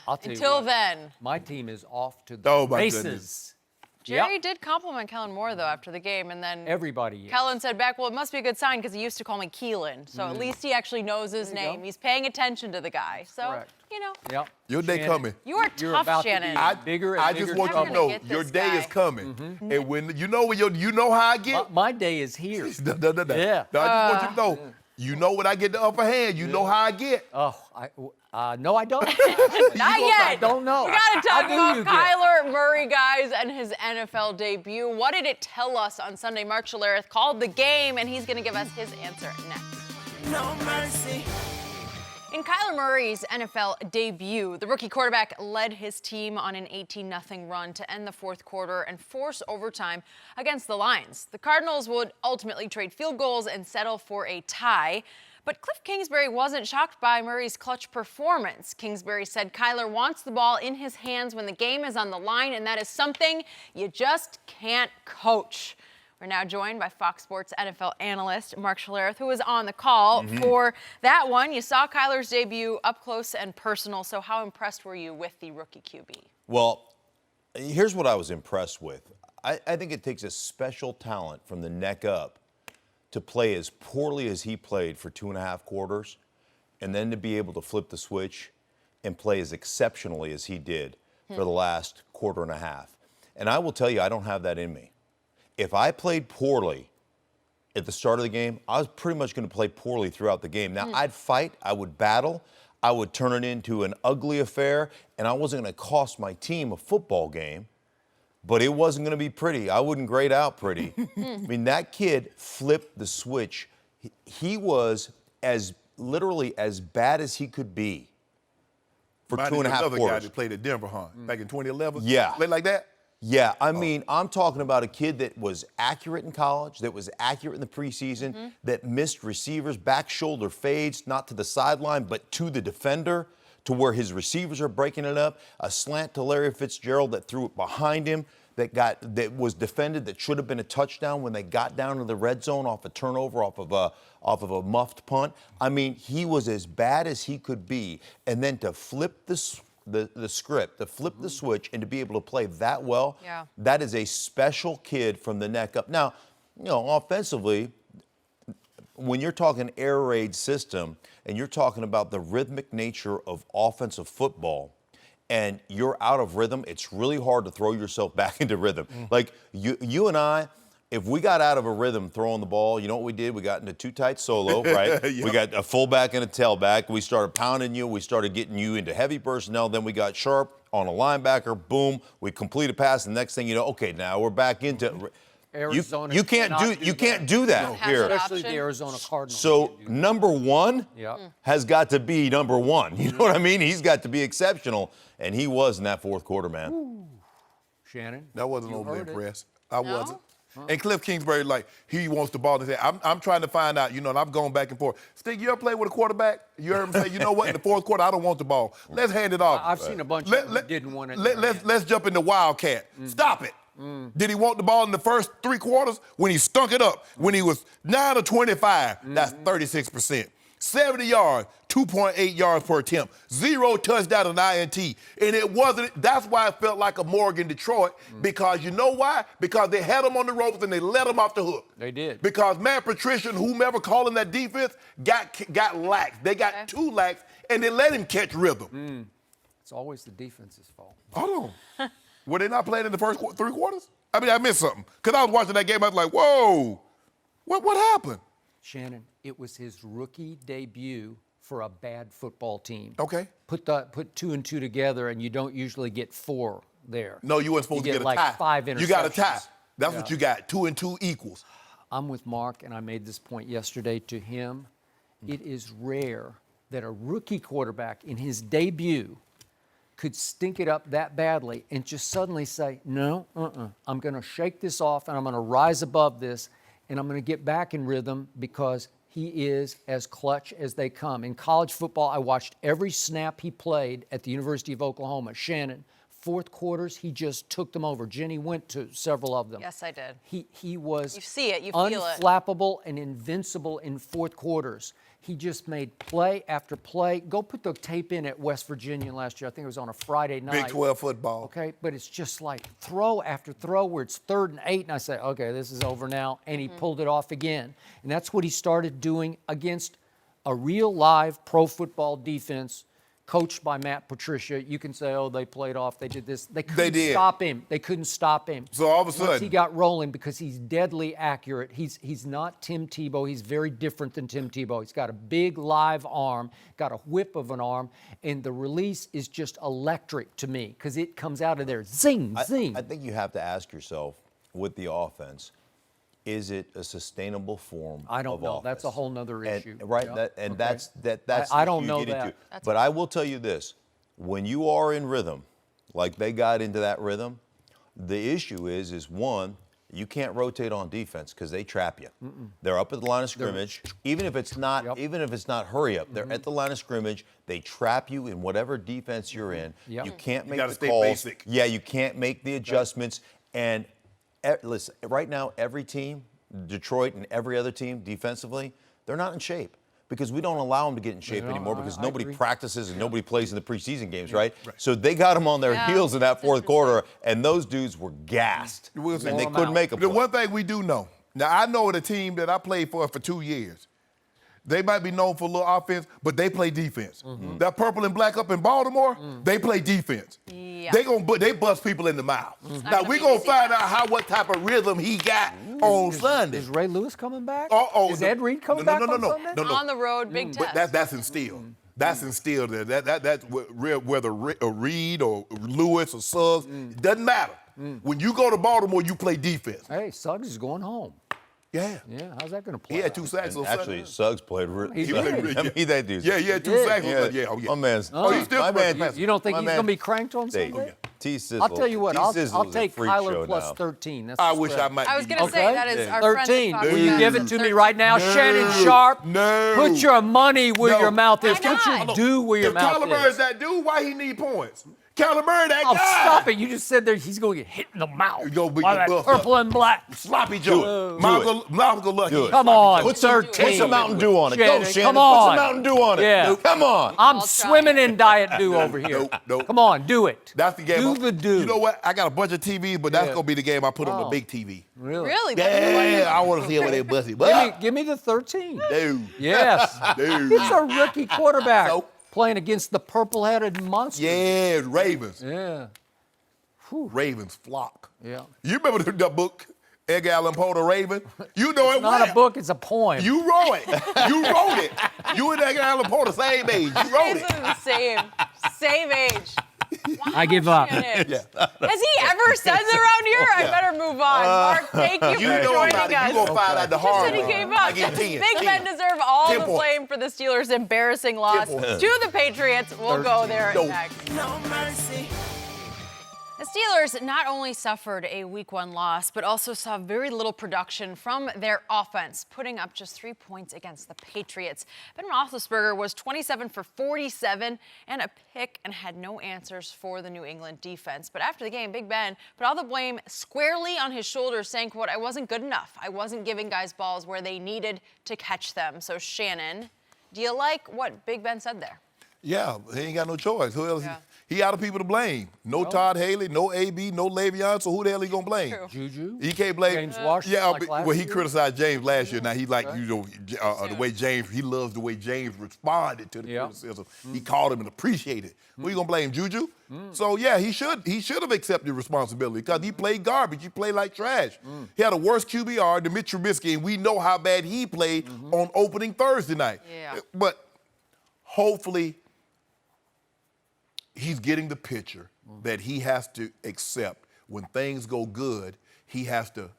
I'll tell Until you what, then. my team is off to the races. Goodness. Jerry did compliment Kellen Moore, though, after the game, and then everybody is. Kellen said back, well, it must be a good sign because he used to call me Keelan, so at least he actually knows his name. He's paying attention to the guy, so, Correct. you know. Yep. Your day coming. You are You're tough, about Shannon. To be bigger and I bigger just want you trouble. to know Get this your day guy. is coming. And when you know how I get? My day is here. No. Yeah. No, I just want you to know. You know when I get the upper hand, you know how I get. Oh, no, I don't. Not yet. I don't know. We got to How talk do about you get? Kyler Murray, guys, and his NFL debut. What did it tell us on Sunday? Mark Schlereth called the game, and he's going to give us his answer next. No mercy. In Kyler Murray's NFL debut, the rookie quarterback led his team on an 18-0 run to end the fourth quarter and force overtime against the Lions. The Cardinals would ultimately trade field goals and settle for a tie. But Cliff Kingsbury wasn't shocked by Murray's clutch performance. Kingsbury said Kyler wants the ball in his hands when the game is on the line, and that is something you just can't coach. We're now joined by Fox Sports NFL analyst Mark Schlereth, who was on the call for that one. You saw Kyler's debut up close and personal, so how impressed were you with the rookie QB? Well, here's what I was impressed with. I think it takes a special talent from the neck up to play as poorly as he played for 2.5 quarters, and then to be able to flip the switch and play as exceptionally as he did for the last quarter and a half. And I will tell you, I don't have that in me. If I played poorly at the start of the game, I was pretty much going to play poorly throughout the game. Now, I'd fight, I would battle, I would turn it into an ugly affair, and I wasn't going to cost my team a football game, but it wasn't going to be pretty. I wouldn't grade out pretty. I mean, that kid flipped the switch. He was literally as bad as he could be for 2.5 quarters. Another guy that played at Denver, back in 2011? Yeah. Played like that? Yeah, I mean, I'm talking about a kid that was accurate in college, that was accurate in the preseason, that missed receivers, back shoulder fades, not to the sideline, but to the defender, to where his receivers are breaking it up. A slant to Larry Fitzgerald that threw it behind him, that was defended, that should have been a touchdown when they got down to the red zone off a turnover, off of a muffed punt. I mean, he was as bad as he could be, and then to flip the script, to flip the switch, and to be able to play that well, that is a special kid from the neck up. Now, offensively, when you're talking air raid system and you're talking about the rhythmic nature of offensive football and you're out of rhythm, it's really hard to throw yourself back into rhythm. Like you and I, if we got out of a rhythm throwing the ball, you know what we did? We got into too tight solo, right? We got a fullback and a tailback. We started pounding you. We started getting you into heavy personnel. Then we got Sharpe on a linebacker. Boom. We complete a pass. The next thing you know, okay, now we're back into Arizona you can't do that here. Especially the Arizona Cardinals. So number one has got to be number one. You know what I mean? He's got to be exceptional, and he was in that fourth quarter, man. Ooh. Shannon? That wasn't overly impressed. I wasn't. And Cliff Kingsbury, he wants the ball in his hand. I'm trying to find out, and I'm going back and forth. Stig, you ever play with a quarterback? You heard him say, you know what, in the fourth quarter, I don't want the ball. Let's hand it off. I've seen a bunch of them who didn't want it. Let's jump into Wildcat. Stop it. Did he want the ball in the first 3 quarters? When he stunk it up. When he was 9 of 25, that's 36%. 70 yards, 2.8 yards per attempt, 0 touchdown and INT. And it wasn't, that's why it felt like a Morgan Detroit, because you know why? Because they had him on the ropes and they let him off the hook. They did. Because Matt Patricia and whomever calling that defense got lax. They got too lax, and they let him catch rhythm. It's always the defense's fault. Hold on. Were they not playing in the first 3 quarters? I mean, I missed something. Because I was watching that game, I was like, whoa, what happened? Shannon, it was his rookie debut for a bad football team. Okay. Put 2 and 2 together, and you don't usually get 4 there. No, you weren't supposed to get a like tie. 5 interceptions. You got a tie. That's what you got. 2 and 2 equals. I'm with Mark, and I made this point yesterday to him. It is rare that a rookie quarterback in his debut could stink it up that badly and just suddenly say, no, I'm going to shake this off, and I'm going to rise above this, and I'm going to get back in rhythm, because he is as clutch as they come. In college football, I watched every snap he played at the University of Oklahoma. Shannon, fourth quarters, he just took them over. Jenny went to several of them. Yes, I did. He was you see it, you feel it. Unflappable and invincible in fourth quarters. He just made play after play. Go put the tape in at West Virginia last year. I think it was on a Friday night. Big 12 football. Okay, but it's just like throw after throw where it's 3rd and 8, and I say, okay, this is over now, and he pulled it off again. And that's what he started doing against a real live pro football defense coached by Matt Patricia. You can say, oh, they played off, they did this. They couldn't stop him. They couldn't stop him. So all of a sudden, once he got rolling, because he's deadly accurate. He's not Tim Tebow. He's very different than Tim Tebow. He's got a big live arm, got a whip of an arm, and the release is just electric to me, because it comes out of there, zing, zing. I think you have to ask yourself, with the offense, is it a sustainable form I don't of know. office? That's a whole nother issue. Right, Yeah. that's the I don't issue know you get that. into. But I will tell you this, when you are in rhythm, like they got into that rhythm, the issue is one, you can't rotate on defense because they trap you. They're up at the line of scrimmage. Even if it's not hurry up, they're at the line of scrimmage. They trap you in whatever defense you're in. You can't make gotta the stay calls. basic. Yeah, you can't make the adjustments. And listen, right now, every team, Detroit and every other team defensively, they're not in shape because we don't allow them to get in shape anymore because nobody practices and nobody plays in the preseason games, right? So they got them on their heels in that fourth quarter, and those dudes were gassed. And they couldn't make a play. The one thing we do know, now I know the team that I played for 2 years, they might be known for a little offense, but they play defense. That purple and black up in Baltimore, they play defense. Yeah. They bust people in the mouth. Now we're gonna find out what type of rhythm he got on Sunday. Is Ray Lewis coming back? Is no, Ed Reed coming back on Sunday? No. On the road, big test. But that's instilled. That's instilled there. That's whether Reed or Lewis or Suggs, it doesn't matter. When you go to Baltimore, you play defense. Hey, Suggs is going home. Yeah. Yeah, how's that going to play? He had 2 sacks on Sunday. Actually, Suggs played really He good. did. I mean, that dude's. Yeah, he had 2 sacks on Sunday. Yeah, oh yeah. My man's. he's still my man. You don't think he's going to be cranked on Sunday? T-Sizzle. I'll tell you what, I'll T-Sizzle's a take freak Kyler show plus now. 13. That's I the wish spread. I might. I was be going to say, Okay. that is our friend 13. that talks Will you about give it to me right now? Shannon Sharpe. No. Put your money where No. your mouth is. Why Put your not? do where your If mouth Kyler Murray's is. that dude, why he need points? Kyler Murray that Oh, guy. stop it. You just said there he's going to get hit in the mouth. You gonna be by that buffed purple up. and black. Sloppy Joe. Malcolm Lucky. Do it. Come on, Put some 13. Mountain Dew on it. Go, Shannon, Shannon. come Put on. some Mountain Dew on it. Yeah. Come on. I'm I'll try. swimming in Diet Dew over here. Nope. Come on, do it. That's the game. Do the do. You know what? I got a bunch of TVs, but that's Yeah. gonna be the game I put on the Oh. big TV. Really? Really? Yeah, I want to see where they bust it. Give me the 13. Dude. Yes. Dude. He's a rookie quarterback So? playing against the purple-headed monster. Yeah, Ravens. Yeah. Ravens flock. Yeah. You remember the book, Edgar Allan Poe, The Raven? You know it Not well. a book, it's a poem. You wrote it. You wrote it. You and Edgar Allan Poe the same age. You wrote it. Same age. I give up. Has he ever said it around here? I better move on. Mark, thank you You for know joining about it. us. You gonna find out the Just hard said he way. gave I up. give 10. Big 10. men deserve all 10 the points. blame for the Steelers' embarrassing loss 10 points. to the Patriots. We'll go there No. next. No mercy. The Steelers not only suffered a Week 1 loss, but also saw very little production from their offense, putting up just 3 points against the Patriots. Ben Roethlisberger was 27 for 47 and a pick and had no answers for the New England defense. But after the game, Big Ben put all the blame squarely on his shoulders, saying, quote, "I wasn't good enough. I wasn't giving guys balls where they needed to catch them." So, Shannon, do you like what Big Ben said there? Yeah, he ain't got no choice. Who else? Yeah. He out of people to blame. No Todd Haley, no AB, no Le'Veon. So who the hell he gonna blame? True. Juju? He can't blame James Washington Yeah, like last well, he year? criticized James last year. Now he like the way James. He loves the way James responded to the criticism. He called him and appreciated it. Who you gonna blame, Juju? So yeah, he should have accepted responsibility because he played garbage. He played like trash. He had a worse QBR than Mitch Trubisky, and we know how bad he played on opening Thursday night. Yeah. But hopefully, he's getting the picture that he has to accept when things go good, he has to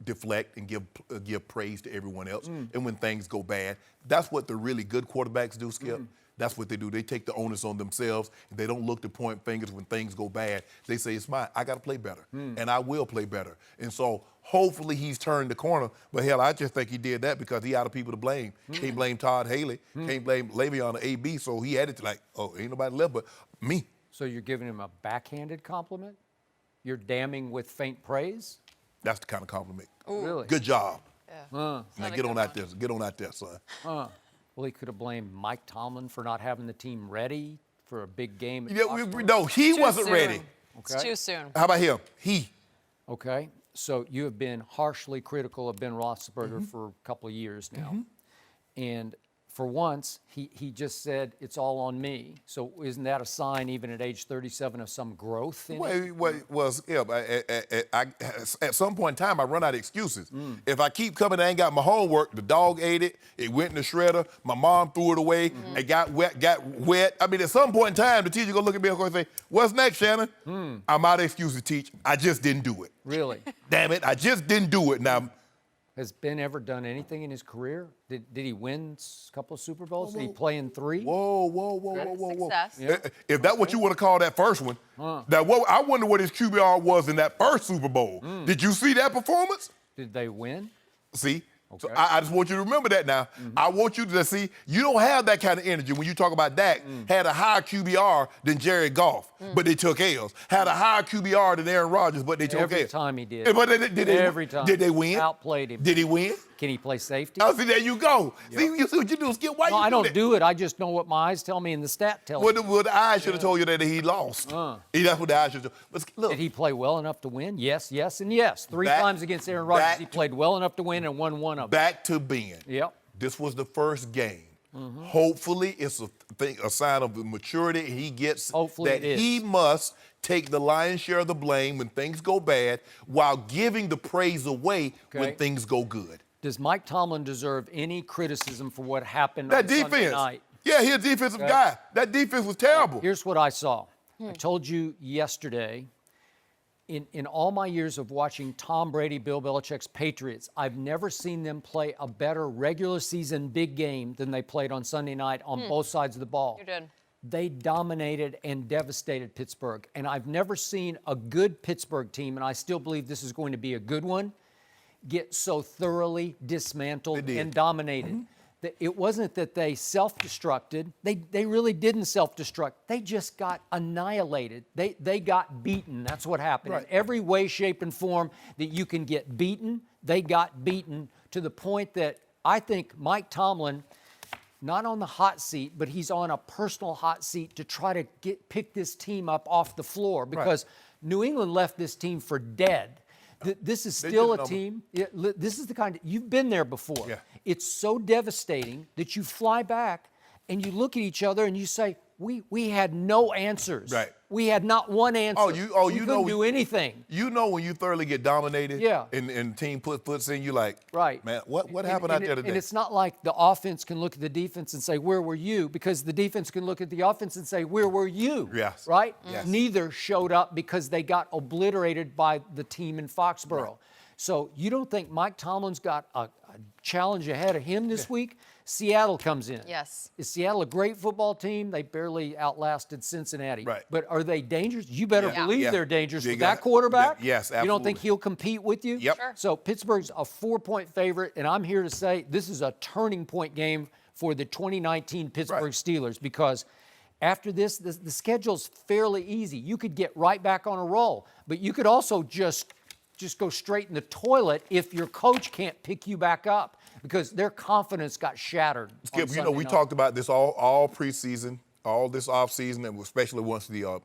deflect and give praise to everyone else. And when things go bad, that's what the really good quarterbacks do, Skip. That's what they do. They take the onus on themselves. They don't look to point fingers when things go bad. They say, it's mine. I got to play better, and I will play better. And so hopefully he's turned the corner. But, hell, I just think he did that because he out of people to blame. Can't blame Todd Haley. Can't blame Le'Veon or AB. So he had it to like, oh, ain't nobody left but me. So you're giving him a backhanded compliment? You're damning with faint praise? That's the kind of compliment. Really? Good job. Yeah. Now get on out there. Get on out there, son. Well, he could have blamed Mike Tomlin for not having the team ready for a big game. Yeah, no, he wasn't soon. ready. It's too soon. How about him? He. Okay, so you have been harshly critical of Ben Roethlisberger for a couple of years now. And for once, he just said, it's all on me. So isn't that a sign, even at age 37, of some growth in it? At some point in time, I run out of excuses. If I keep coming and I ain't got my homework, the dog ate it, it went in the shredder, my mom threw it away, it got wet. I mean, at some point in time, the teacher gonna look at me and say, what's next, Shannon? I'm out of excuses, teach. I just didn't do it. Really? Damn it, I just didn't do it. Now, Has Ben ever done anything in his career? Did he win a couple of Super Bowls? Did he play in 3? Whoa. Success. Yeah. If that's what you want to call that first one, I wonder what his QBR was in that first Super Bowl. Did you see that performance? Did they win? See? So Okay. I just want you to remember that now. I want you to see, you don't have that kind of energy when you talk about Dak. Had a higher QBR than Jared Goff, but they took L's. Had a higher QBR than Aaron Rodgers, but they took L's. Every time he did. But Every time. Did they win? Outplayed him. Did he win? Can he play safety? Oh, see, there you go. See, you see what you do, Skip. Why No, you I don't that? do it. I just know what my eyes tell me and the stat tells me. Well, the eyes should have told you that he lost. That's what the eyes should have told. But look, Did he play well enough to win? Yes, and yes. 3 times against Aaron Rodgers, he played well enough to win and won one of them. back to Ben. Yep. This was the first game. Hopefully, it's a sign of maturity. He gets Hopefully that it is. he must take the lion's share of the blame when things go bad while giving the praise away when Okay. things go good. Does Mike Tomlin deserve any criticism for what happened That on Sunday defense. night? Yeah, he's a defensive guy. That defense was terrible. Here's what I saw. I told you yesterday, in all my years of watching Tom Brady, Bill Belichick's Patriots, I've never seen them play a better regular season big game than they played on Sunday night on both sides of the ball. You did. They dominated and devastated Pittsburgh. And I've never seen a good Pittsburgh team, and I still believe this is going to be a good one, get so thoroughly dismantled They did. and dominated. It wasn't that they self-destructed. They really didn't self-destruct. They just got annihilated. They got beaten. That's what happened. Right. In every way, shape, and form that you can get beaten, they got beaten to the point that I think Mike Tomlin, not on the hot seat, but he's on a personal hot seat to try to pick this team up off the floor because New England left this team for dead. This is still a team. This is the kind you've been there before. Yeah. It's so devastating that you fly back and you look at each other and you say, we had no answers. Right. We had not one answer. You we know couldn't do anything. You know when you thoroughly get dominated Yeah. and the team puts in, you like, Right. man, what happened out there today? And it's not like the offense can look at the defense and say, where were you? Because the defense can look at the offense and say, where were you? Yes. Right? Yes. Neither showed up because they got obliterated by the team in Foxborough. Right. So you don't think Mike Tomlin's got a challenge ahead of him this week? Seattle comes in. Yes. Is Seattle a great football team? They barely outlasted Cincinnati. Right. But are they dangerous? You better Yeah. believe Yeah. they're dangerous They with got- that quarterback. yes, You don't think absolutely. he'll compete with you? Yep. Sure. So Pittsburgh's a 4-point favorite, and I'm here to say this is a turning point game for the 2019 Pittsburgh Steelers because after this, the schedule's fairly easy. You could get right back on a roll, but you could also just go straight in the toilet if your coach can't pick you back up because their confidence got shattered. Skip, we talked about this all preseason, all this offseason, and especially once the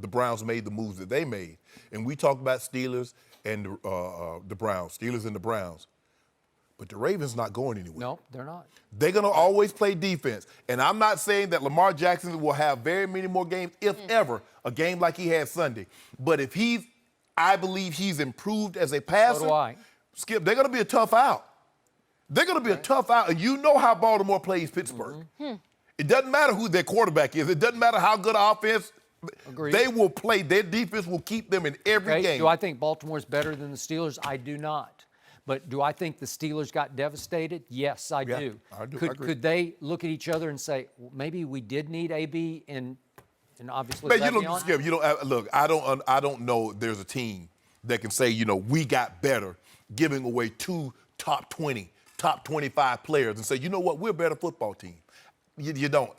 Browns made the moves that they made. And we talked about Steelers and the Browns, Steelers and the Browns. But the Ravens not going anywhere. No, they're not. They're going to always play defense. And I'm not saying that Lamar Jackson will have very many more games, if ever, a game like he had Sunday. But if I believe he's improved as a passer. So do I. Skip, they're going to be a tough out. They're going to be a tough out. And you know how Baltimore plays Pittsburgh. It doesn't matter who their quarterback is. It doesn't matter how good offense. Agreed. They will play. Their defense will keep them in every game. Do I think Baltimore's better than the Steelers? I do not. But do I think the Steelers got devastated? Yes, I do. I do. I agree. Could they look at each other and say, well, maybe we did need AB and obviously Man, you Le'Veon? don't, Skip, you don't look. I don't know. There's a team that can say, we got better, giving away 2 top 20, top 25 players, and say, you know what, we're a better football team. You don't.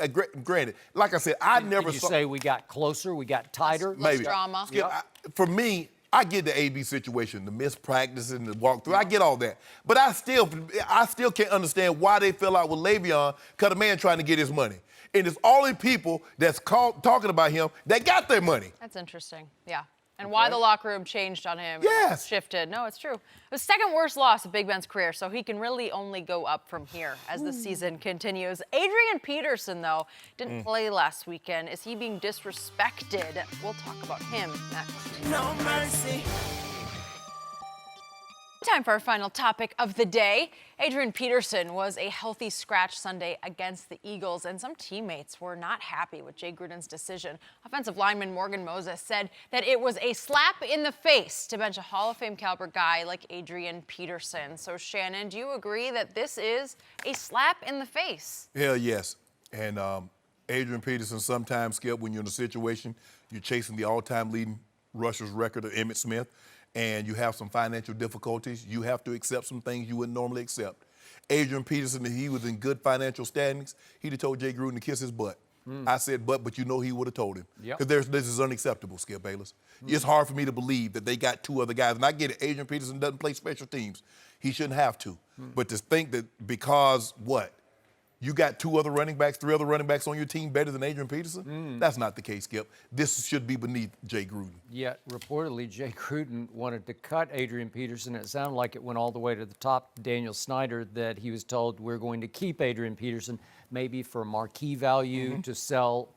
Granted, like I said, I never Did you saw. say we got closer, we got tighter? Maybe. drama. Skip, for me, I get the AB situation, the missed practice and the walkthrough. I get all that, but I still can't understand why they fell out with Le'Veon, because the man trying to get his money. And it's all the people that's talking about him that got their money. That's interesting. Yeah. And why the locker room changed on him. Yes. Shifted. No, it's true. The second worst loss of Big Ben's career, so he can really only go up from here as the season continues. Adrian Peterson, though, didn't play last weekend. Is he being disrespected? We'll talk about him next. No mercy. Time for our final topic of the day. Adrian Peterson was a healthy scratch Sunday against the Eagles, and some teammates were not happy with Jay Gruden's decision. Offensive lineman Morgan Moses said that it was a slap in the face to bench a Hall of Fame caliber guy like Adrian Peterson. So, Shannon, do you agree that this is a slap in the face? Hell yes. And Adrian Peterson sometimes, Skip, when you're in a situation, you're chasing the all-time leading rushers record of Emmitt Smith, and you have some financial difficulties, you have to accept some things you wouldn't normally accept. Adrian Peterson, if he was in good financial standings, he'd have told Jay Gruden to kiss his butt. I said but you know he would have told him. Because this is unacceptable, Skip Bayless. It's hard for me to believe that they got two other guys. And I get it, Adrian Peterson doesn't play special teams. He shouldn't have to. But to think that because what? You got two other running backs, three other running backs on your team better than Adrian Peterson? That's not the case, Skip. This should be beneath Jay Gruden. Yet, reportedly, Jay Gruden wanted to cut Adrian Peterson. It sounded like it went all the way to the top. Daniel Snyder, that he was told we're going to keep Adrian Peterson, maybe for marquee value to sell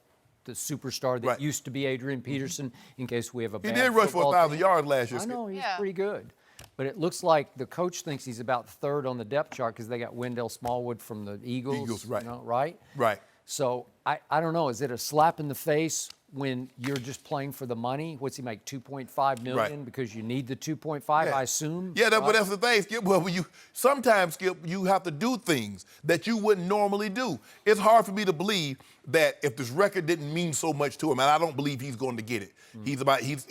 the superstar that used to be Adrian Peterson in case we have a bad He did rush for 1,000 yards last year, I Skip. know, he's pretty good. But it looks like the coach thinks he's about third on the depth chart because they got Wendell Smallwood from the Eagles. Eagles, right. You know, right? Right. So I don't know. Is it a slap in the face when you're just playing for the money? What's he make, $2.5 million because you need the 2.5, I assume? Yeah, but that's the thing, Skip. Well, sometimes, Skip, you have to do things that you wouldn't normally do. It's hard for me to believe that if this record didn't mean so much to him, and I don't believe he's going to get it. He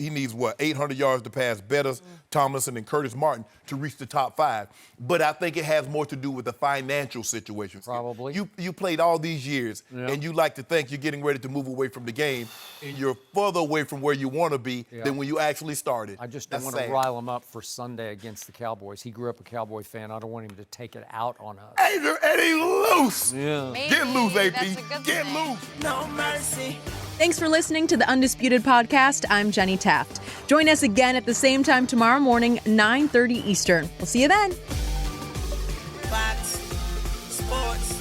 needs, 800 yards to pass Bettis, Tomlinson, and Curtis Martin to reach the top 5. But I think it has more to do with the financial situation. Skip. Probably. You played all these years, and you like to think you're getting ready to move away from the game, and you're further away from where you want to be than when you actually started. I just don't want to rile him up for Sunday against the Cowboys. He grew up a Cowboy fan. I don't want him to take it out on us. Adrian, and he's loose. Yeah. Get loose, AP. That's a good Get thing. loose. No mercy. Thanks for listening to the Undisputed Podcast. I'm Jenny Taft. Join us again at the same time tomorrow morning, 9:30 Eastern. We'll see you then. Fox Sports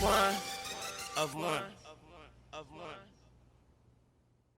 1 of 1.